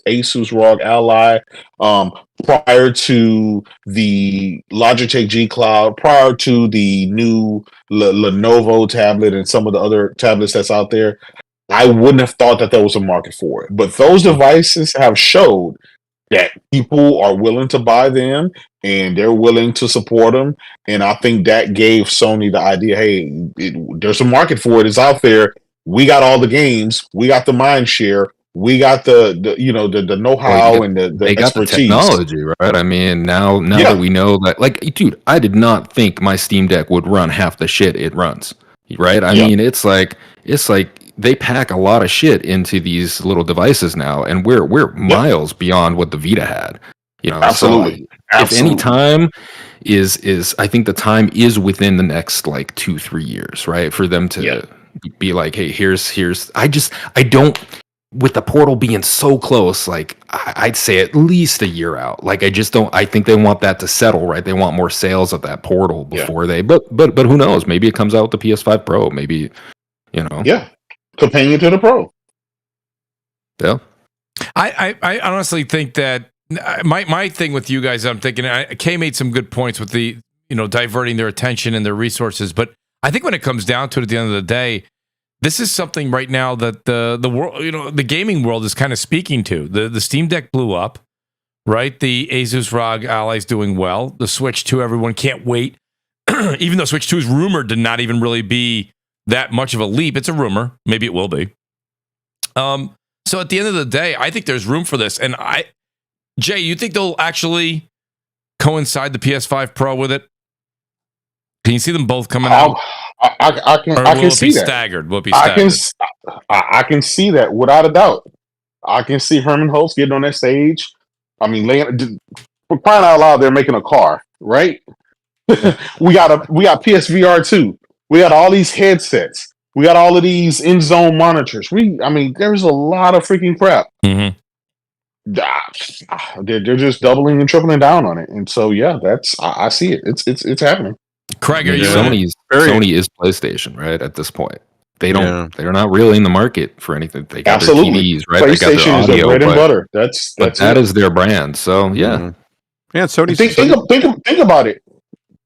Asus ROG Ally, prior to the Logitech G Cloud, prior to the new Lenovo tablet and some of the other tablets that's out there, I wouldn't have thought that there was a market for it. But those devices have showed that people are willing to buy them and they're willing to support them. And I think that gave Sony the idea, hey, there's a market for it. It's out there. We got all the games. We got the mind share. We got the know-how and the they got expertise. The technology, right? I mean, now that we know that, like, dude, I did not think my Steam Deck would run half the shit it runs, right? I mean, it's like they pack a lot of shit into these little devices now, and we're miles beyond what the Vita had. Absolutely. So if any time is I think the time is within the next like 2-3 years, right? For them to be like, hey, here's I don't, with the Portal being so close, like I'd say at least a year out. Like I think they want that to settle, right? They want more sales of that Portal before but who knows? Maybe it comes out with the PS5 Pro, maybe, Yeah. Companion to the Pro. Yeah. I honestly think that my thing with you guys, I'm thinking Kay made some good points with the diverting their attention and their resources, but I think when it comes down to it, at the end of the day, this is something right now that the world, the gaming world is kind of speaking to. The Steam Deck blew up, right? The Asus ROG Ally is doing well. The Switch 2, everyone can't wait. Even though Switch 2 is rumored to not even really be that much of a leap. It's a rumor. Maybe it will be. So at the end of the day, I think there's room for this. And Jay, you think they'll actually coincide the PS5 Pro with it? Can you see them both coming out? I can see that. Staggered? Will it be staggered? I can see that without a doubt. I can see Herman Holtz getting on that stage. I mean, for crying out loud, they're making a car, right? we got PSVR 2. We got all these headsets. We got all of these in zone monitors. There's a lot of freaking crap. Mm-hmm. They're just doubling and tripling down on it, and so yeah, I see it. It's happening. Craig, are you Sony is PlayStation, right? At this point, they're not really in the market for anything. They got their TVs, right? PlayStation is their bread and butter. That is their brand. So yeah, yeah. Sony. Think about it.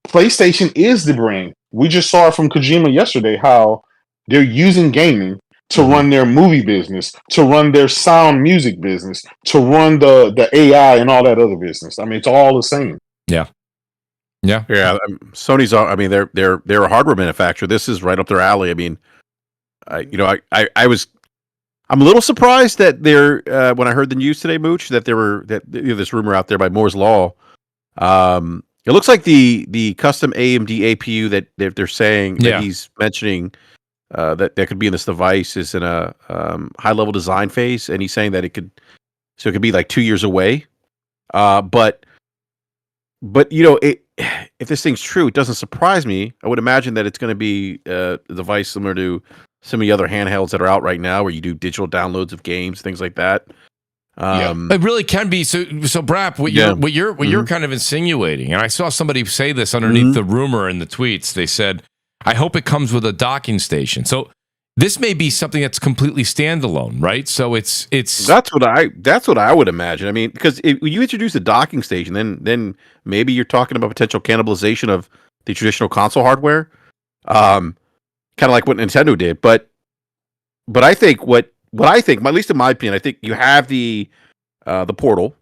PlayStation is the brand. We just saw it from Kojima yesterday how they're using gaming to run their movie business, to run their sound music business, to run the AI and all that other business. I mean, it's all the same. Yeah. Sony's. I mean, they're a hardware manufacturer. This is right up their alley. I mean, I'm a little surprised that they're when I heard the news today, Mooch, that this rumor out there by Moore's Law. It looks like the custom AMD APU that they're saying that he's mentioning. That could be in this device is in a high level design phase, and he's saying that it could be like 2 years away. But if this thing's true, it doesn't surprise me. I would imagine that it's going to be a device similar to some of the other handhelds that are out right now, where you do digital downloads of games, things like that. It really can be. So BRAP, what you're kind of insinuating, and I saw somebody say this underneath the rumor in the tweets. They said, I hope it comes with a docking station. So this may be something that's completely standalone, right? So it's that's what I would imagine. I mean, because when you introduce a docking station, then maybe you're talking about potential cannibalization of the traditional console hardware, kind of like what Nintendo did. But I think what I think, at least in my opinion, I think you have the Portal,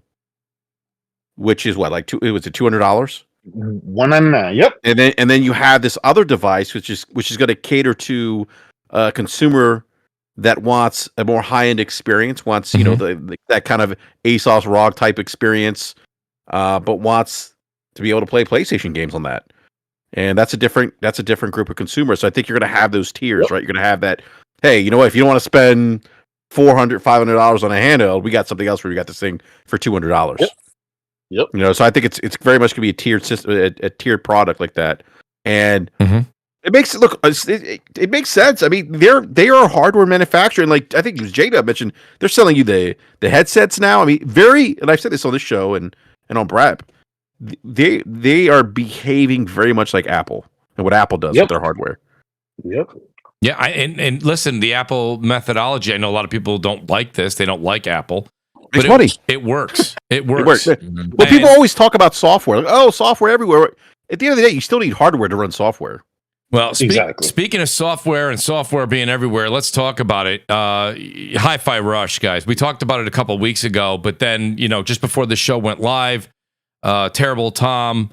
which is what, like $200. $199. Yep. And then you have this other device which is going to cater to a consumer that wants a more high end experience, wants that kind of ASOS ROG type experience, but wants to be able to play PlayStation games on that. And that's a different group of consumers. So I think you're going to have those tiers, right? You're going to have that. Hey, you know what? If you don't want to spend $400, $500 on a handheld, we got something else where we got this thing for $200. Yep. So I think it's very much going to be a tiered system, a tiered product like that, and it makes it look. It makes sense. I mean, they are a hardware manufacturer, and like I think it was Jada mentioned, they're selling you the headsets now. I mean, and I've said this on this show and on BRAP, they are behaving very much like Apple and what Apple does with their hardware. Yep. Yeah, and listen, the Apple methodology. I know a lot of people don't like this. They don't like Apple. It's funny. It works. It works. Well, people always talk about software. Like, software everywhere. At the end of the day, you still need hardware to run software. Well, speaking of software and software being everywhere, let's talk about it. Hi-Fi Rush, guys. We talked about it a couple of weeks ago, but then, just before the show went live, Terrible Tom,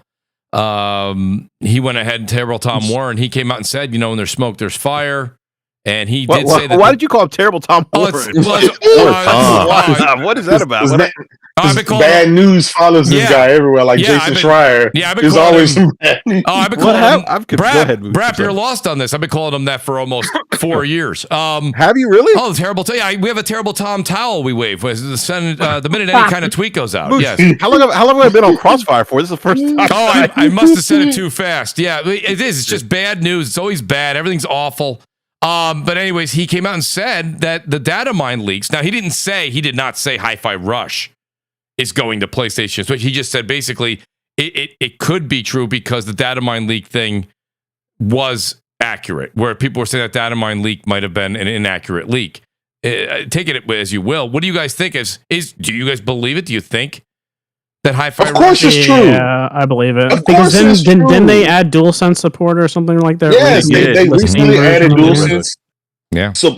he went ahead and Terrible Tom Warren, he came out and said, when there's smoke, there's fire. And he did say that. Why did you call him Terrible Tom Warren? What is that about? Bad news follows this guy everywhere, like Jason Schreier. Yeah, I've been There's calling always him. I've been calling him. BRAP, you're lost on this. I've been calling him that for almost 4 years. Have you really? Oh, terrible! We have a Terrible Tom towel we wave the minute any kind of tweet goes out. Yes. How long have I been on CrossFire for? This is the first time. Oh, I must have said it too fast. Yeah, it is. It's just bad news. It's always bad. Everything's awful. But anyways, he came out and said that the data mine leaks. Now, he did not say Hi-Fi Rush is going to PlayStation. So he just said basically it could be true because the data mine leak thing was accurate, where people were saying that data mine leak might have been an inaccurate leak. Take it as you will. What do you guys think? Do you guys believe it? Do you think that Hi-Fi Rush? Of course it's true. Yeah, I believe it. Because didn't they add DualSense support or something like that? Yes, they recently added DualSense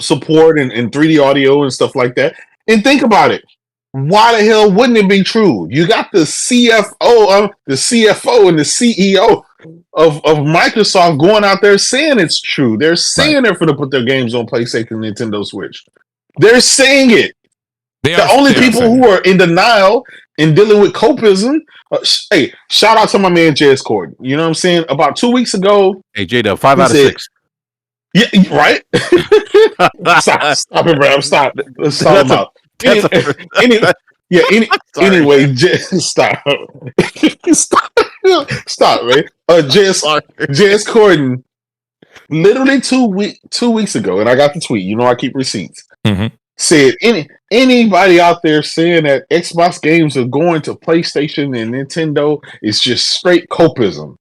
support and 3D audio and stuff like that. And think about it. Why the hell wouldn't it be true? You got the CFO and the CEO of Microsoft going out there saying it's true. They're saying they're going to put their games on PlayStation and Nintendo Switch. They're saying it. The only people who are in denial and dealing with copism. Hey, shout out to my man JS Corden. You know what I'm saying? About 2 weeks ago. Hey, J-Dub, 5 out of 6. Yeah, right? Stop it, bro. Stop. Let's stop him out. Anyway, stop. Stop, man. JS Corden literally 2 weeks ago, and I got the tweet. You know, I keep receipts. Mhm. Said anybody out there saying that Xbox games are going to PlayStation and Nintendo is just straight copism.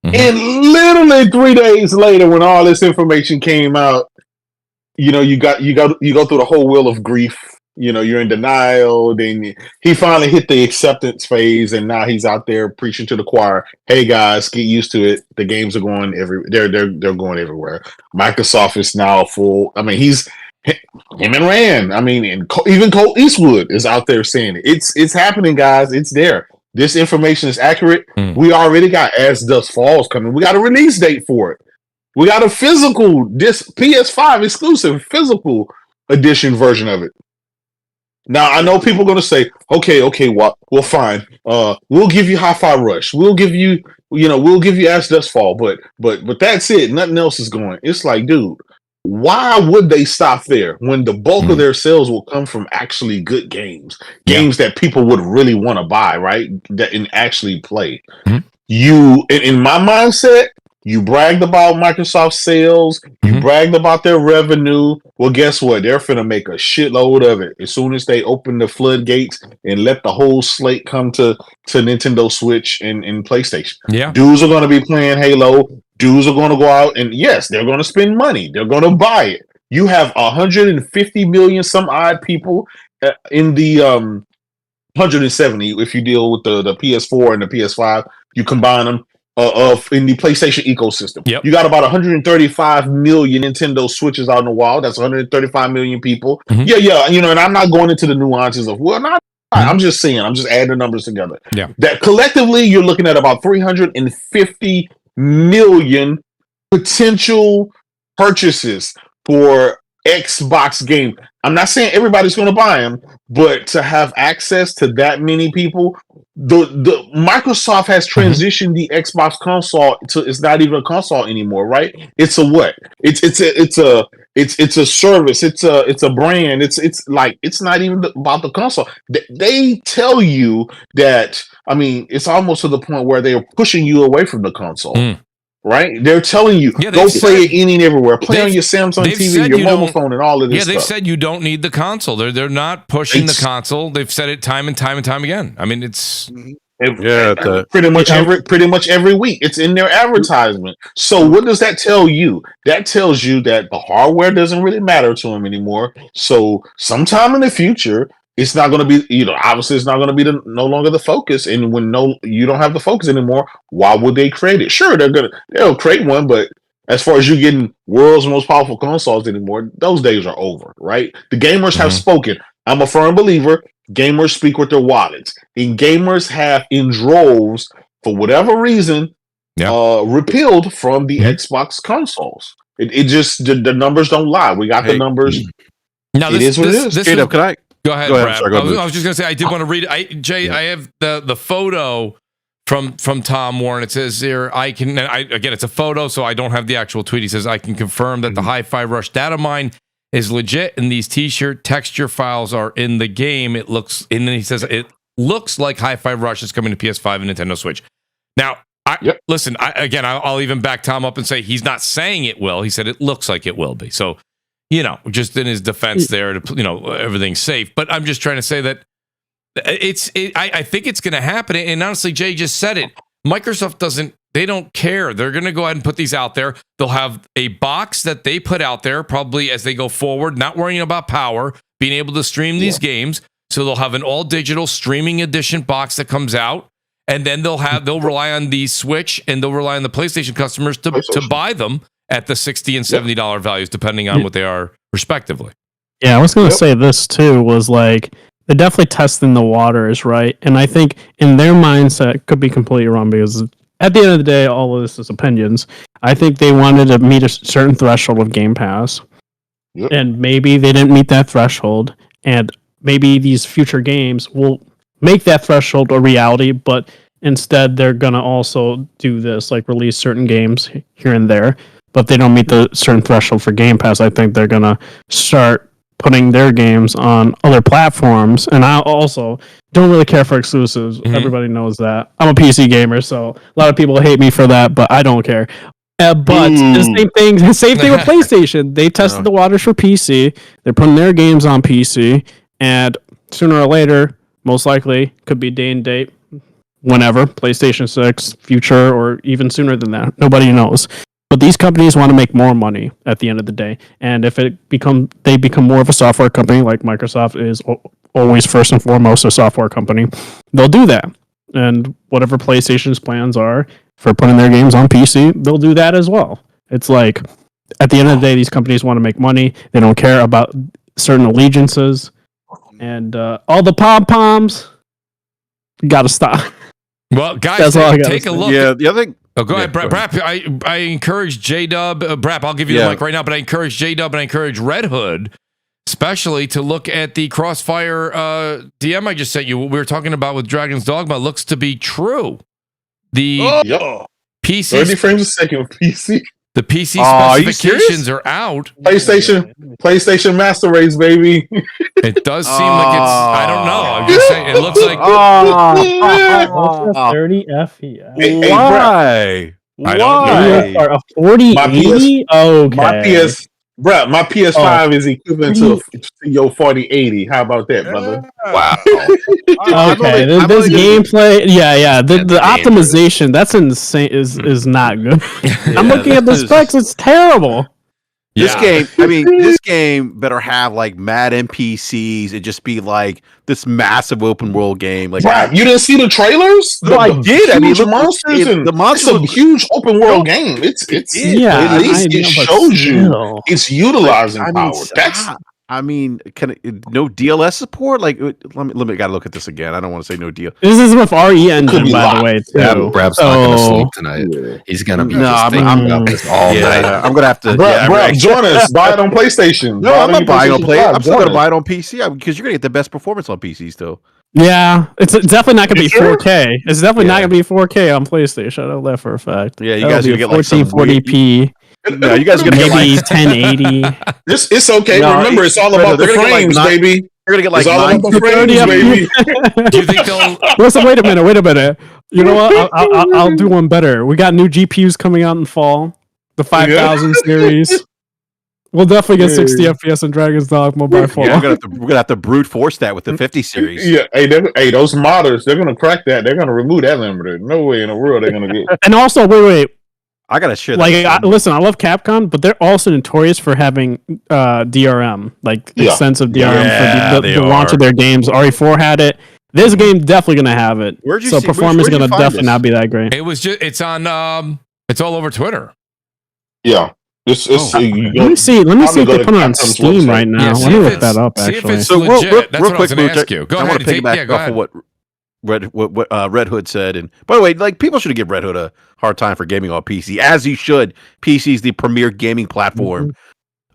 And literally 3 days later, when all this information came out, you know, you go through the whole wheel of grief. You know, you're in denial. Then he finally hit the acceptance phase, and now he's out there preaching to the choir. Hey guys, get used to it. The games are going they're going everywhere. Microsoft is now full. I mean, him and Rand. I mean, and even Colt Eastwood is out there saying it. It's happening, guys. It's there. This information is accurate. We already got As Dust Falls coming. We got a release date for it. We got a physical PS5 exclusive physical edition version of it. Now I know people are gonna say, okay, well fine. We'll give you Hi-Fi Rush. We'll give you As Dust Fall, but that's it. Nothing else is going. It's like, dude, why would they stop there when the bulk of their sales will come from actually good games that people would really want to buy, right? And actually play. You, in my mindset, you bragged about Microsoft sales, you bragged about their revenue. Well, guess what? They're finna make a shitload of it as soon as they open the floodgates and let the whole slate come to Nintendo Switch and PlayStation. Yeah. Dudes are gonna be playing Halo. Dudes are gonna go out and yes, they're gonna spend money. They're gonna buy it. You have 150 million some odd people in the 170 if you deal with the PS4 and the PS5. You combine them. In the PlayStation ecosystem. You got about 135 million Nintendo Switches out in the wild. That's 135 million people. Yeah, you know, and I'm not going into the nuances of, I'm just saying, I'm just adding the numbers together. Yeah. That collectively, you're looking at about 350 million potential purchases for Xbox game. I'm not saying everybody's going to buy them, but to have access to that many people, the Microsoft has transitioned the Xbox console to it's not even a console anymore, right? It's a what? It's a service. It's a brand. It's like it's not even about the console. They tell you that. I mean, it's almost to the point where they're pushing you away from the console. Right? They're telling you, go play it any and everywhere. Play on your Samsung TV, your mobile phone, and all of this stuff. Yeah, they've said you don't need the console. They're not pushing the console. They've said it time and time again. I mean, it's pretty much every week. It's in their advertisement. So what does that tell you? That tells you that the hardware doesn't really matter to them anymore. So sometime in the future, it's not going to be, obviously it's not going to be no longer the focus. And when you don't have the focus anymore, why would they create it? Sure, they'll create one, but as far as you getting world's most powerful consoles anymore, those days are over, right? The gamers have spoken. I'm a firm believer. Gamers speak with their wallets, and gamers have in droves, for whatever reason, repealed from the Xbox consoles. It just the numbers don't lie. We got the numbers. Now it is what it is. Can I? Go ahead, Brad. Sorry, I was just going to say, I did want to read it. Jay, I have the photo from Tom Warren. It says here, again, it's a photo, so I don't have the actual tweet. He says, I can confirm that the Hi-Fi Rush data mine is legit, and these t-shirt texture files are in the game. And then he says, it looks like Hi-Fi Rush is coming to PS5 and Nintendo Switch. Now, listen, I'll even back Tom up and say he's not saying it will. He said it looks like it will be. So, just in his defense there, everything's safe. But I'm just trying to say that I think it's going to happen. And honestly, Jay just said it. Microsoft they don't care. They're going to go ahead and put these out there. They'll have a box that they put out there probably as they go forward, not worrying about power, being able to stream these games. So they'll have an all digital streaming edition box that comes out. And then they'll rely on the Switch and they'll rely on the PlayStation customers to buy them at the $60 and $70 values, depending on what they are respectively. Yeah, I was going to say this too, was like, they're definitely testing the waters, right? And I think in their mindset, could be completely wrong, because at the end of the day, all of this is opinions. I think they wanted to meet a certain threshold of Game Pass. And maybe they didn't meet that threshold. And maybe these future games will make that threshold a reality, but instead they're going to also do this, like release certain games here and there. But if they don't meet the certain threshold for Game Pass, I think they're going to start putting their games on other platforms. And I also don't really care for exclusives. Everybody knows that. I'm a PC gamer, so a lot of people hate me for that, but I don't care. But the same thing with PlayStation. They tested the waters for PC. They're putting their games on PC, and sooner or later, most likely, could be day and date, whenever, PlayStation 6, future, or even sooner than that. Nobody knows. But these companies want to make more money at the end of the day, and if they become more of a software company, like Microsoft is always first and foremost a software company, they'll do that. And whatever PlayStation's plans are for putting their games on PC, they'll do that as well. It's like, at the end of the day, these companies want to make money. They don't care about certain allegiances. And all the pom-poms, gotta stop. Well, guys, take a look. Yeah, the other thing. Oh, go ahead, BRAP. I encourage J-Dub. BRAP, I'll give you the mic right now, but I encourage J-Dub and I encourage Red Hood, especially, to look at the Crossfire DM I just sent you. What we were talking about with Dragon's Dogma looks to be true. The PC 30 frames a second PC. The PC specifications are out. PlayStation Master Race, baby. It does seem like it's. I don't know. I'm just saying. It looks like 30 FPS. Why? I don't know. A 4080? Okay. My PS5 is equivalent to your 4080. How about that, brother? Wow. Okay, this gameplay, the optimization, that's insane. Is not good. I'm looking at the specs; it's terrible. This game better have like mad NPCs and just be like this massive open world game. Like, right, you didn't see the trailers? No, I did. I mean, the monsters and the monsters. It's a huge open world game. It shows you it's utilizing power. I mean, no DLS support? Like, let me gotta look at this again. I don't want to say no deal. This is with RE engine, by the way, too. BRAP's not gonna sleep tonight. He's gonna be thinking about this all night. I'm gonna have to. BRAP, join us. Buy it on PlayStation. No, I'm not buying on PlayStation. I'm still gonna buy it on PC because you're gonna get the best performance on PC still. Yeah, it's definitely not gonna be 4K. It's definitely not gonna be 4K on PlayStation. I know that for a fact. Yeah, you guys are gonna get like 1440p. No, you guys are gonna maybe get like 1080. It's okay. No, remember, it's all about the frames, baby. We're gonna get like it's all about the frames, baby. Do you think they'll? Listen, wait a minute. You know what? I'll do one better. We got new GPUs coming out in fall. The 5000 series. We'll definitely get 60 FPS in Dragon's Dogma by fall. Yeah, we're gonna have to brute force that with the 50 series. Yeah, hey, those modders, they're gonna crack that. They're gonna remove that limiter. No way in the world they're gonna get. And also, wait. I gotta share. Listen, I love Capcom, but they're also notorious for having DRM, extensive DRM for the launch of their games. RE4 had it. This game definitely gonna have it. Performance is gonna definitely not be that great. It was just. It's on. It's all over Twitter. Yeah. Let me see if they put it on Steam right now. Let me look that up. See actually, if it's legit. That's what I was going to ask you. Go ahead. I want to piggyback off of what Red Hood said. And by the way, like, people should give Red Hood a hard time for gaming on PC, as you should. PC is the premier gaming platform.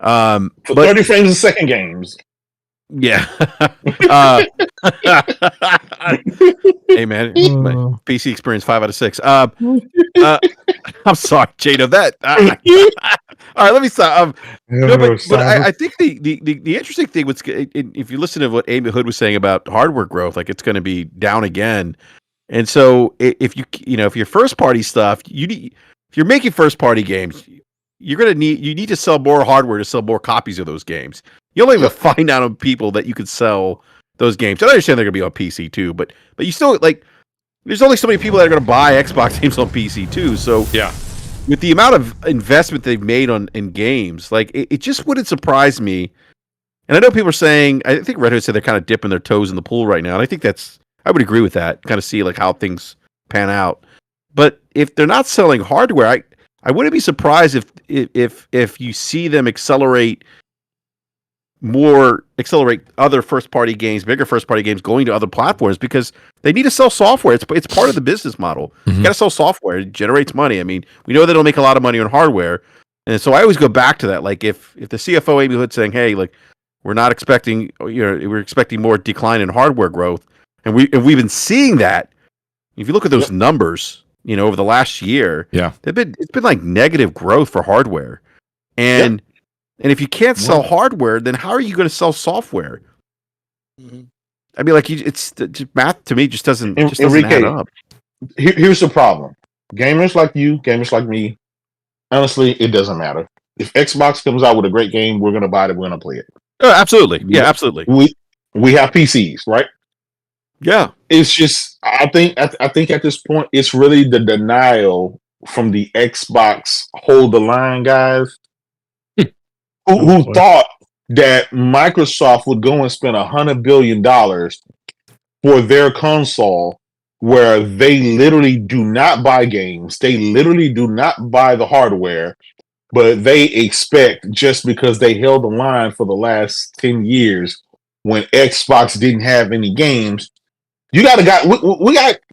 For 30 frames a second games. Yeah. Hey man, my PC experience 5 out of 6. I'm sorry, Jada. All right, let me stop. But I think the interesting thing was, if you listen to what Amy Hood was saying about hardware growth, like, it's going to be down again. And so if your first party stuff, if you're making first party games, you need to sell more hardware to sell more copies of those games. You only have a finite amount of people that you could sell those games. I understand they're going to be on PC too, but you still, like, there's only so many people that are going to buy Xbox games on PC too. So yeah, with the amount of investment they've made in games, like, it just wouldn't surprise me. And I know people are saying, I think Red Hood said they're kind of dipping their toes in the pool right now, and I think I would agree with that. Kind of see like how things pan out. But if they're not selling hardware, I wouldn't be surprised if you see them accelerate other first-party games, bigger first-party games going to other platforms, because they need to sell software. It's part of the business model. Mm-hmm. You got to sell software. It generates money. I mean, we know they don't make a lot of money on hardware, and so I always go back to that. Like, if the CFO Amy Hood saying, "Hey, like, we're not expecting, we're expecting more decline in hardware growth," and we've been seeing that. If you look at those numbers, over the last year, it's been like negative growth for hardware, and if you can't sell hardware, then how are you going to sell software? Mm-hmm. I mean, like, it's math to me just doesn't add up. Here's the problem: gamers like you, gamers like me, honestly, it doesn't matter. If Xbox comes out with a great game, we're gonna buy it. We're gonna play it. Absolutely. Yeah, absolutely. We have PCs, right? Yeah. It's just I think at this point it's really the denial from the Xbox hold the line guys who thought that Microsoft would go and spend $100 billion for their console, where they literally do not buy games, they literally do not buy the hardware, but they expect, just because they held the line for the last 10 years when Xbox didn't have any games. We got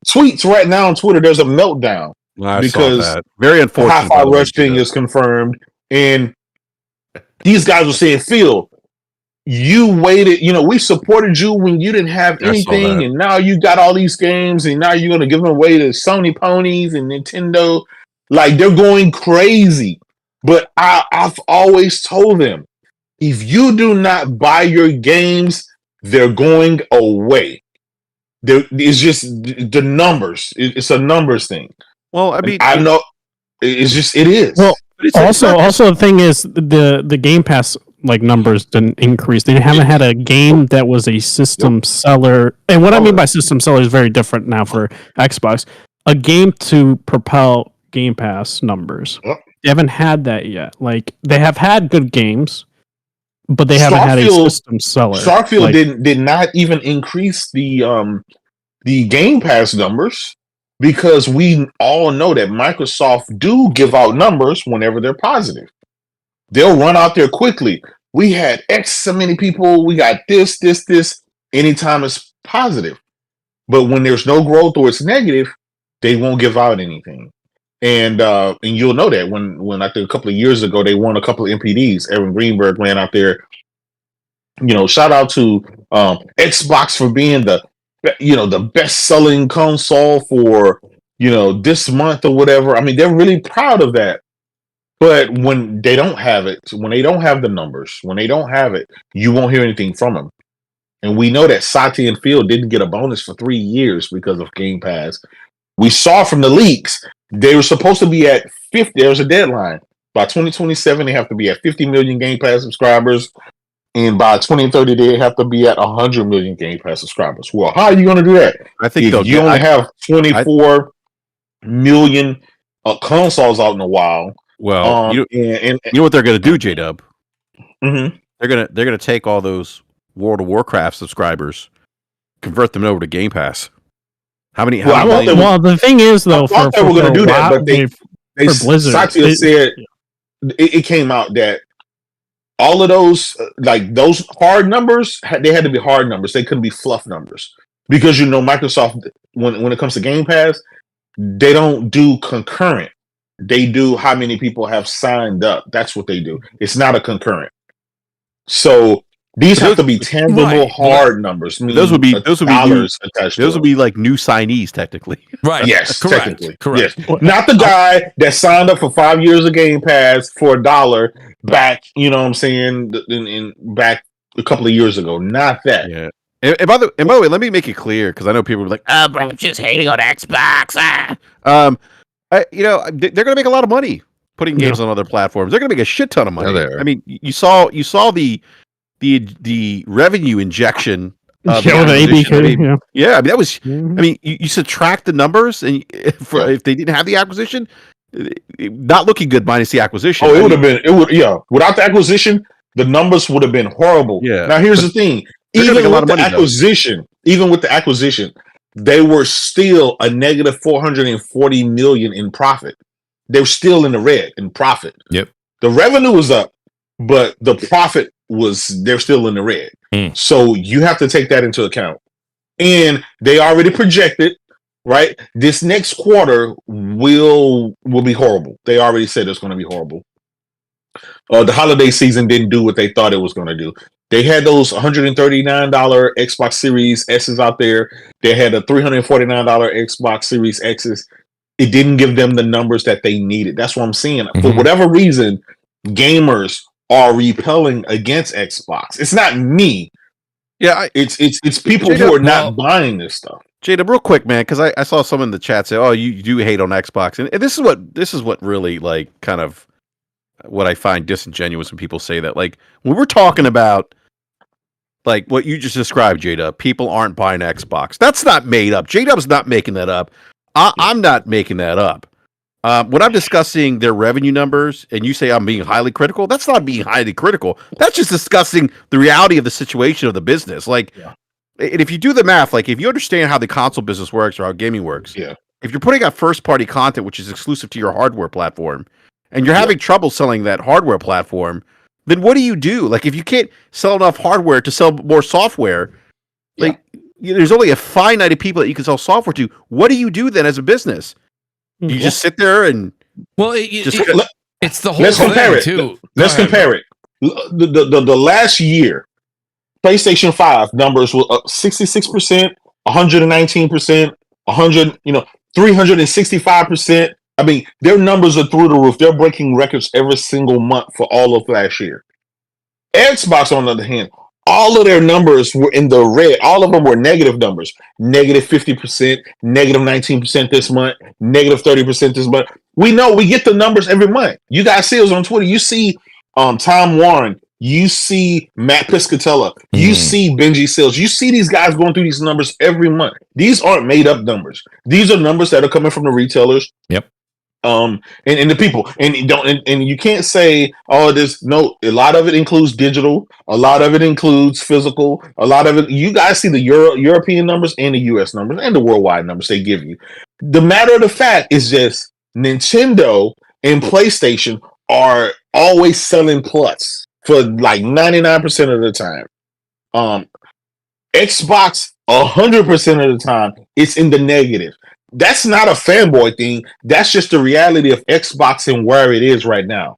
tweets right now on Twitter. There's a meltdown because very unfortunate. Hi-Fi Rush thing is confirmed, and these guys were saying, Phil, you waited. We supported you when you didn't have anything, and now you got all these games, and now you're going to give them away to Sony ponies and Nintendo. Like, they're going crazy. But I've always told them, if you do not buy your games, they're going away. It's just the numbers. It's a numbers thing. Well, I mean, I know it is. Well, also the thing is the Game Pass numbers didn't increase. They haven't had a game that was a system seller. And what I mean by system seller is very different now for Xbox. A game to propel Game Pass numbers. Yep. They haven't had that yet. They have had good games, but they haven't had a system seller. Starfield did not even increase the Game Pass numbers, because we all know that Microsoft do give out numbers whenever they're positive. They'll run out there quickly. We had X so many people. We got this. Anytime it's positive, but when there's no growth or it's negative, they won't give out anything. And you'll know that when I think a couple of years ago they won a couple of MPDs. Aaron Greenberg ran out there. Shout out to Xbox for being the best selling console for this month or whatever. I mean, they're really proud of that. But when they don't have it, when they don't have the numbers, when they don't have it, you won't hear anything from them. And we know that Satya and Phil didn't get a bonus for 3 years because of Game Pass. We saw from the leaks, they were supposed to be at 50. There's a deadline. By 2027, they have to be at 50 million Game Pass subscribers. And by 2030, they have to be at 100 million Game Pass subscribers. Well, how are you going to do that? I think if you only have 24 million consoles out in a while. Well, you know what they're going to do, J-Dub? Mm-hmm. They're gonna take all those World of Warcraft subscribers, convert them over to Game Pass. How many? Well, the thing is, though, they were going to do that, but they for Blizzard, Satya said it came out that all of those those hard numbers, they had to be hard numbers. They couldn't be fluff numbers, because Microsoft, when it comes to Game Pass, they don't do concurrent. They do how many people have signed up. That's what they do. It's not a concurrent. So these have to be tangible, hard numbers. Those would be like new signees, technically. Right. Yes. Correct. Technically. Correct. Yes. Not the guy that signed up for 5 years of Game Pass for $1 back. You know what I'm saying? Back a couple of years ago. Not that. Yeah. And by the way, let me make it clear, because I know people are like, "Oh, but I'm just hating on Xbox." They're going to make a lot of money putting games on other platforms. They're going to make a shit ton of money. I mean, you saw the revenue injection. With ABK. I mean, that was. I mean, you subtract the numbers, and if they didn't have the acquisition, not looking good minus the acquisition. Oh, it would have been. It would. Yeah, without the acquisition, the numbers would have been horrible. Yeah. Now here's the thing. Even with the acquisition, they were still a negative 440 million in profit. They were still in the red in profit. Yep. The revenue was up, but the profit they're still in the red. So you have to take that into account. And they already projected, right? This next quarter will be horrible. They already said it's going to be horrible. The holiday season didn't do what they thought it was going to do. They had those $139 Xbox Series S's out there. They had a $349 Xbox Series X's. It didn't give them the numbers that they needed. That's what I'm saying. For whatever reason, gamers are repelling against Xbox. It's not me. Yeah, it's people who are not buying this stuff. Jada, real quick, man, because I saw someone in the chat say, "Oh, you do hate on Xbox," and this is what really kind of what I find disingenuous when people say that. Like when we're talking about like what you just described, J-Dub, people aren't buying Xbox. That's not made up. J-Dub's not making that up. I'm not making that up. When I'm discussing their revenue numbers and you say I'm being highly critical, that's not being highly critical. That's just discussing the reality of the situation of the business. Like, and if you do the math, like if you understand how the console business works or how gaming works, if you're putting out first-party content, which is exclusive to your hardware platform, and you're having trouble selling that hardware platform, then what do you do? Like, if you can't sell enough hardware to sell more software, like there's only a finite amount of people that you can sell software to. What do you do then as a business? You just sit there and it's the whole let's thing compare it too. Let's compare it. The last year, PlayStation 5 numbers were up 66%, 119%, 365%. I mean, their numbers are through the roof. They're breaking records every single month for all of last year. Xbox, on the other hand, all of their numbers were in the red. All of them were negative numbers. Negative 50%, negative 19% this month, negative 30% this month. We know, we get the numbers every month. You guys see us on Twitter. You see Tom Warren. You see Matt Piscatella. You see Benji Sales. You see these guys going through these numbers every month. These aren't made up numbers. These are numbers that are coming from the retailers. Yep. And the people, and you can't say, oh, there's no. A lot of it includes digital. A lot of it includes physical. A lot of it, you guys see the European numbers and the US numbers and the worldwide numbers they give you. The matter of the fact is just Nintendo and PlayStation are always selling plus for like 99% of the time. Xbox 100% of the time it's in the negative. That's not a fanboy thing. That's just the reality of Xbox and where it is right now.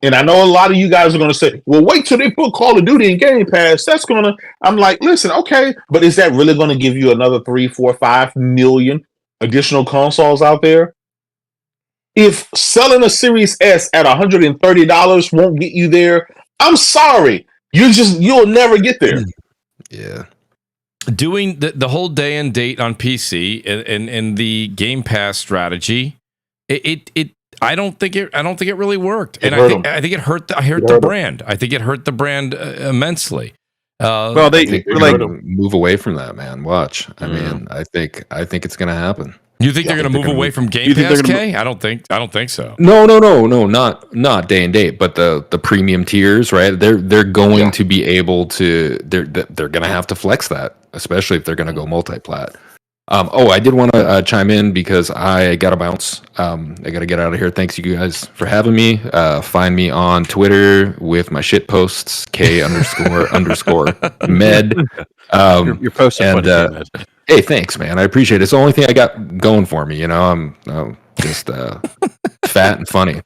And I know a lot of you guys are going to say, well, wait till they put Call of Duty in Game Pass. That's going to, I'm like, listen, okay, but is that really going to give you another 3, 4, 5 million additional consoles out there? If selling a Series S at $130 won't get you there, I'm sorry. You'll never get there. Yeah. Doing the whole day and date on PC and the Game Pass strategy, I don't think it really worked, and I think it hurt the brand. I think it hurt the brand immensely. Well, they like move away from that, man. Watch. I mean, I think it's gonna happen. You think they're going to move away from Game Pass, Kay? I don't think so. No, not day and date, but the premium tiers, right? They're going to be able to. They're going to have to flex that, especially if they're going to go multi-plat. I did want to chime in because I got to bounce. I got to get out of here. Thanks you guys for having me. Find me on Twitter with my shit posts K__med. Your posts are funny. Hey, thanks, man. I appreciate it. It's the only thing I got going for me. You know, I'm just fat and funny.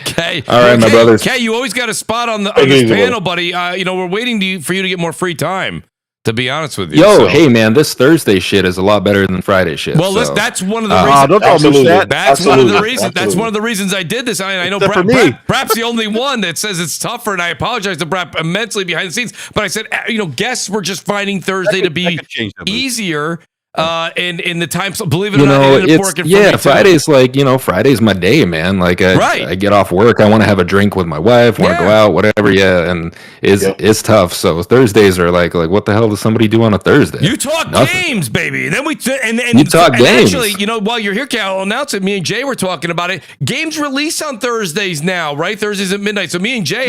Okay. All right, my brothers. Kay, you always got a spot on this panel, buddy. We're waiting for you to get more free time. To be honest with you, hey man, this Thursday shit is a lot better than Friday shit. Well, that's one of the reasons. Don't tell me that. That's one of the reasons. That's one of the reasons I did this. I know BRAP's the only one that says it's tougher, and I apologize to BRAP immensely behind the scenes. But I said, guests were just finding Thursday to be easier. And in the time, believe it or not, it ended up working for me Friday's too. Friday's my day, man. Like I get off work, I want to have a drink with my wife, want to go out, whatever. Yeah, and it's tough. So Thursdays are like what the hell does somebody do on a Thursday? You talk games, baby. Then we you talk games. Actually, while you're here, Cal, I'll announce it. Me and Jay were talking about it. Games release on Thursdays now, right? Thursdays at midnight. So me and Jay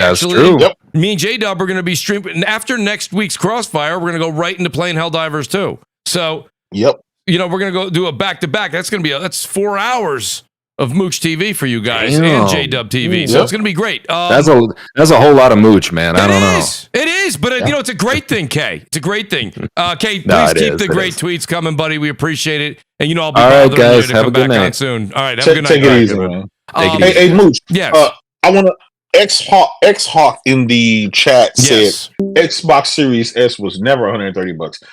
me and J-Dub are going to be streaming. And after next week's CrossFire, we're going to go right into playing Helldivers too. So. Yep. We're going to go do a back-to-back. That's 4 hours of Mooch TV for you guys and J-Dub TV. So it's going to be great. That's a whole lot of Mooch, man. I don't know. It is, but it's a great thing, Kay. It's a great thing. Kay, please keep the great tweets coming, buddy. We appreciate it. And I'll be bothering you to come back on soon. All right, have a good night. Take it easy, man. Hey, Mooch. Yes. I want to X-Hawk in the chat said Xbox Series S was never $130.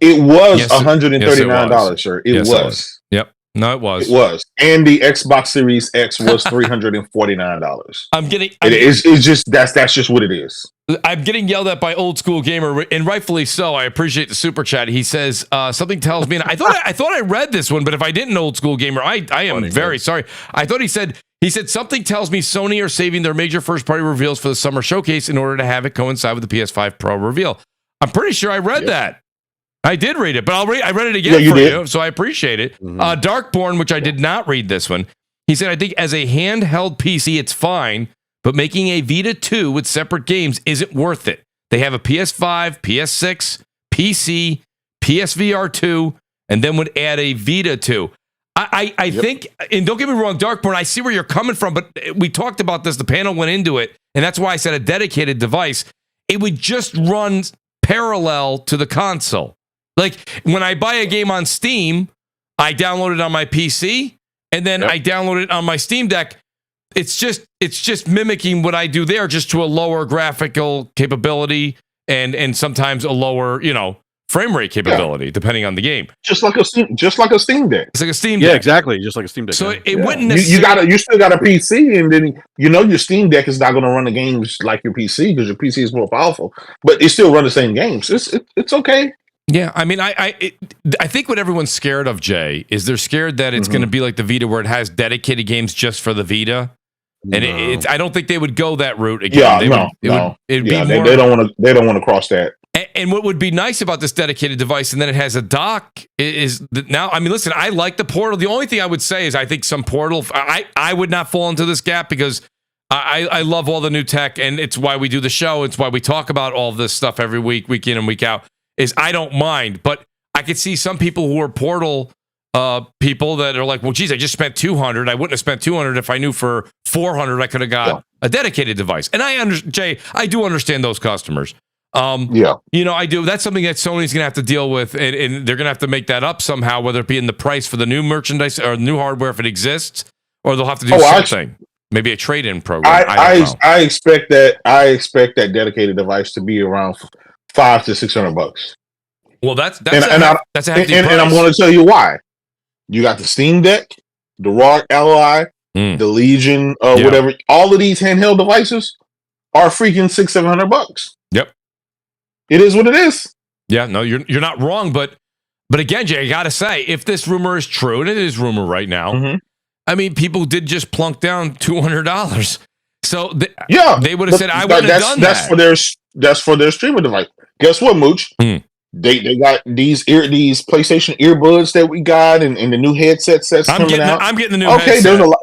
It was $139, sir. It was. Yep. No, it was. It was. And the Xbox Series X was $349. It's just that's just what it is. I'm getting yelled at by Old School Gamer, and rightfully so. I appreciate the super chat. He says something tells me, and I thought I read this one, but if I didn't, Old School Gamer, I am very sorry. I thought he said He said, something tells me Sony are saving their major first-party reveals for the summer showcase in order to have it coincide with the PS5 Pro reveal. I'm pretty sure I read that. I did read it, but I read it again for you, so I appreciate it. Darkborn, which I did not read this one, he said, I think as a handheld PC, it's fine, but making a Vita 2 with separate games isn't worth it. They have a PS5, PS6, PC, PSVR 2, and then would add a Vita 2. I think, and don't get me wrong, Darkborn, I see where you're coming from, but we talked about this, the panel went into it, and that's why I said a dedicated device. It would just run parallel to the console. Like, when I buy a game on Steam, I download it on my PC, and then I download it on my Steam Deck. It's just mimicking what I do there, just to a lower graphical capability and sometimes a lower, frame rate capability, depending on the game. Just like a Steam Deck. It's like a Steam Deck. Yeah, exactly. Just like a Steam Deck. So it wouldn't necessarily... You still got a PC, and then your Steam Deck is not going to run the games like your PC because your PC is more powerful, but it still run the same games. It's okay. Yeah, I mean, I think what everyone's scared of, Jay, is they're scared that it's going to be like the Vita, where it has dedicated games just for the Vita, and I don't think they would go that route again. They don't want to cross that. And what would be nice about this dedicated device, and then it has a dock, is that now, I mean, listen, I like the Portal. The only thing I would say is I think some Portal, I would not fall into this gap because I love all the new tech, and it's why we do the show. It's why we talk about all this stuff every week in and week out, is I don't mind. But I could see some people who are Portal people that are like, well, geez, I just spent $200. I wouldn't have spent $200 if I knew for $400 I could have got a dedicated device. And Jay, I do understand those customers. I do. That's something that Sony's going to have to deal with, and they're going to have to make that up somehow, whether it be in the price for the new merchandise or new hardware if it exists, or they'll have to do something. Maybe a trade-in program. I expect that dedicated device to be around $500 to $600. Well, that's a hefty price. And I'm going to tell you why. You got the Steam Deck, the ROG Ally, the Legion, whatever. All of these handheld devices are freaking $600-700. Yep. It is what it is. Yeah, no, you're not wrong, but again, Jay, I gotta say, if this rumor is true, and it is rumor right now, I mean, people did just plunk down $200, so they would have said, "I wouldn't have done that." That's for their streaming device. Guess what, Mooch? They got these PlayStation earbuds that we got, and the new headset sets coming out. I'm getting the new headset. There's a lot.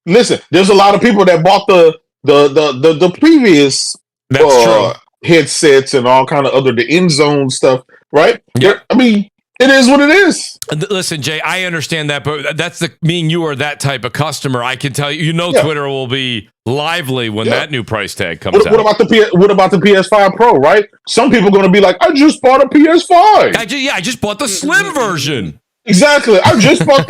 Listen, there's a lot of people that bought the previous. That's true. Headsets and all kind of the end zone stuff, right? Yeah. I mean, it is what it is. Listen, Jay, I understand that, but that's me and you are that type of customer. I can tell you, Twitter will be lively when that new price tag comes out. What about the PS5 Pro, right? Some people are going to be like, I just bought a PS5. I just bought the slim version. Exactly. I just bought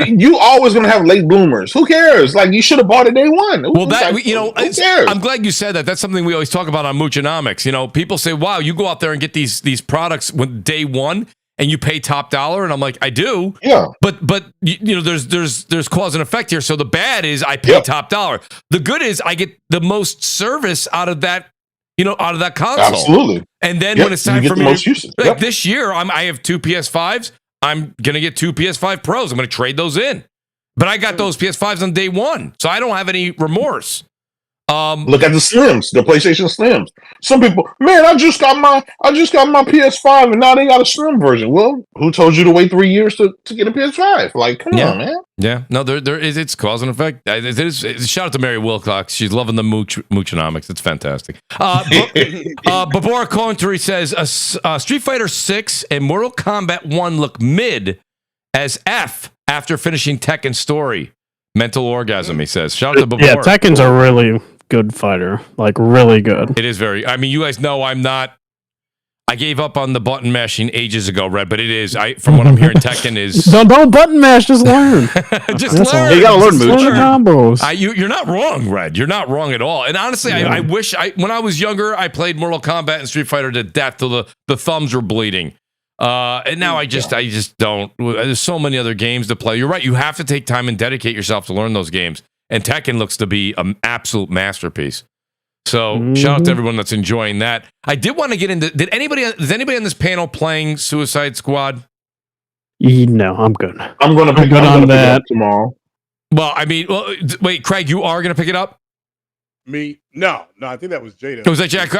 you always going to have late bloomers. Who cares? Like, you should have bought it day one. Well, who cares? I'm glad you said that. That's something we always talk about on Moochonomics. People say, wow, you go out there and get these products when day one and you pay top dollar. And I'm like, I do. Yeah. But there's cause and effect here. So the bad is I pay top dollar. The good is I get the most service out of that, out of that console. Absolutely. And then when it's time for me, this year, I have two PS5s. I'm going to get two PS5 Pros. I'm going to trade those in. But I got those PS5s on day one, so I don't have any remorse. Look at the Slims, the PlayStation Slims. Some people, man, I just got my PS5 and now they got a Slim version. Well, who told you to wait 3 years to get a PS5? Like, come on, man. Yeah, no, there is. It's cause and effect. Shout out to Mary Wilcox. She's loving the Moochonomics. It's fantastic. Babora Conturi says Street Fighter 6 and Mortal Kombat 1 look mid as F after finishing Tekken story. Mental orgasm, he says. Shout out to Babora. Yeah, Tekken's a really good fighter. Like, really good. It is very. I mean, you guys know I'm not. I gave up on the button mashing ages ago, Red, but it is. From what I'm hearing, Tekken is. Don't button mash. Just learn. Just learn. You gotta learn, Mooch. Combos. You're not wrong, Red. You're not wrong at all. And honestly, I wish when I was younger, I played Mortal Kombat and Street Fighter to death till the thumbs were bleeding. And now I just don't. There's so many other games to play. You're right. You have to take time and dedicate yourself to learn those games. And Tekken looks to be an absolute masterpiece. So shout out to everyone that's enjoying that. I did want to get into. Is anybody on this panel playing Suicide Squad? No, I'm good. I'm going to pick it up tomorrow. Well, I mean, wait, Craig, you are going to pick it up? Me? No, I think that was Jada. Was that Jack?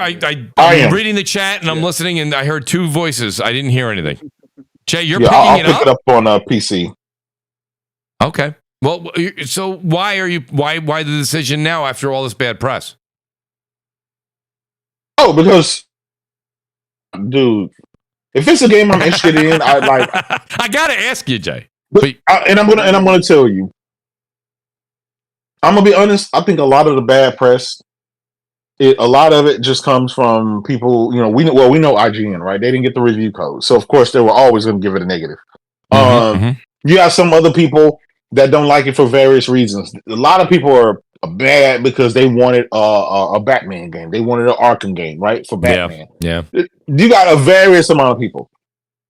I'm reading the chat and I'm listening, and I heard two voices. I didn't hear anything. Jay, you're picking I'll it pick up? it up on PC. Okay. Well, so why the decision now after all this bad press? Oh, because, dude, if it's a game I'm interested in, I like. I gotta ask you, Jay. I'm gonna tell you. I'm gonna be honest. I think a lot of the bad press, a lot of it just comes from people. We know IGN, right? They didn't get the review code, so of course they were always gonna give it a negative. You have some other people that don't like it for various reasons. A lot of people are bad because they wanted a Batman game. They wanted an Arkham game, right? For Batman. Yeah. You got a various amount of people.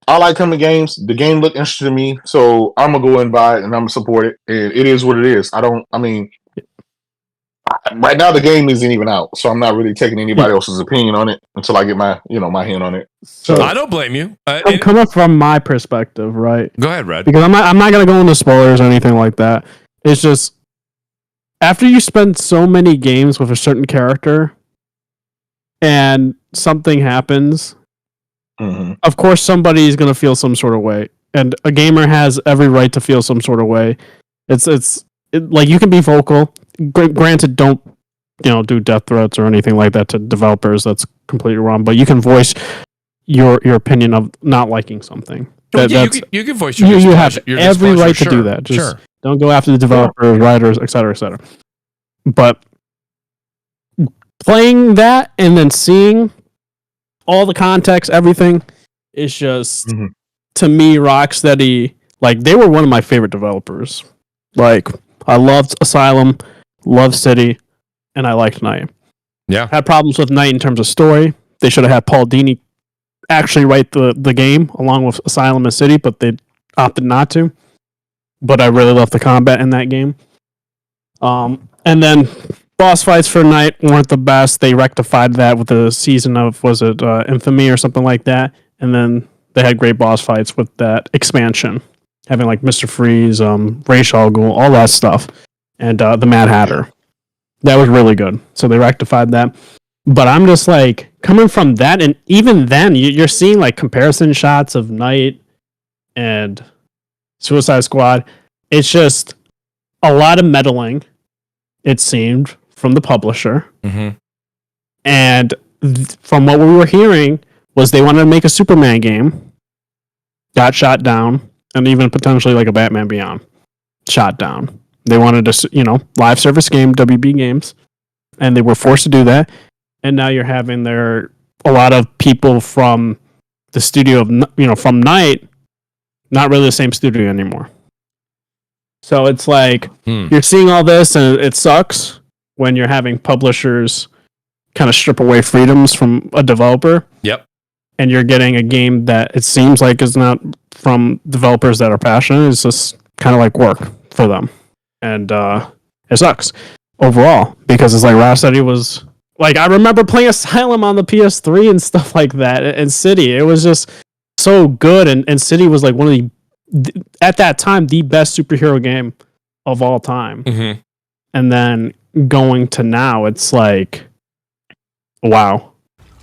I like coming games. The game looked interesting to me, so I'm gonna go and buy it and I'm gonna support it. And it is what it is. Right now the game isn't even out, so I'm not really taking anybody else's opinion on it until I get my my hand on it. So I don't blame you. Coming from my perspective, right? Go ahead, Red. Because I'm not gonna go into spoilers or anything like that. It's just after you spend so many games with a certain character and something happens, of course somebody's gonna feel some sort of way, and a gamer has every right to feel some sort of way. It's like you can be vocal. Granted, don't do death threats or anything like that to developers. That's completely wrong. But you can voice your opinion of not liking something. You can voice your you have your every right to sure, do that. Just sure. don't go after the developers, writers, etc., etc. But playing that and then seeing all the context, everything is just to me rock steady. Like they were one of my favorite developers. Like I loved Asylum, loved City, and I liked Night. Yeah. Had problems with Night in terms of story. They should have had Paul Dini actually write the game along with Asylum and City, but they opted not to. But I really loved the combat in that game. And then boss fights for Night weren't the best. They rectified that with the season of, Infamy or something like that. And then they had great boss fights with that expansion. Having like Mr. Freeze, Ra's al Ghul, all that stuff. And the Mad Hatter. That was really good. So they rectified that. But I'm just like, coming from that, and even then, you're seeing like comparison shots of Night and Suicide Squad. It's just a lot of meddling, it seemed, from the publisher. And from what we were hearing, was they wanted to make a Superman game, got shot down, and even potentially like a Batman Beyond, shot down. They wanted to, live service game, WB Games, and they were forced to do that. And now you're having a lot of people from the studio of, from Night, not really the same studio anymore. So it's like, you're seeing all this and it sucks when you're having publishers kind of strip away freedoms from a developer. Yep. And you're getting a game that it seems like is not from developers that are passionate. It's just kind of like work for them. And it sucks overall because it's like Rhapsody was... Like, I remember playing Asylum on the PS3 and stuff like that, and City. It was just so good, and City was like one of at that time, the best superhero game of all time. And then going to now, it's like, wow.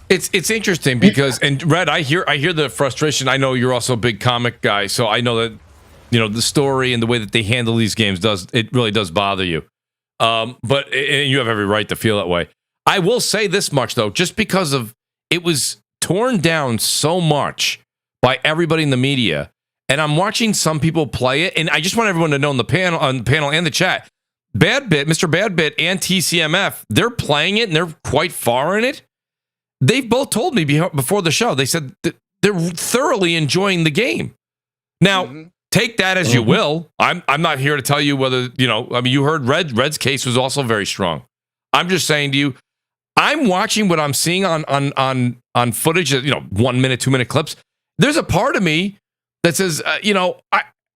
It's interesting because, and Red, I hear the frustration. I know you're also a big comic guy, so I know that, the story and the way that they handle these games really does bother you. But and you have every right to feel that way. I will say this much, though, just because of it was torn down so much by everybody in the media, and I'm watching some people play it, and I just want everyone to know on the panel and the chat, Mr. Badbit and TCMF, they're playing it, and they're quite far in it. They've both told me before the show, they said that they're thoroughly enjoying the game. Now, take that as you will. I'm not here to tell you whether, you heard Red's case was also very strong. I'm just saying to you, I'm watching what I'm seeing on footage, 1 minute, 2 minute clips. There's a part of me that says,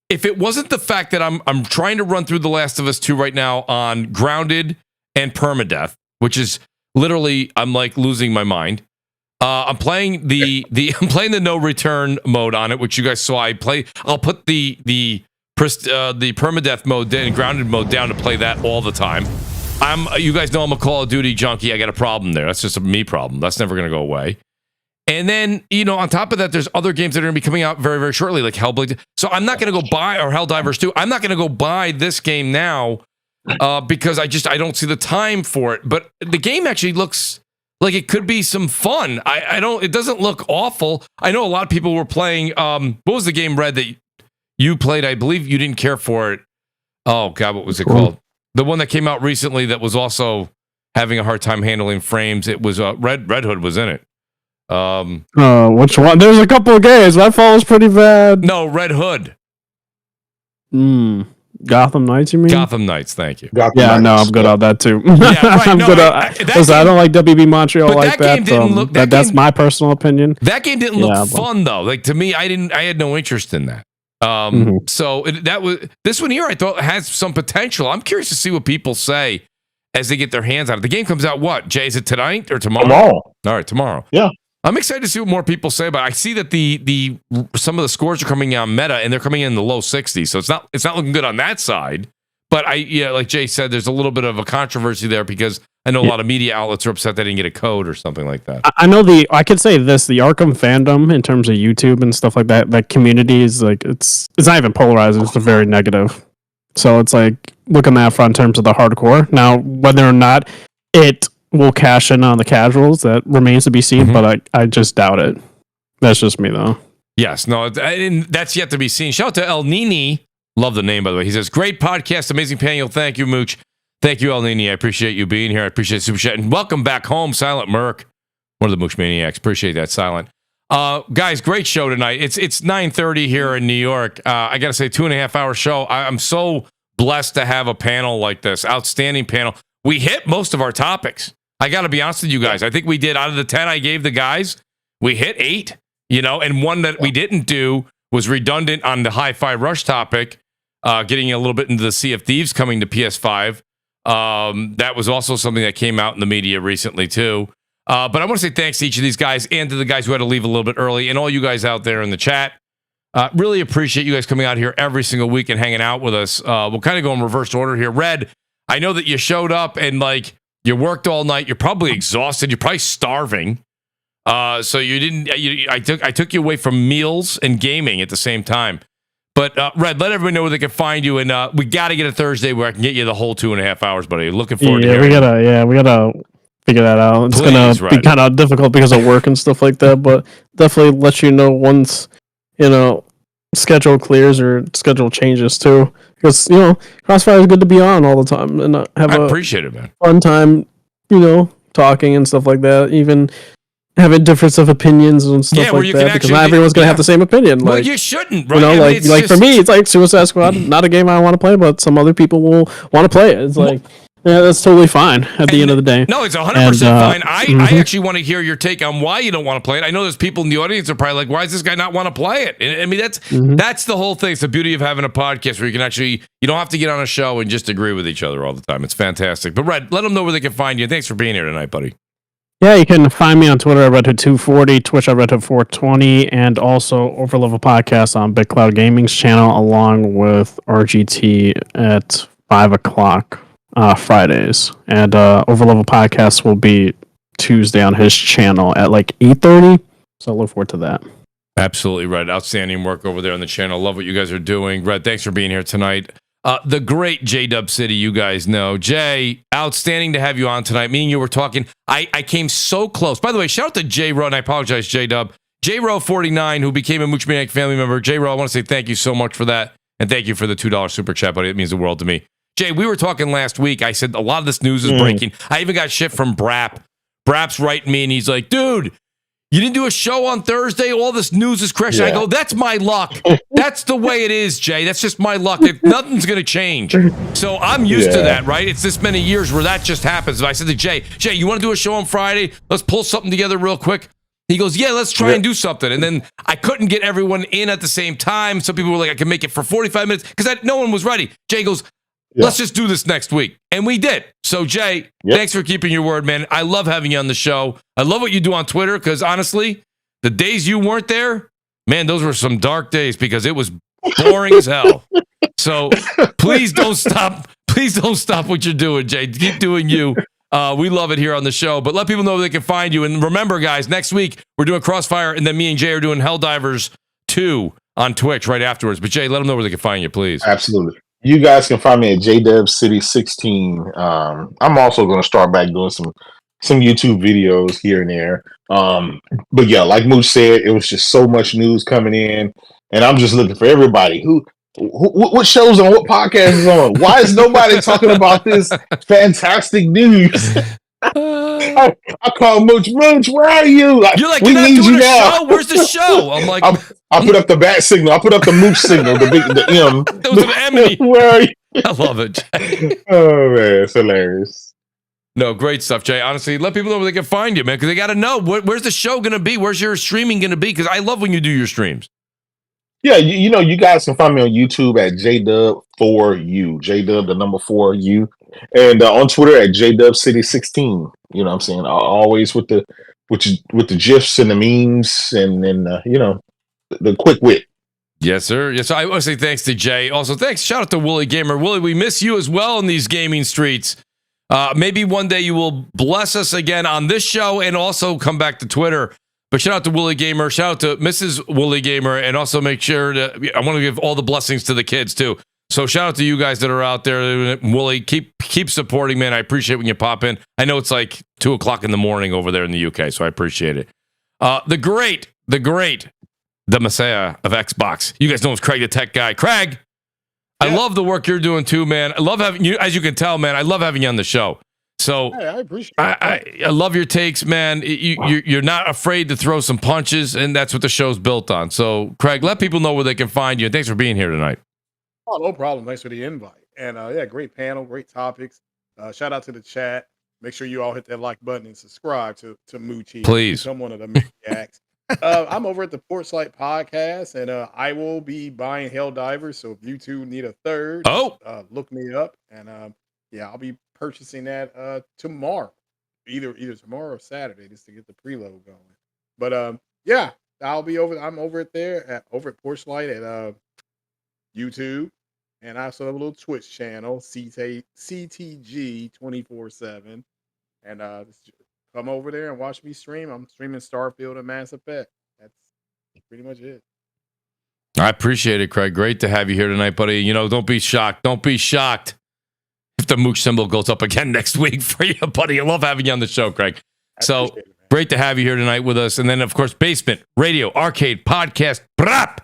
if it wasn't the fact that I'm trying to run through The Last of Us 2 right now on grounded and permadeath, which is literally, I'm like losing my mind. I'm playing the no return mode on it, which you guys saw. I'll put the the permadeath mode and grounded mode down to play that all the time. You guys know I'm a Call of Duty junkie. I got a problem there. That's just a me problem. That's never going to go away. And then, on top of that, there's other games that are going to be coming out very, very shortly, like Hellblade. So I'm not going to go buy, or Helldivers 2. I'm not going to go buy this game now because I don't see the time for it. But the game actually looks like it could be some fun. It doesn't look awful. I know a lot of people were playing, what was the game, Red, that you played? I believe you didn't care for it. Oh, God, what was it called? The one that came out recently that was also having a hard time handling frames. It was Red Hood was in it. Which one? There's a couple of games. That falls pretty bad. No, Red Hood. Gotham Knights, you mean? Gotham Knights, thank you. No, I'm good on that too. Yeah, right. I'm good on, I don't like WB Montreal like that. That's my personal opinion. That game didn't look fun though. Like to me, I had no interest in that. So this one here I thought has some potential. I'm curious to see what people say as they get their hands on it. The game comes out what? Jay, is it tonight or tomorrow? Tomorrow. All right, tomorrow. Yeah. I'm excited to see what more people say, but I see that the some of the scores are coming out meta and they're coming in the low 60s. So it's not looking good on that side. But like Jay said, there's a little bit of a controversy there because I know a lot of media outlets are upset they didn't get a code or something like that. I know I could say this, the Arkham fandom in terms of YouTube and stuff like that community is like, it's not even polarized, it's very negative. So it's like, look on that front in terms of the hardcore. Now, whether or not it will cash in on the casuals, that remains to be seen, but I just doubt it. That's just me though. Yes, no, that's yet to be seen. Shout out to El Nini. Love the name, by the way. He says, great podcast, amazing panel. Thank you, Mooch. Thank you, El Nini. I appreciate you being here. I appreciate Super Chat. And welcome back home, Silent Merc. One of the Mooch Maniacs. Appreciate that, Silent. Guys, great show tonight. It's 9:30 here in New York. I got to say, 2.5 hour show. I'm so blessed to have a panel like this. Outstanding panel. We hit most of our topics. I got to be honest with you guys. I think we did, out of the 10 I gave the guys, we hit 8, and one that we didn't do was redundant on the Hi-Fi Rush topic, getting a little bit into the Sea of Thieves coming to PS5. That was also something that came out in the media recently, too. But I want to say thanks to each of these guys and to the guys who had to leave a little bit early and all you guys out there in the chat. Really appreciate you guys coming out here every single week and hanging out with us. We'll kind of go in reverse order here. Red, I know that you showed up and you worked all night. You're probably exhausted. You're probably starving. So you didn't. I took you away from meals and gaming at the same time. But Red, let everybody know where they can find you. And we got to get a Thursday where I can get you the whole 2.5 hours, buddy. Looking forward to hearing. We gotta figure that out. It's gonna be kind of difficult because of work and stuff like that. But definitely let you know once schedule clears or schedule changes too. Because Crossfire is good to be on all the time and I appreciate it, man. Fun time, talking and stuff like that. Even having difference of opinions and stuff like that. Because not everyone's gonna have the same opinion. Well, you shouldn't, right? For me, it's like Suicide Squad. Not a game I want to play, but some other people will want to play it. It's like. Yeah, that's totally fine at the end of the day. No, it's 100% fine. I actually want to hear your take on why you don't want to play it. I know there's people in the audience that are probably like, why does this guy not want to play it? I mean, that's the whole thing. It's the beauty of having a podcast where you can actually, you don't have to get on a show and just agree with each other all the time. It's fantastic. But Red, let them know where they can find you. Thanks for being here tonight, buddy. Yeah, you can find me on Twitter at RedHood240, Twitch at RedHood420, and also Overlevel Podcast on Big Cloud Gaming's channel, along with RGT at 5 o'clock. Fridays, and Overlevel Podcast will be Tuesday on his channel at 8:30. So I look forward to that. Absolutely right. Outstanding work over there on the channel. Love what you guys are doing. Red, thanks for being here tonight. The great J-Dub City, you guys know. Jay, outstanding to have you on tonight. Me and you were talking. I came so close. By the way, shout out to J-Ro, and I apologize, J-Dub. J-Ro49, who became a Mooch Maniac family member. J-Ro, I want to say thank you so much for that, and thank you for the $2 super chat, buddy. It means the world to me. Jay, we were talking last week. I said a lot of this news is breaking. I even got shit from BRAP. BRAP's writing me, and he's like, dude, you didn't do a show on Thursday? All this news is crashing. Yeah. I go, that's my luck. That's the way it is, Jay. That's just my luck. Nothing's going to change. So I'm used to that, right? It's this many years where that just happens. But I said to Jay, you want to do a show on Friday? Let's pull something together real quick. He goes, yeah, let's try and do something. And then I couldn't get everyone in at the same time. Some people were like, I can make it for 45 minutes because no one was ready. Jay goes, let's just do this next week. And we did. So, Jay, thanks for keeping your word, man. I love having you on the show. I love what you do on Twitter because, honestly, the days you weren't there, man, those were some dark days because it was boring as hell. So please don't stop. Please don't stop what you're doing, Jay. Keep doing you. We love it here on the show. But let people know where they can find you. And remember, guys, next week we're doing Crossfire, and then me and Jay are doing Helldivers 2 on Twitch right afterwards. But Jay, let them know where they can find you, please. Absolutely. You guys can find me at JDubCity16. I'm also going to start back doing some YouTube videos here and there. But yeah, like Mooch said, it was just so much news coming in, and I'm just looking for everybody what shows on, what podcast is on. Why is nobody talking about this fantastic news? I call Mooch, where are you? You're like, we you're not need doing you a now. show? Where's the show? I'm like, I put up the bat signal. I put up the Mooch signal. The M. That was an Emily. Where are you? I love it, Jay. Oh man, it's hilarious. No, great stuff, Jay. Honestly, let people know where they can find you, man, because they got to know where's the show going to be? Where's your streaming going to be? Because I love when you do your streams. Yeah, you know, you guys can find me on YouTube at JDub4U, JDub the number 4U, and on Twitter at JDubCity16. You know what I'm saying? Always with the gifs and the memes and you know, the quick wit. Yes, sir. Yes, sir. I want to say thanks to Jay. Also, thanks. Shout out to WoolleyGamer. Wooly, we miss you as well in these gaming streets. Maybe one day you will bless us again on this show and also come back to Twitter. But shout out to WoolleyGamer. Shout out to Mrs. WoolleyGamer. And also make sure I want to give all the blessings to the kids, too. So shout out to you guys that are out there. Wooly, keep supporting, man. I appreciate when you pop in. I know it's like 2 o'clock in the morning over there in the UK, so I appreciate it. The great, the Messiah of Xbox. You guys know it's Craig the Tech Guy. Craig, yeah. I love the work you're doing too, man. I love having you, as you can tell, man. I love having you on the show. So hey, I appreciate it. I love your takes, man. You're not afraid to throw some punches, and that's what the show's built on. So, Craig, let people know where they can find you. And thanks for being here tonight. Oh, no problem. Thanks for the invite. And yeah, great panel, great topics. Shout out to the chat. Make sure you all hit that like button and subscribe to Mooch. Please. Become one of the Maniacs. I'm over at the Porchlight Podcast, and I will be buying Helldivers. So if you two need a third, look me up. And yeah, I'll be purchasing that tomorrow, either tomorrow or Saturday, just to get the preload going. But yeah, I'll be over. I'm over it there over at Porchlight at YouTube, and I also have a little Twitch channel, CTG 24/7, and come over there and watch me stream. I'm streaming Starfield and Mass Effect. That's pretty much it. I appreciate it, Craig. Great to have you here tonight, buddy. You know, don't be shocked. Don't be shocked if the Mooch symbol goes up again next week for you, buddy. I love having you on the show, Craig. So great to have you here tonight with us. And then, of course, Basement, Radio, Arcade, Podcast, BRAP.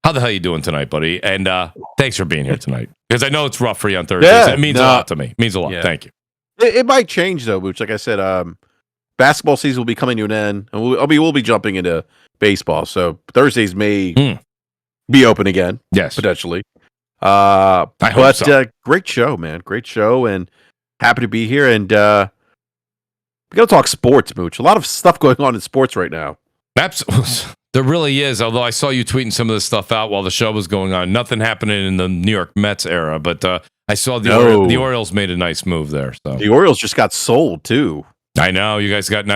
How the hell are you doing tonight, buddy? And thanks for being here tonight. Because I know it's rough for you on Thursdays. Yeah, it means a lot to me. It means a lot. Yeah. Thank you. It might change, though, Mooch. Like I said, basketball season will be coming to an end. And we'll be jumping into baseball. So Thursdays may be open again. Yes. Potentially. I hope so. Great show, man. Great show. And happy to be here. And we got to talk sports, Mooch. A lot of stuff going on in sports right now. Absolutely. There really is, although I saw you tweeting some of this stuff out while the show was going on. Nothing happening in the New York Mets era, but I saw the Orioles made a nice move there. So the Orioles just got sold too. I know you guys got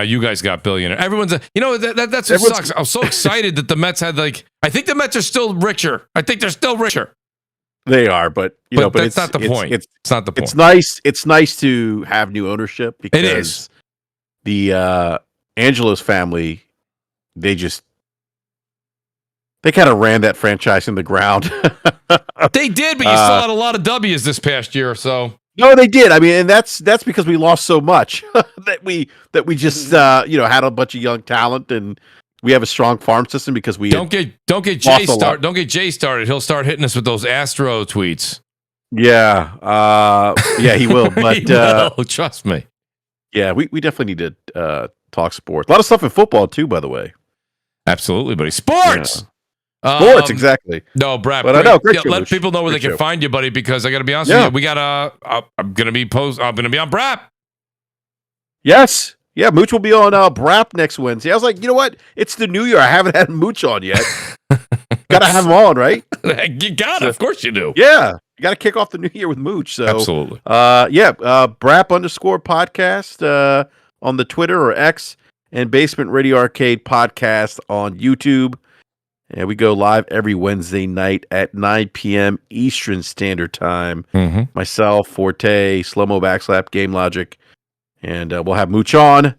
billionaire. Everyone's that's what sucks. I was so excited that the Mets had I think the Mets are still richer. I think they're still richer. They are, but that's not the point. It's not the point. It's nice to have new ownership because it is. The Angelos family, they kind of ran that franchise in the ground. They did, but you still had a lot of W's this past year or so. No, they did. I mean, and that's because we lost so much that we just had a bunch of young talent, and we have a strong farm system because we don't get Jay started. Don't get Jay started. He'll start hitting us with those Astro tweets. Yeah, he will. But he will, trust me. Yeah, we definitely need to talk sports. A lot of stuff in football too, by the way. Absolutely, buddy. Sports. Yeah. Sports, exactly. No, Brad. But I know, let people know where they can find you, buddy. Because I got to be honest with you, we got I'm gonna be on BRAP. Yes, yeah. Mooch will be on BRAP next Wednesday. I was like, you know what? It's the new year. I haven't had Mooch on yet. Gotta have him on, right? You got it. Of course you do. Yeah, you got to kick off the new year with Mooch. So absolutely. BRAP _podcast on the Twitter or X, and Basement Radio Arcade podcast on YouTube. And we go live every Wednesday night at 9 p.m. Eastern Standard Time. Myself, Forte, Slow-Mo Backslap, Game Logic. And we'll have Mooch on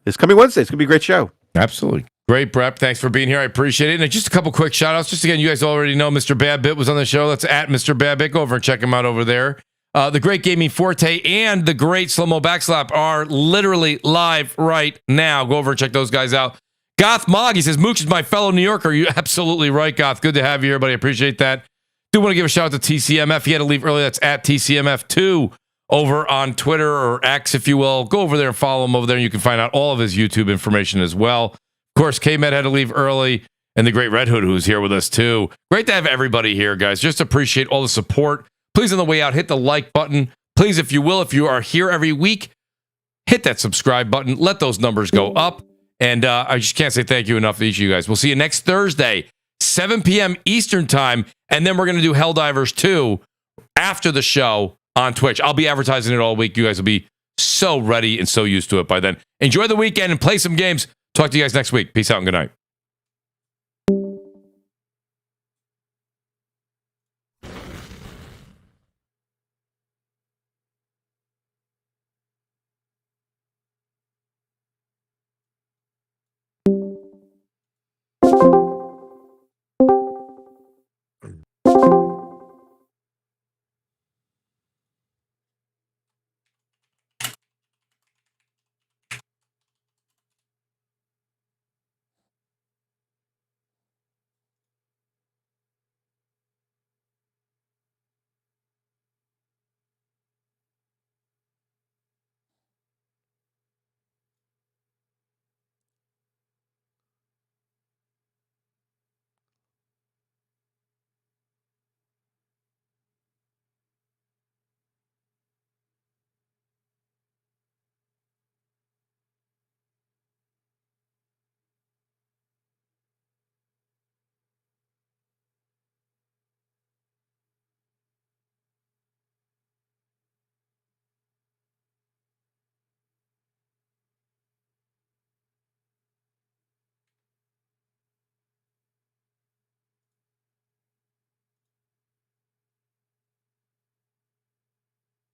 this coming Wednesday. It's going to be a great show. Absolutely. Great, BRAP. Thanks for being here. I appreciate it. And just a couple quick shout outs. Just again, you guys already know Mr. Badbit was on the show. That's at Mr. Badbit. Go over and check him out over there. The Great Gaming Forte and the Great Slow-Mo Backslap are literally live right now. Go over and check those guys out. Goth Mog, he says, Mooch is my fellow New Yorker. You're absolutely right, Goth. Good to have you here, buddy. I appreciate that. Do want to give a shout out to TCMF. He had to leave early. That's at TCMF2 over on Twitter or X, if you will. Go over there and follow him over there. And you can find out all of his YouTube information as well. Of course, K-Med had to leave early, and the great Red Hood, who's here with us too. Great to have everybody here, guys. Just appreciate all the support. Please, on the way out, hit the like button. Please, if you will, if you are here every week, hit that subscribe button. Let those numbers go up. And I just can't say thank you enough to each of you guys. We'll see you next Thursday, 7 p.m. Eastern Time, and then we're going to do Helldivers 2 after the show on Twitch. I'll be advertising it all week. You guys will be so ready and so used to it by then. Enjoy the weekend and play some games. Talk to you guys next week. Peace out and good night.